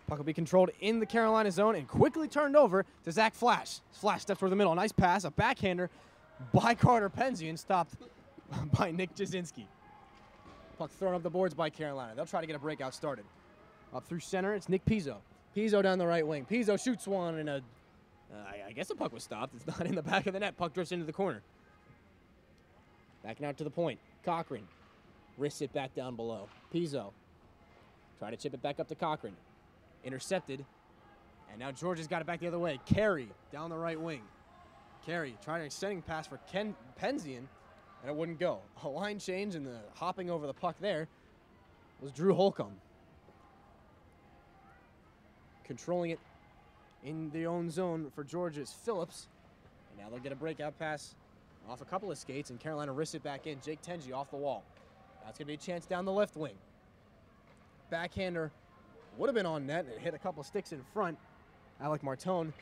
Puck will be controlled in the Carolina zone and quickly turned over to Zach Flash. Flash steps toward the middle. Nice pass, a backhander by Carter Penzian, stopped by Nick Jasinski. Puck thrown up the boards by Carolina. They'll try to get a breakout started. Up through center, it's Nick Pizzo. Pizzo down the right wing. Pizzo shoots one, and I guess the puck was stopped. It's not in the back of the net. Puck drifts into the corner. Backing out to the point. Cochran wrists it back down below. Pizzo try to chip it back up to Cochran. Intercepted, and now Georgia's got it back the other way. Carey down the right wing. Carey trying an extending pass for Penzian, and it wouldn't go. A line change, and the hopping over the puck there was Drew Holcomb. Controlling it in their own zone for Georgia is Phillips. And now they'll get a breakout pass off a couple of skates, and Carolina wrists it back in. Jake Tenji off the wall. That's going to be a chance down the left wing. Backhander would have been on net. It hit a couple of sticks in front. Alec Martone,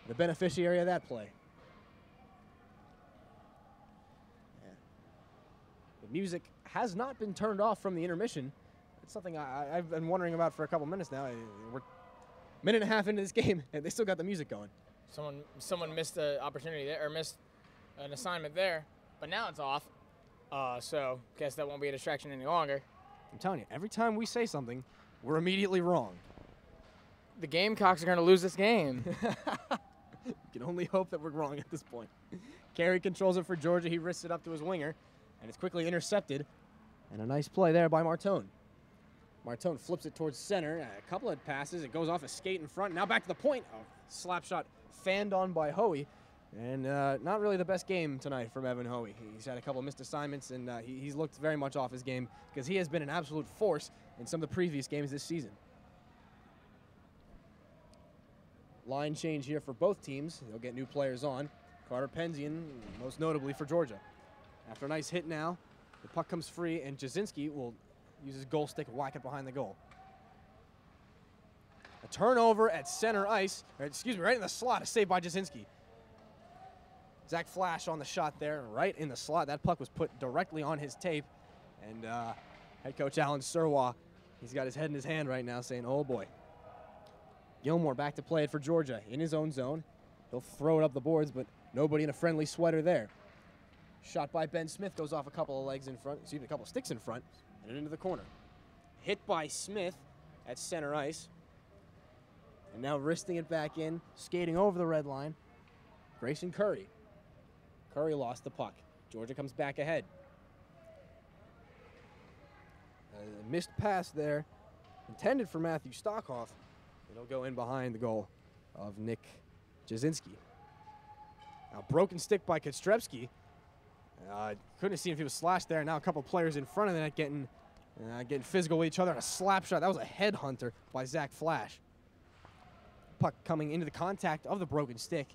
the beneficiary of that play. The music has not been turned off from the intermission. It's something I've been wondering about for a couple minutes now. We're a minute and a half into this game, and they still got the music going. Someone missed the opportunity there, or missed an assignment there, but now it's off. So guess that won't be a distraction any longer. I'm telling you, every time we say something, we're immediately wrong. The Gamecocks are going to lose this game. You can only hope that we're wrong at this point. Carey controls it for Georgia. He wrists it up to his winger, and it's quickly intercepted. And a nice play there by Martone. Martone flips it towards center. A couple of passes. It goes off a skate in front. Now back to the point. Oh, slap shot fanned on by Hoey. And not really the best game tonight from Evan Hoey. He's had a couple of missed assignments, and he's looked very much off his game because he has been an absolute force in some of the previous games this season. Line change here for both teams. They'll get new players on. Carter Penzian, most notably for Georgia. After a nice hit now, the puck comes free, and Jasinski will use his goal stick and whack it behind the goal. A turnover at center ice, right in the slot, a save by Jasinski. Zach Flash on the shot there, right in the slot. That puck was put directly on his tape. And head coach Alan Surwa, he's got his head in his hand right now saying, oh boy. Gilmore back to play it for Georgia in his own zone. He'll throw it up the boards, but nobody in a friendly sweater there. Shot by Ben Smith goes off a couple of legs in front, a couple of sticks in front, and into the corner. Hit by Smith at center ice. And now wristing it back in, skating over the red line, Grayson Curry. Curry lost the puck. Georgia comes back ahead. A missed pass there, intended for Matthew Stockhoff. It'll go in behind the goal of Nick Jasinski. Now broken stick by Kostrevsky. Couldn't have seen if he was slashed there. Now a couple players in front of the net getting physical with each other. And a slap shot. That was a headhunter by Zach Flash. Puck coming into the contact of the broken stick.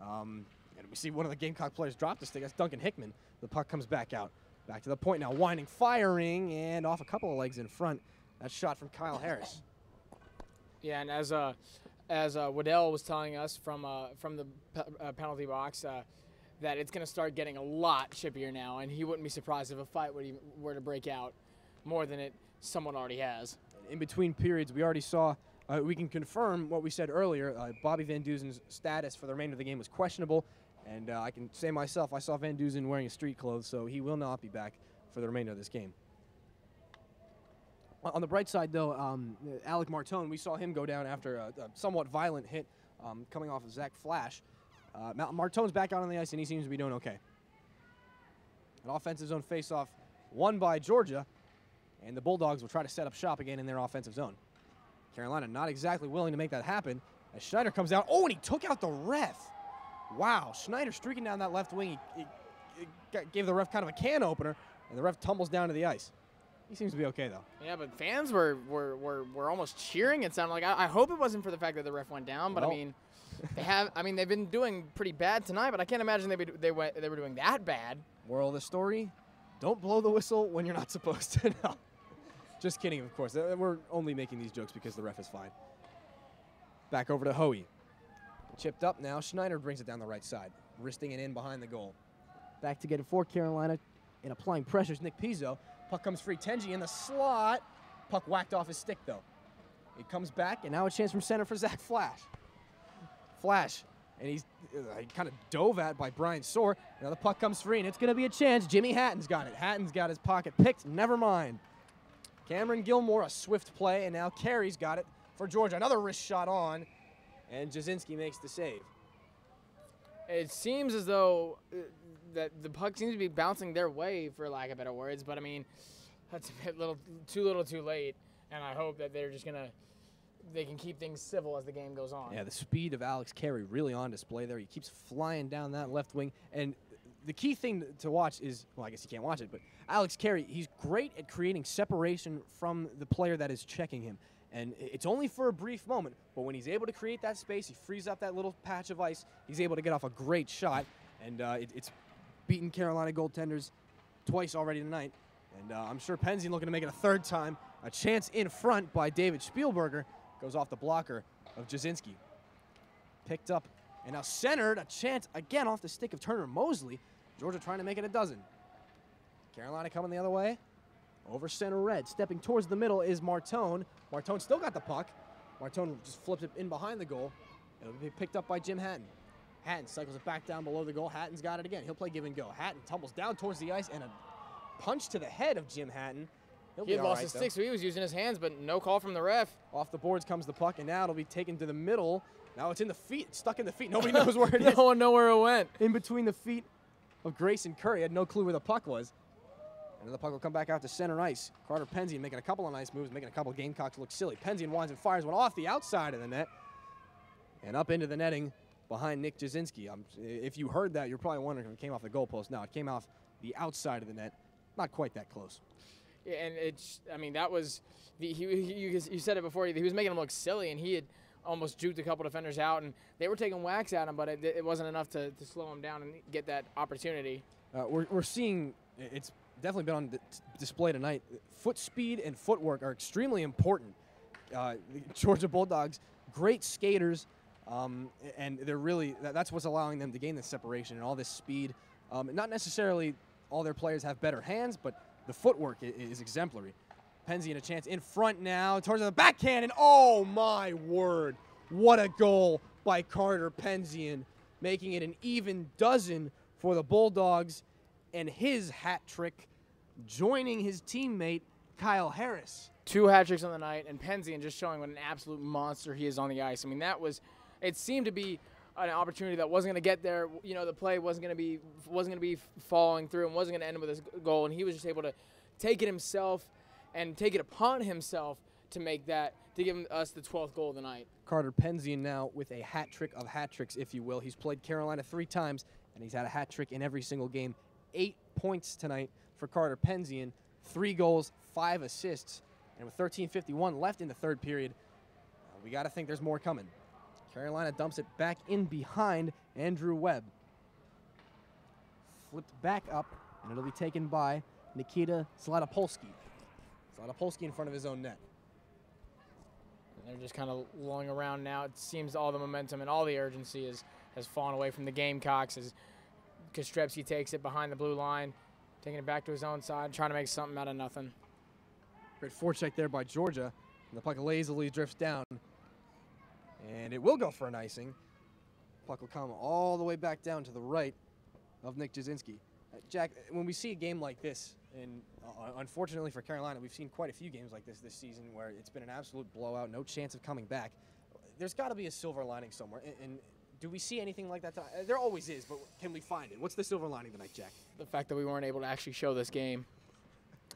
And we see one of the Gamecock players drop the stick. That's Duncan Hickman. The puck comes back out. Back to the point now. Winding, firing, and off a couple of legs in front. That shot from Kyle Harris. Yeah, and as Waddell was telling us from the penalty box, that it's going to start getting a lot chippier now, and he wouldn't be surprised if a fight were to break out more than it somewhat already has. In between periods, we already saw, we can confirm what we said earlier. Bobby Van Duzen's status for the remainder of the game was questionable, and I can say myself, I saw Van Duzen wearing his street clothes, so he will not be back for the remainder of this game. On the bright side, though, Alec Martone, we saw him go down after a somewhat violent hit coming off of Zach Flash. Martone's back out on the ice, and he seems to be doing okay. An offensive zone faceoff won by Georgia, and the Bulldogs will try to set up shop again in their offensive zone. Carolina not exactly willing to make that happen as Schneider comes down. Oh, and he took out the ref. Wow, Schneider streaking down that left wing. He gave the ref kind of a can opener, and the ref tumbles down to the ice. He seems to be okay, though. Yeah, but fans were almost cheering. It sounded like. I hope it wasn't for the fact that the ref went down, but Well. they've been doing pretty bad tonight, but I can't imagine they were doing that bad. Moral of the story, don't blow the whistle when you're not supposed to. No. Just kidding, of course. We're only making these jokes because the ref is fine. Back over to Hoey. Chipped up now. Schneider brings it down the right side, wristing it in behind the goal. Back to get it for Carolina. and applying pressure is Nick Pizzo. Puck comes free. Tenji in the slot. Puck whacked off his stick, though. It comes back, and now a chance from center for Zach Flash. Flash, and he kind of dove at by Brian Soar. Now the puck comes free, and it's going to be a chance. Jimmy Hatton's got it. Hatton's got his pocket picked. Never mind. Cameron Gilmore, a swift play, and now Carey's got it for Georgia. Another wrist shot on, and Jasinski makes the save. It seems as though that the puck seems to be bouncing their way, for lack of better words. But I mean, that's a bit little too late. And I hope that they're just they can keep things civil as the game goes on. Yeah, the speed of Alex Carey really on display there. He keeps flying down that left wing. And the key thing to watch is, well, I guess you can't watch it, but Alex Carey, he's great at creating separation from the player that is checking him. And it's only for a brief moment, but when he's able to create that space, he frees up that little patch of ice, he's able to get off a great shot. And it's beaten Carolina goaltenders twice already tonight. And I'm sure Penzian looking to make it a third time. A chance in front by David Spielberger goes off the blocker of Jasinski. Picked up and now centered. A chance again off the stick of Turner Mosley. Georgia trying to make it a dozen. Carolina coming the other way. Over center red. Stepping towards the middle is Martone. Martone still got the puck. Martone just flips it in behind the goal. It'll be picked up by Jim Hatton. Hatton cycles it back down below the goal. Hatton's got it again. He'll play give and go. Hatton tumbles down towards the ice and a punch to the head of Jim Hatton. He had lost his stick, so he was using his hands, but no call from the ref. Off the boards comes the puck, and now it'll be taken to the middle. Now it's in the feet. It's stuck in the feet. Nobody knows where it is. No one knows where it went. In between the feet of Grayson Curry. Had no clue where the puck was. And then the puck will come back out to center ice. Carter Penzian making a couple of nice moves, making a couple of Gamecocks look silly. Penzian winds and fires one off the outside of the net and up into the netting behind Nick Jasinski. If you heard that, you're probably wondering if it came off the goalpost. No, it came off the outside of the net. Not quite that close. Yeah, and that was, you said it before, he was making him look silly, and he had almost juked a couple defenders out, and they were taking whacks at him, but it wasn't enough to slow him down and get that opportunity. We're seeing, it's definitely been on display tonight. Foot speed and footwork are extremely important. The Georgia Bulldogs, great skaters, and they're really, that's what's allowing them to gain this separation and all this speed. Not necessarily all their players have better hands, but the footwork is exemplary. Penzian a chance in front now towards the backhand, and oh my word, what a goal by Carter Penzian, making it an even dozen for the Bulldogs, and his hat trick joining his teammate Kyle Harris. 2 hat tricks on the night, and Penzian just showing what an absolute monster he is on the ice. I mean, it seemed to be an opportunity that wasn't going to get there. You know, the play wasn't going to be following through and wasn't going to end with his goal, and he was just able to take it himself and take it upon himself to make that, to give us the 12th goal of the night. Carter Penzian now with a hat trick of hat tricks, if you will. He's played Carolina 3 times, and he's had a hat trick in every single game. 8 points tonight for Carter Penzian, 3 goals, 5 assists, and with 13:51 left in the third period, we got to think there's more coming. Carolina dumps it back in behind Andrew Webb. Flipped back up, and it'll be taken by Nikita Zlatopolsky. Zlatopolsky in front of his own net. And they're just kind of lulling around now. It seems all the momentum and all the urgency has fallen away from the Gamecocks as Kostrepski takes it behind the blue line, taking it back to his own side, trying to make something out of nothing. Great forecheck there by Georgia, and the puck lazily drifts down. And it will go for an icing. Puck will come all the way back down to the right of Nick Jasinski. Jack, when we see a game like this, and unfortunately for Carolina, we've seen quite a few games like this season where it's been an absolute blowout, no chance of coming back. There's got to be a silver lining somewhere. And do we see anything like that tonight? There always is, but can we find it? What's the silver lining tonight, Jack? The fact that we weren't able to actually show this game,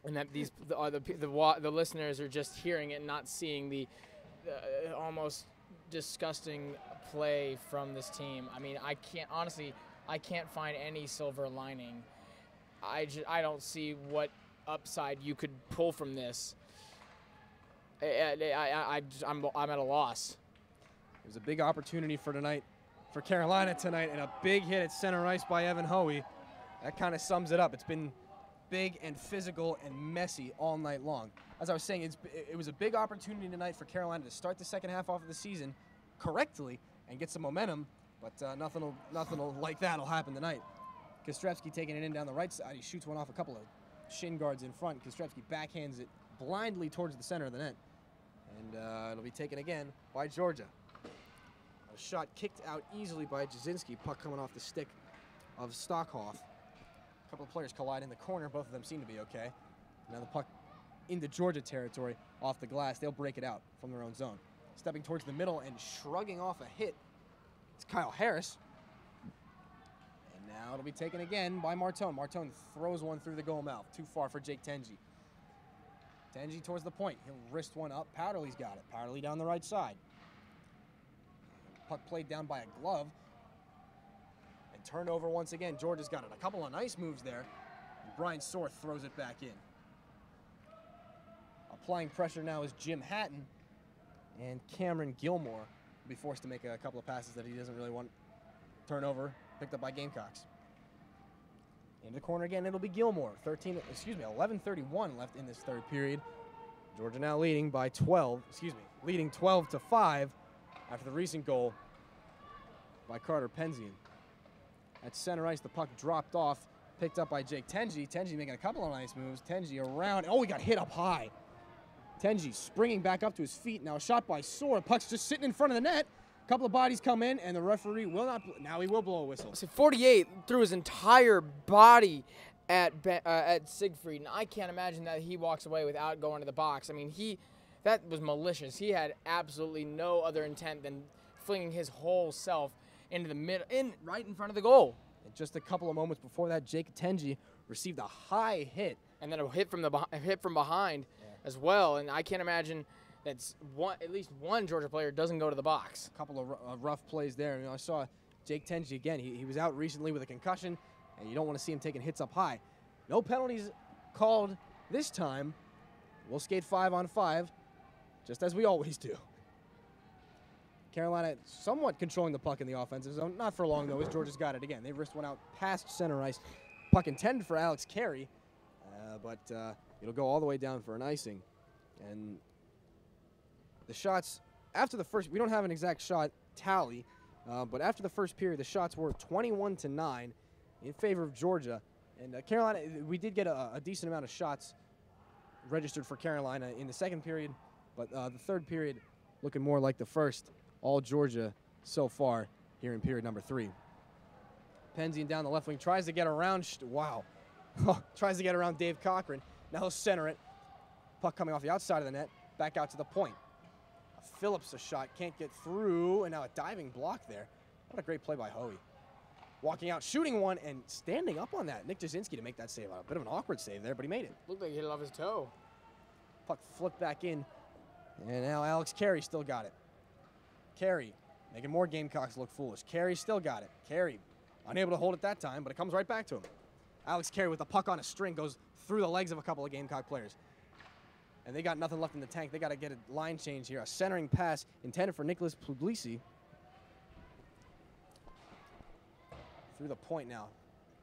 and that the listeners are just hearing it and not seeing the almost disgusting play from this team. I mean, I can't find any silver lining. I don't see what upside you could pull from this. I'm at a loss. There's a big opportunity for tonight, for Carolina tonight, and a big hit at center ice by Evan Hoey. That kind of sums it up. It's been big and physical and messy all night long. As I was saying, it was a big opportunity tonight for Carolina to start the second half off of the season correctly and get some momentum, but nothing like that will happen tonight. Kostrevsky taking it in down the right side. He shoots one off a couple of shin guards in front. Kostrevsky backhands it blindly towards the center of the net. And it'll be taken again by Georgia. A shot kicked out easily by Jasinski. Puck coming off the stick of Stockhoff. A couple of players collide in the corner. Both of them seem to be okay. Now the puck into Georgia territory off the glass. They'll break it out from their own zone. Stepping towards the middle and shrugging off a hit. It's Kyle Harris. And now it'll be taken again by Martone. Martone throws one through the goal mouth. Too far for Jake Tenji. Tenji towards the point. He'll wrist one up. Powderly's got it. Powderly down the right side. Puck played down by a glove. And turned over once again. Georgia's got it. A couple of nice moves there. And Brian Sorth throws it back in. Applying pressure now is Jim Hatton. And Cameron Gilmore will be forced to make a couple of passes that he doesn't really want. Turnover picked up by Gamecocks. Into the corner again, it'll be Gilmore. 11:31 left in this third period. Georgia now leading by 12, leading 12-5 after the recent goal by Carter Penzian. At center ice, the puck dropped off, picked up by Jake Tenji. Tenji making a couple of nice moves. Tenji around. Oh, he got hit up high. Tenji springing back up to his feet. Now a shot by Sword. Puck's just sitting in front of the net. A couple of bodies come in, and the referee will not. Now he will blow a whistle. So 48 threw his entire body at Siegfried, and I can't imagine that he walks away without going to the box. I mean, that was malicious. He had absolutely no other intent than flinging his whole self into the middle, right in front of the goal. And just a couple of moments before that, Jake Tenji received a high hit, and then a hit from behind as well. And I can't imagine that at least one Georgia player doesn't go to the box. A couple of rough plays there. I saw Jake Tenji again. He was out recently with a concussion, and you don't want to see him taking hits up high. No penalties called this time. We'll skate 5-on-5, just as we always do. Carolina somewhat controlling the puck in the offensive zone. Not for long, though, as Georgia's got it again. They wrist one out past center ice. Puck intended for Alex Carey, but it'll go all the way down for an icing. And the shots, after the first, we don't have an exact shot tally, but after the first period, the shots were 21-9 in favor of Georgia. And Carolina, we did get a decent amount of shots registered for Carolina in the second period, but the third period looking more like the first. All Georgia so far here in period number 3. Penzian down the left wing, tries to get around, tries to get around Dave Cochran. Now he'll center it. Puck coming off the outside of the net, back out to the point. Phillips a shot, can't get through, and now a diving block there. What a great play by Hoey. Walking out, shooting one, and standing up on that. Nick Jasinski to make that save. A bit of an awkward save there, but he made it. Looked like he hit it off his toe. Puck flipped back in, and now Alex Carey still got it. Carey making more Gamecocks look foolish. Carey still got it. Carey unable to hold it that time, but it comes right back to him. Alex Carey with the puck on a string goes through the legs of a couple of Gamecock players. And they got nothing left in the tank. They got to get a line change here. A centering pass intended for Nicholas Puglisi. Through the point now.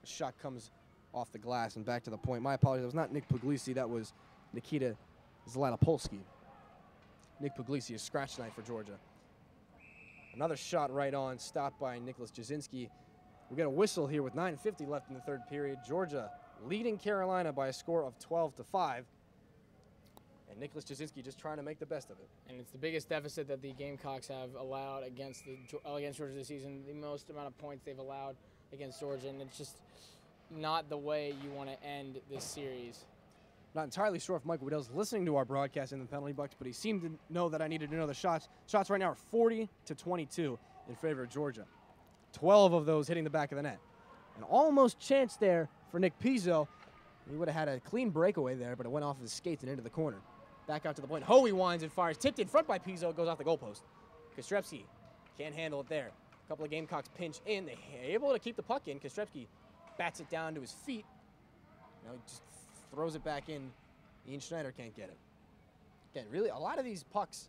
The shot comes off the glass and back to the point. My apologies. That was not Nick Puglisi. That was Nikita Zlatopolsky. Nick Puglisi is scratch tonight for Georgia. Another shot right on, stopped by Nicholas Jasinski. We get a whistle here with 9:50 left in the third period. Georgia leading Carolina by a score of 12-5. And Nicholas Jasinski just trying to make the best of it. And it's the biggest deficit that the Gamecocks have allowed against Georgia this season. The most amount of points they've allowed against Georgia, and it's just not the way you want to end this series. Not entirely sure if Michael Waddell's listening to our broadcast in the penalty box, but he seemed to know that I needed to know the shots. Shots right now are 40-22 in favor of Georgia. 12 of those hitting the back of the net. An almost chance there for Nick Pizzo. He would have had a clean breakaway there, but it went off his skates and into the corner. Back out to the point. Hoey winds and fires. Tipped in front by Pizzo. Goes off the goalpost. Kostrevsky can't handle it there. A couple of Gamecocks pinch in. They're able to keep the puck in. Kostrevsky bats it down to his feet. Now he just throws it back in. Ian Schneider can't get it. Again, really, a lot of these pucks.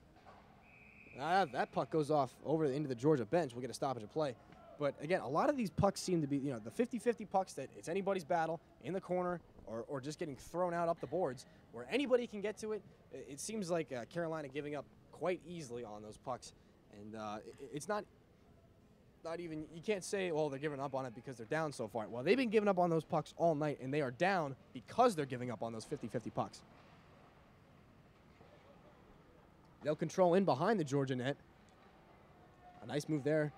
That puck goes off over into the Georgia bench. We'll get a stoppage of play. But again, a lot of these pucks seem to be, the 50-50 pucks that it's anybody's battle in the corner or just getting thrown out up the boards where anybody can get to it. It seems like Carolina giving up quite easily on those pucks. And it's not not even, you can't say, well, they're giving up on it because they're down so far. Well, they've been giving up on those pucks all night, and they are down because they're giving up on those 50-50 pucks. They'll control in behind the Georgia net. A nice move there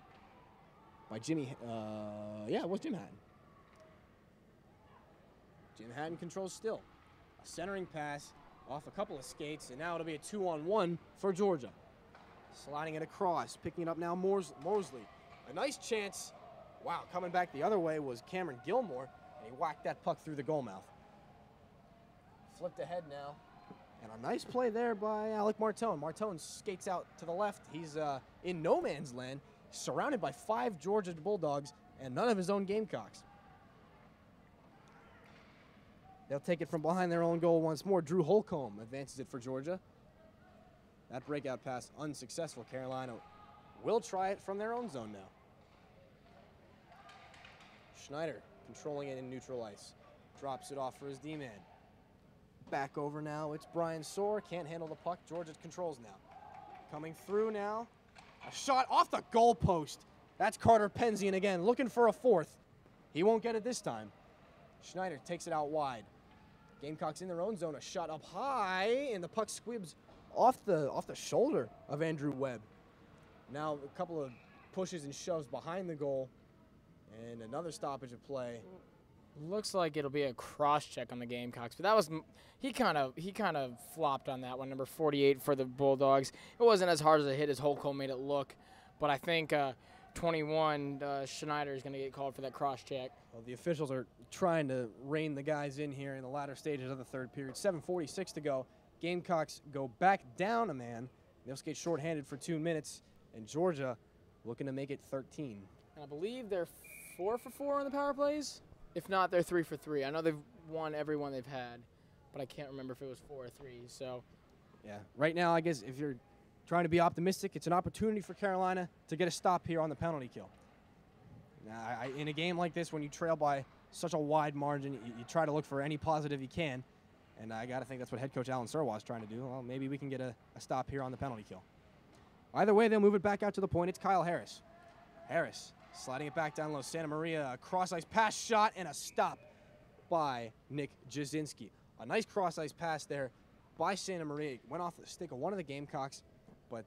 by Jimmy. Yeah, it was Jim Hatton. Jim Hatton controls still. A centering pass off a couple of skates, and now it'll be a 2-on-1 for Georgia. Sliding it across, picking it up now Mosley. A nice chance. Wow, coming back the other way was Cameron Gilmore, and he whacked that puck through the goal mouth. Flipped ahead now. And a nice play there by Alec Martone. Martone skates out to the left. He's in no man's land, surrounded by 5 Georgia Bulldogs and none of his own Gamecocks. They'll take it from behind their own goal once more. Drew Holcomb advances it for Georgia. That breakout pass unsuccessful. Carolina will try it from their own zone now. Schneider controlling it in neutral ice. Drops it off for his D-man. Back over now, it's Brian Soar. Can't handle the puck. Georgia controls now. Coming through now. A shot off the goal post. That's Carter Penzian again, looking for a fourth. He won't get it this time. Schneider takes it out wide. Gamecocks in their own zone. A shot up high, and the puck squibs off the shoulder of Andrew Webb. Now a couple of pushes and shoves behind the goal, and another stoppage of play. Looks like it'll be a cross check on the Gamecocks, but that was he kind of flopped on that one. Number 48 for the Bulldogs. It wasn't as hard as a hit as Holcomb made it look, but I think 21 Schneider is going to get called for that cross check. Well, the officials are trying to rein the guys in here in the latter stages of the third period. 7:46 to go. Gamecocks go back down a man. They'll skate shorthanded for 2 minutes, and Georgia looking to make it 13. And I believe they're 4 for 4 on the power plays. If not, they're 3 for 3. I know they've won every one they've had, but I can't remember if it was 4 or 3. So, yeah, right now, I guess if you're trying to be optimistic, it's an opportunity for Carolina to get a stop here on the penalty kill. Now, in a game like this, when you trail by such a wide margin, you try to look for any positive you can, and I got to think that's what head coach Alan Surwa is trying to do. Well, maybe we can get a stop here on the penalty kill. Either way, they'll move it back out to the point. It's Kyle Harris. Harris sliding it back down low. Santa Maria, a cross-ice pass shot and a stop by Nick Jasinski. A nice cross-ice pass there by Santa Maria. It went off the stick of one of the Gamecocks, but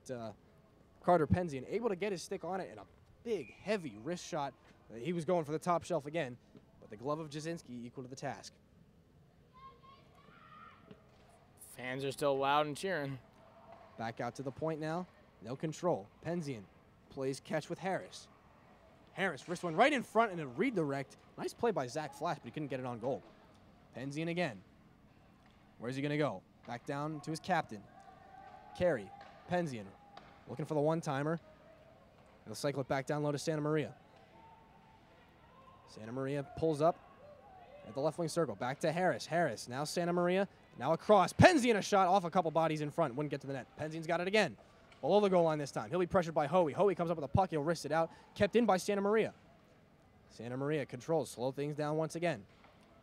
Carter Penzian able to get his stick on it, and a big, heavy wrist shot. He was going for the top shelf again, but the glove of Jasinski equal to the task. fans are still loud and cheering. Back out to the point now. No control. Penzian plays catch with Harris. Harris, wrist one right in front and a redirect. Nice play by Zach Flash, but he couldn't get it on goal. Penzian again. Where's he going to go? Back down to his captain. Carey. Penzian looking for the one-timer. He'll cycle it back down low to Santa Maria. Santa Maria pulls up at the left wing circle. Back to Harris. Harris, now Santa Maria. Now across. Penzian a shot off a couple bodies in front. Wouldn't get to the net. Penzian's got it again. Below the goal line this time. He'll be pressured by Hoey. Hoey comes up with a puck. He'll wrist it out. Kept in by Santa Maria. Santa Maria controls. Slow things down once again.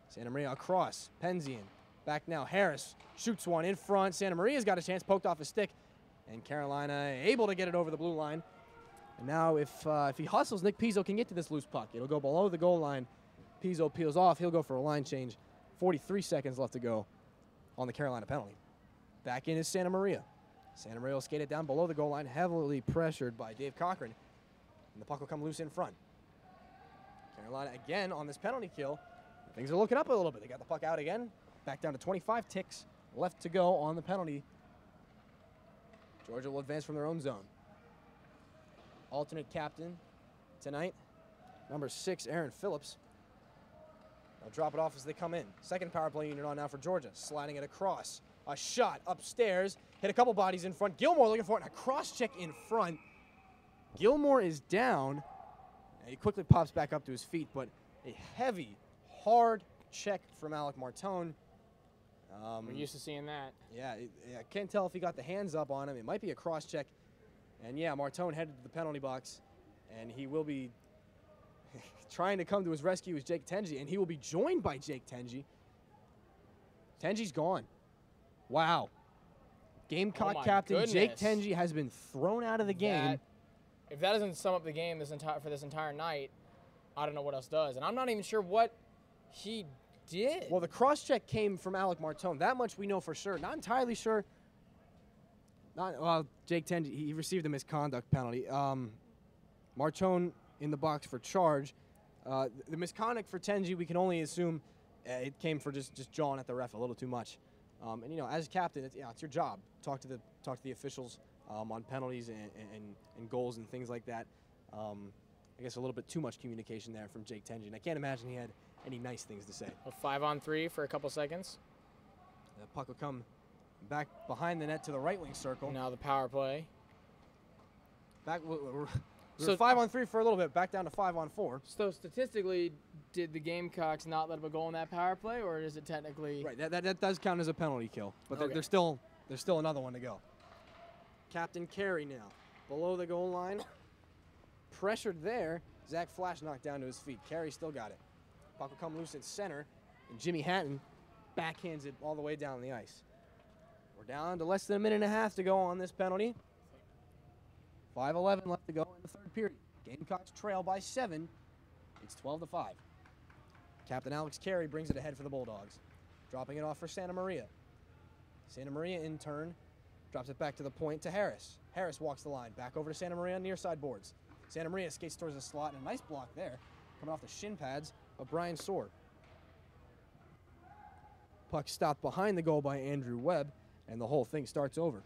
Santa Maria across. Penzian. Back now. Harris shoots one in front. Santa Maria's got a chance. Poked off his stick. And Carolina able to get it over the blue line. And now if he hustles, Nick Pizzo can get to this loose puck. It'll go below the goal line. Pizzo peels off. He'll go for a line change. 43 seconds left to go on the Carolina penalty. Back in is Santa Maria. Santa Maria will skate it down below the goal line, heavily pressured by Dave Cochran. And the puck will come loose in front. Carolina again on this penalty kill. Things are looking up a little bit. They got the puck out again. Back down to 25 ticks left to go on the penalty. Georgia will advance from their own zone. Alternate captain tonight, number 6, Aaron Phillips. They'll drop it off as they come in. Second power play unit on now for Georgia. Sliding it across. A shot upstairs. Hit a couple bodies in front. Gilmore looking for it. And a cross check in front. Gilmore is down. And he quickly pops back up to his feet. But a heavy, hard check from Alec Martone. We're used to seeing that. Yeah, I can't tell if he got the hands up on him. It might be a cross check. And yeah, Martone headed to the penalty box. And he will be trying to come to his rescue with Jake Tenji. And he will be joined by Jake Tenji. Tenji's gone. Wow. Gamecock captain Jake Tenji has been thrown out of the game. if that doesn't sum up the game for this entire night, I don't know what else does. And I'm not even sure what he did. Well, the cross-check came from Alec Martone. That much we know for sure. Not entirely sure. Jake Tenji, he received a misconduct penalty. Martone in the box for charge. The misconduct for Tenji, we can only assume it came for just jawing at the ref a little too much. And you know, as captain, it's your job. Talk to the officials on penalties and goals and things like that. I guess a little bit too much communication there from Jake Tenji, and I can't imagine he had any nice things to say. A 5-on-3 for a couple seconds. The puck will come back behind the net to the right wing circle. Now the power play. We're 5-on-3 for a little bit, back down to 5-on-4. So statistically, did the Gamecocks not let up a goal in that power play, or is it technically? Right, that does count as a penalty kill, but Okay. there's still another one to go. Captain Carey now, below the goal line, pressured there. Zach Flash knocked down to his feet. Carey still got it. Puck will come loose at center, and Jimmy Hatton backhands it all the way down the ice. We're down to less than a minute and a half to go on this penalty. 5:11 left to go in the third period. Gamecocks trail by 7. It's 12-5. Captain Alex Carey brings it ahead for the Bulldogs. Dropping it off for Santa Maria. Santa Maria, in turn, drops it back to the point to Harris. Harris walks the line. Back over to Santa Maria on near side boards. Santa Maria skates towards the slot, and a nice block there, coming off the shin pads of Brian Soar. Puck stopped behind the goal by Andrew Webb, and the whole thing starts over.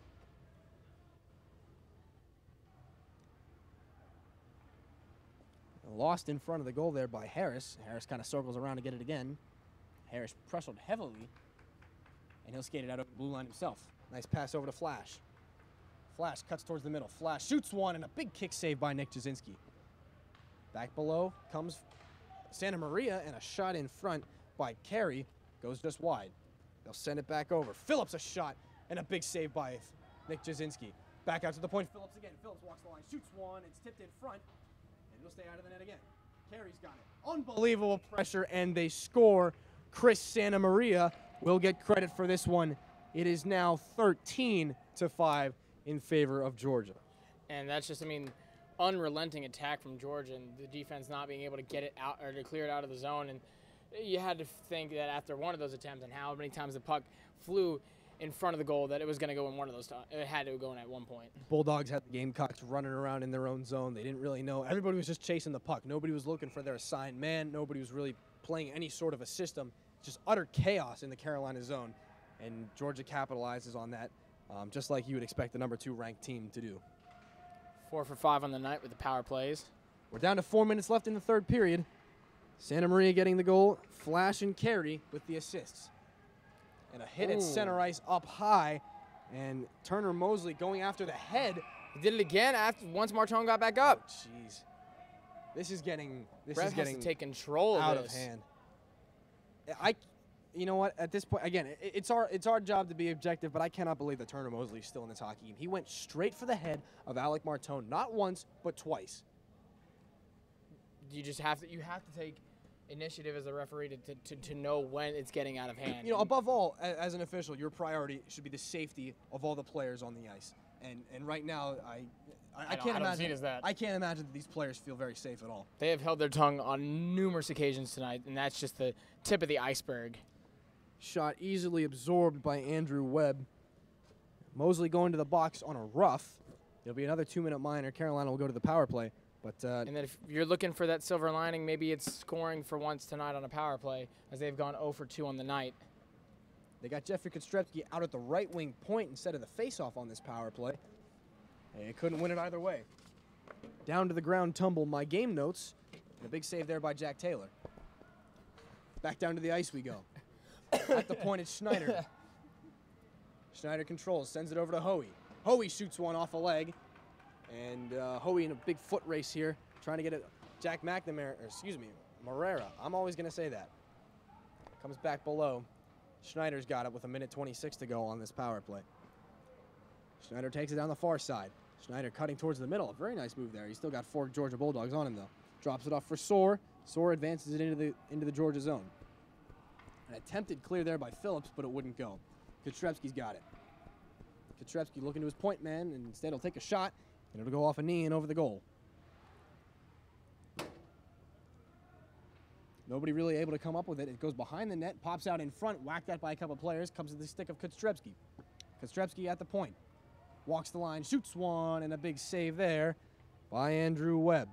Lost in front of the goal there by Harris. Harris kind of circles around to get it again. Harris pressured heavily, and he'll skate it out over the blue line himself. Nice pass over to Flash. Flash cuts towards the middle. Flash shoots one, and a big kick save by Nick Jasinski. Back below comes Santa Maria, and a shot in front by Carey goes just wide. They'll send it back over. Phillips a shot, and a big save by Nick Jasinski. Back out to the point. Phillips again. Phillips walks the line, shoots one. It's tipped in front, and it'll stay out of the net again. Carey's got it. Unbelievable pressure, and they score. Chris Santa Maria will get credit for this one. It is now 13-5 in favor of Georgia. And that's just, unrelenting attack from Georgia, and the defense not being able to get it out or to clear it out of the zone. And you had to think that after one of those attempts and how many times the puck flew in front of the goal that it was going to go in one of those times. It had to go in at one point. Bulldogs had the Gamecocks running around in their own zone. They didn't really know. Everybody was just chasing the puck. Nobody was looking for their assigned man. Nobody was really playing any sort of a system. Just utter chaos in the Carolina zone. And Georgia capitalizes on that, just like you would expect the number 2 ranked team to do. 4 for 5 on the night with the power plays. We're down to 4 minutes left in the third period. Santa Maria getting the goal. Flash and Carey with the assists. And a hit at center ice up high. And Turner Mosley going after the head. He did it again once Martone got back up. Jeez. This is getting has to take control out of of hand. You know what? At this point, again, it's our job to be objective, but I cannot believe that Turner Mosley is still in this hockey game. He went straight for the head of Alec Martone, not once, but twice. You have to take initiative as a referee to know when it's getting out of hand. You know, above all, as an official, your priority should be the safety of all the players on the ice. And right now, I can't imagine that these players feel very safe at all. They have held their tongue on numerous occasions tonight, and that's just the tip of the iceberg. Shot easily absorbed by Andrew Webb. Mosley going to the box on a rough. It'll be another 2-minute minor. Carolina will go to the power play. But and then if you're looking for that silver lining, maybe it's scoring for once tonight on a power play, as they've gone 0 for 2 on the night. They got Jeffrey Kostrepski out at the right wing point instead of the faceoff on this power play. They couldn't win it either way. Down to the ground tumble my game notes. And a big save there by Jack Taylor. Back down to the ice we go. At the point, it's Schneider. Schneider controls, sends it over to Hoey. Hoey shoots one off a leg. And Hoey in a big foot race here, trying to get it. Jack McNamara, Morera. I'm always going to say that. Comes back below. Schneider's got it with 1:26 to go on this power play. Schneider takes it down the far side. Schneider cutting towards the middle. A very nice move there. He's still got 4 Georgia Bulldogs on him, though. Drops it off for Soar. Soar advances it into the Georgia zone. An attempted clear there by Phillips, but it wouldn't go. Kostrepski's got it. Kostrepski looking to his point man, and instead he'll take a shot, and it'll go off a knee and over the goal. Nobody really able to come up with it. It goes behind the net, pops out in front, whacked at by a couple players, comes to the stick of Kostrevsky. Kostrevsky at the point. Walks the line, shoots one, and a big save there by Andrew Webb.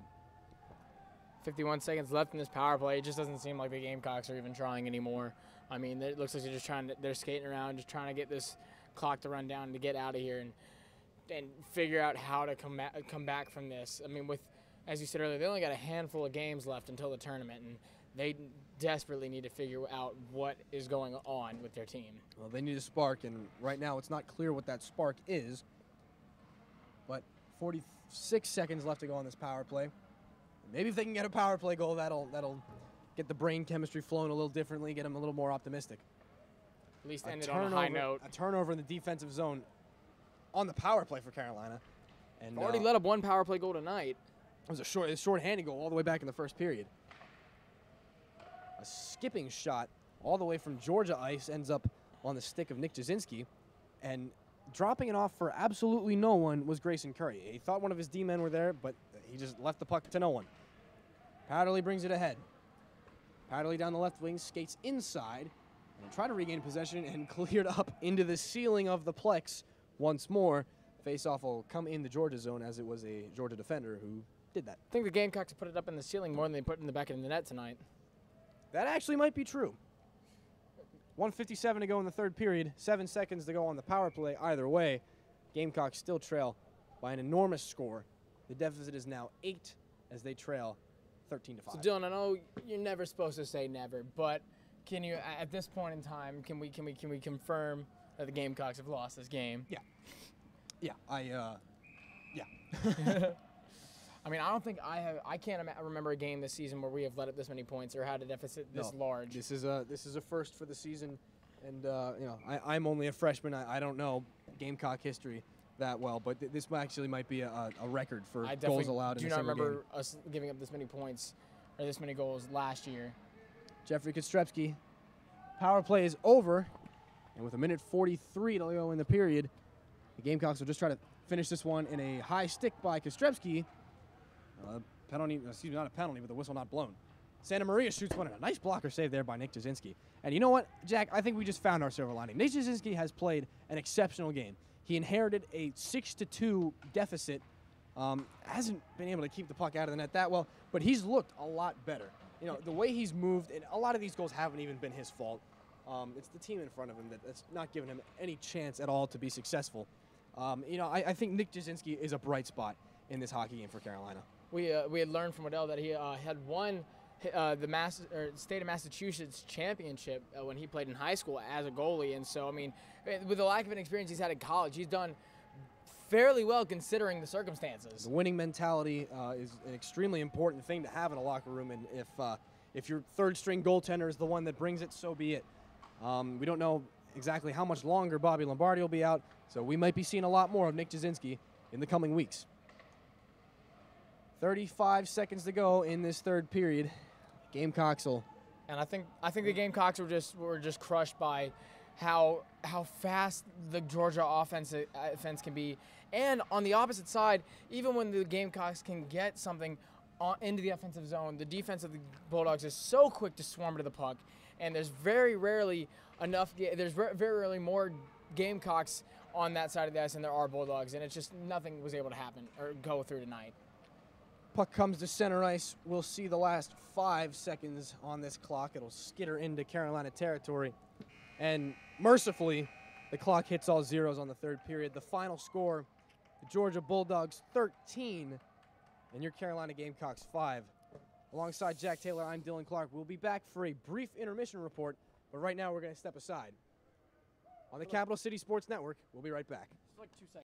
51 seconds left in this power play. It just doesn't seem like the Gamecocks are even trying anymore. I mean, it looks like they're just they're skating around, just trying to get this clock to run down to get out of here and figure out how to come back from this. I mean, as you said earlier, they only got a handful of games left until the tournament, and they desperately need to figure out what is going on with their team. Well, they need a spark, and right now it's not clear what that spark is. But 46 seconds left to go on this power play. Maybe if they can get a power play goal, that'll get the brain chemistry flowing a little differently, get them a little more optimistic. At least end it on a high note. A turnover in the defensive zone on the power play for Carolina. And already let up one power play goal tonight. It was a short-handed goal all the way back in the first period. A skipping shot all the way from Georgia ice ends up on the stick of Nick Jasinski, and dropping it off for absolutely no one was Grayson Curry. He thought one of his D-men were there, but he just left the puck to no one. Patterly brings it ahead. Patterly down the left wing, skates inside, and try to regain possession and cleared up into the ceiling of the Plex once more. Face-off will come in the Georgia zone, as it was a Georgia defender who did that. I think the Gamecocks put it up in the ceiling more than they put it in the back of the net tonight. That actually might be true. 1:57 to go in the third period, 7 seconds to go on the power play. Either way, Gamecocks still trail by an enormous score. The deficit is now 8 as they trail 13-5. So Dylan, I know you're never supposed to say never, but can you, at this point in time, can we confirm that the Gamecocks have lost this game? Yeah. Yeah. Yeah. I mean, I can't remember a game this season where we have let up this many points or had a deficit this large. This is a first for the season, and I'm only a freshman. I don't know Gamecock history that well, but this actually might be a record for goals allowed in a single game. I do not remember us giving up this many points or this many goals last year. Jeffrey Kostrevsky, power play is over, and with 1:43 to go in the period, the Gamecocks will just try to finish this one in a high stick by Kostrevsky. Penalty, excuse me, not a penalty, but the whistle not blown. Santa Maria shoots one, and a nice blocker save there by Nick Jasinski. And you know what, Jack? I think we just found our silver lining. Nick Jasinski has played an exceptional game. He inherited a 6-2 deficit. Hasn't been able to keep the puck out of the net that well, but he's looked a lot better. You know, the way he's moved, and a lot of these goals haven't even been his fault. It's the team in front of him that's not giving him any chance at all to be successful. I think Nick Jasinski is a bright spot in this hockey game for Carolina. We had learned from Waddell that he had won the state of Massachusetts championship when he played in high school as a goalie, and so I mean, with the lack of an experience he's had in college, he's done fairly well considering the circumstances. The winning mentality is an extremely important thing to have in a locker room, and if your third-string goaltender is the one that brings it, so be it. We don't know exactly how much longer Bobby Lombardi will be out, so we might be seeing a lot more of Nick Jasinski in the coming weeks. 35 seconds to go in this third period. Gamecocks will. And I think the Gamecocks were just crushed by how fast the Georgia offense can be, and on the opposite side, even when the Gamecocks can get something into the offensive zone, the defense of the Bulldogs is so quick to swarm to the puck, and there's very rarely more Gamecocks on that side of the ice than there are Bulldogs, and it's just nothing was able to happen or go through tonight. Puck comes to center ice. We'll see the last 5 seconds on this clock. It'll skitter into Carolina territory. And mercifully, the clock hits all zeros on the third period. The final score, the Georgia Bulldogs 13 and your Carolina Gamecocks 5. Alongside Jack Taylor, I'm Dylan Clark. We'll be back for a brief intermission report, but right now we're going to step aside. On the Capital City Sports Network, we'll be right back. It's like 2 seconds.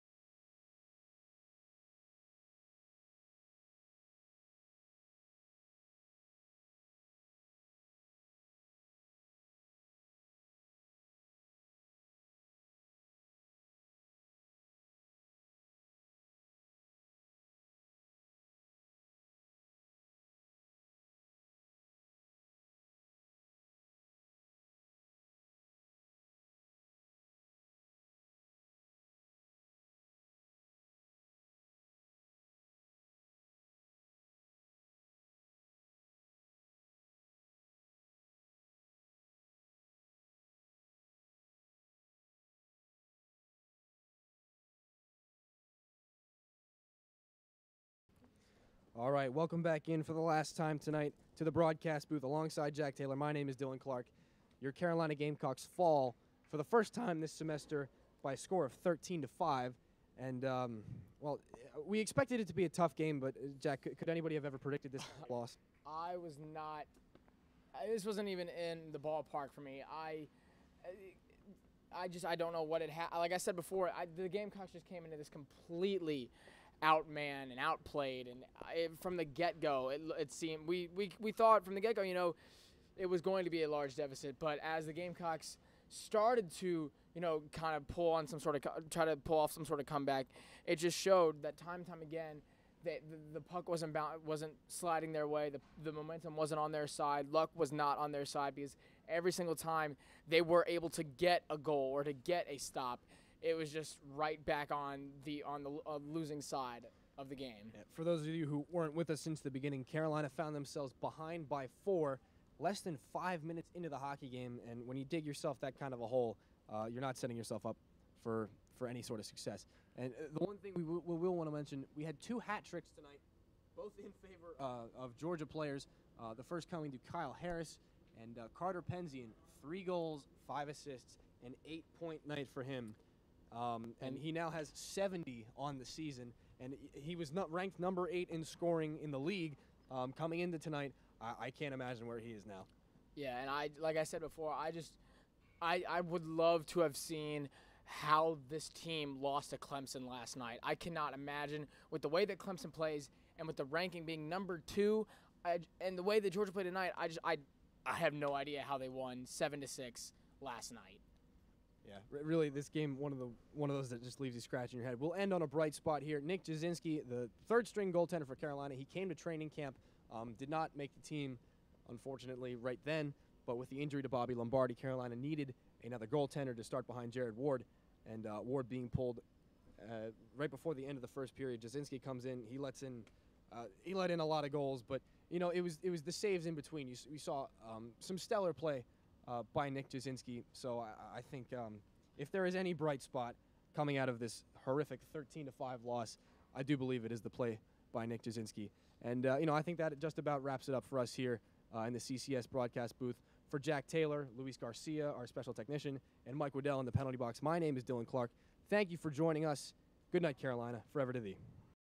All right, welcome back in for the last time tonight to the broadcast booth alongside Jack Taylor. My name is Dylan Clark. Your Carolina Gamecocks fall for the first time this semester by a score of 13-5. And, well, we expected it to be a tough game, but, Jack, could anybody have ever predicted this loss? I was not. This wasn't even in the ballpark for me. I don't know what it had. Like I said before, the Gamecocks just came into this completely outmanned and outplayed, and from the get-go, it seemed we thought from the get-go, it was going to be a large deficit. But as the Gamecocks started to, kind of try to pull off some sort of comeback, it just showed that time and time again that the puck wasn't sliding their way. The momentum wasn't on their side. Luck was not on their side, because every single time they were able to get a goal or to get a stop, it was just right back on the losing side of the game. Yeah, for those of you who weren't with us since the beginning, Carolina found themselves behind by 4, less than 5 minutes into the hockey game, and when you dig yourself that kind of a hole, you're not setting yourself up for any sort of success. And the one thing we will want to mention, we had 2 hat tricks tonight, both in favor of Georgia players. The first coming to Kyle Harris and Carter Penzian, 3 goals, 5 assists, an 8-point night for him. And he now has 70 on the season, and he was not ranked number 8 in scoring in the league coming into tonight. I can't imagine where he is now. Yeah, and like I said before, I would love to have seen how this team lost to Clemson last night. I cannot imagine, with the way that Clemson plays and with the ranking being number 2, and the way that Georgia played tonight, I have no idea how they won 7-6 last night. Yeah, really, this game, one of those that just leaves you scratching your head. We'll end on a bright spot here. Nick Jasinski, the third-string goaltender for Carolina, he came to training camp, did not make the team, unfortunately, right then. But with the injury to Bobby Lombardi, Carolina needed another goaltender to start behind Jared Ward, and Ward being pulled right before the end of the first period. Jasinski comes in, he let in a lot of goals, but it was the saves in between. We saw some stellar play by Nick Jasinski. So I think if there is any bright spot coming out of this horrific 13-5 loss, I do believe it is the play by Nick Jasinski. And I think that just about wraps it up for us here in the CCS broadcast booth. For Jack Taylor, Luis Garcia, our special technician, and Mike Waddell in the penalty box, my name is Dylan Clark. Thank you for joining us. Good night, Carolina. Forever to thee.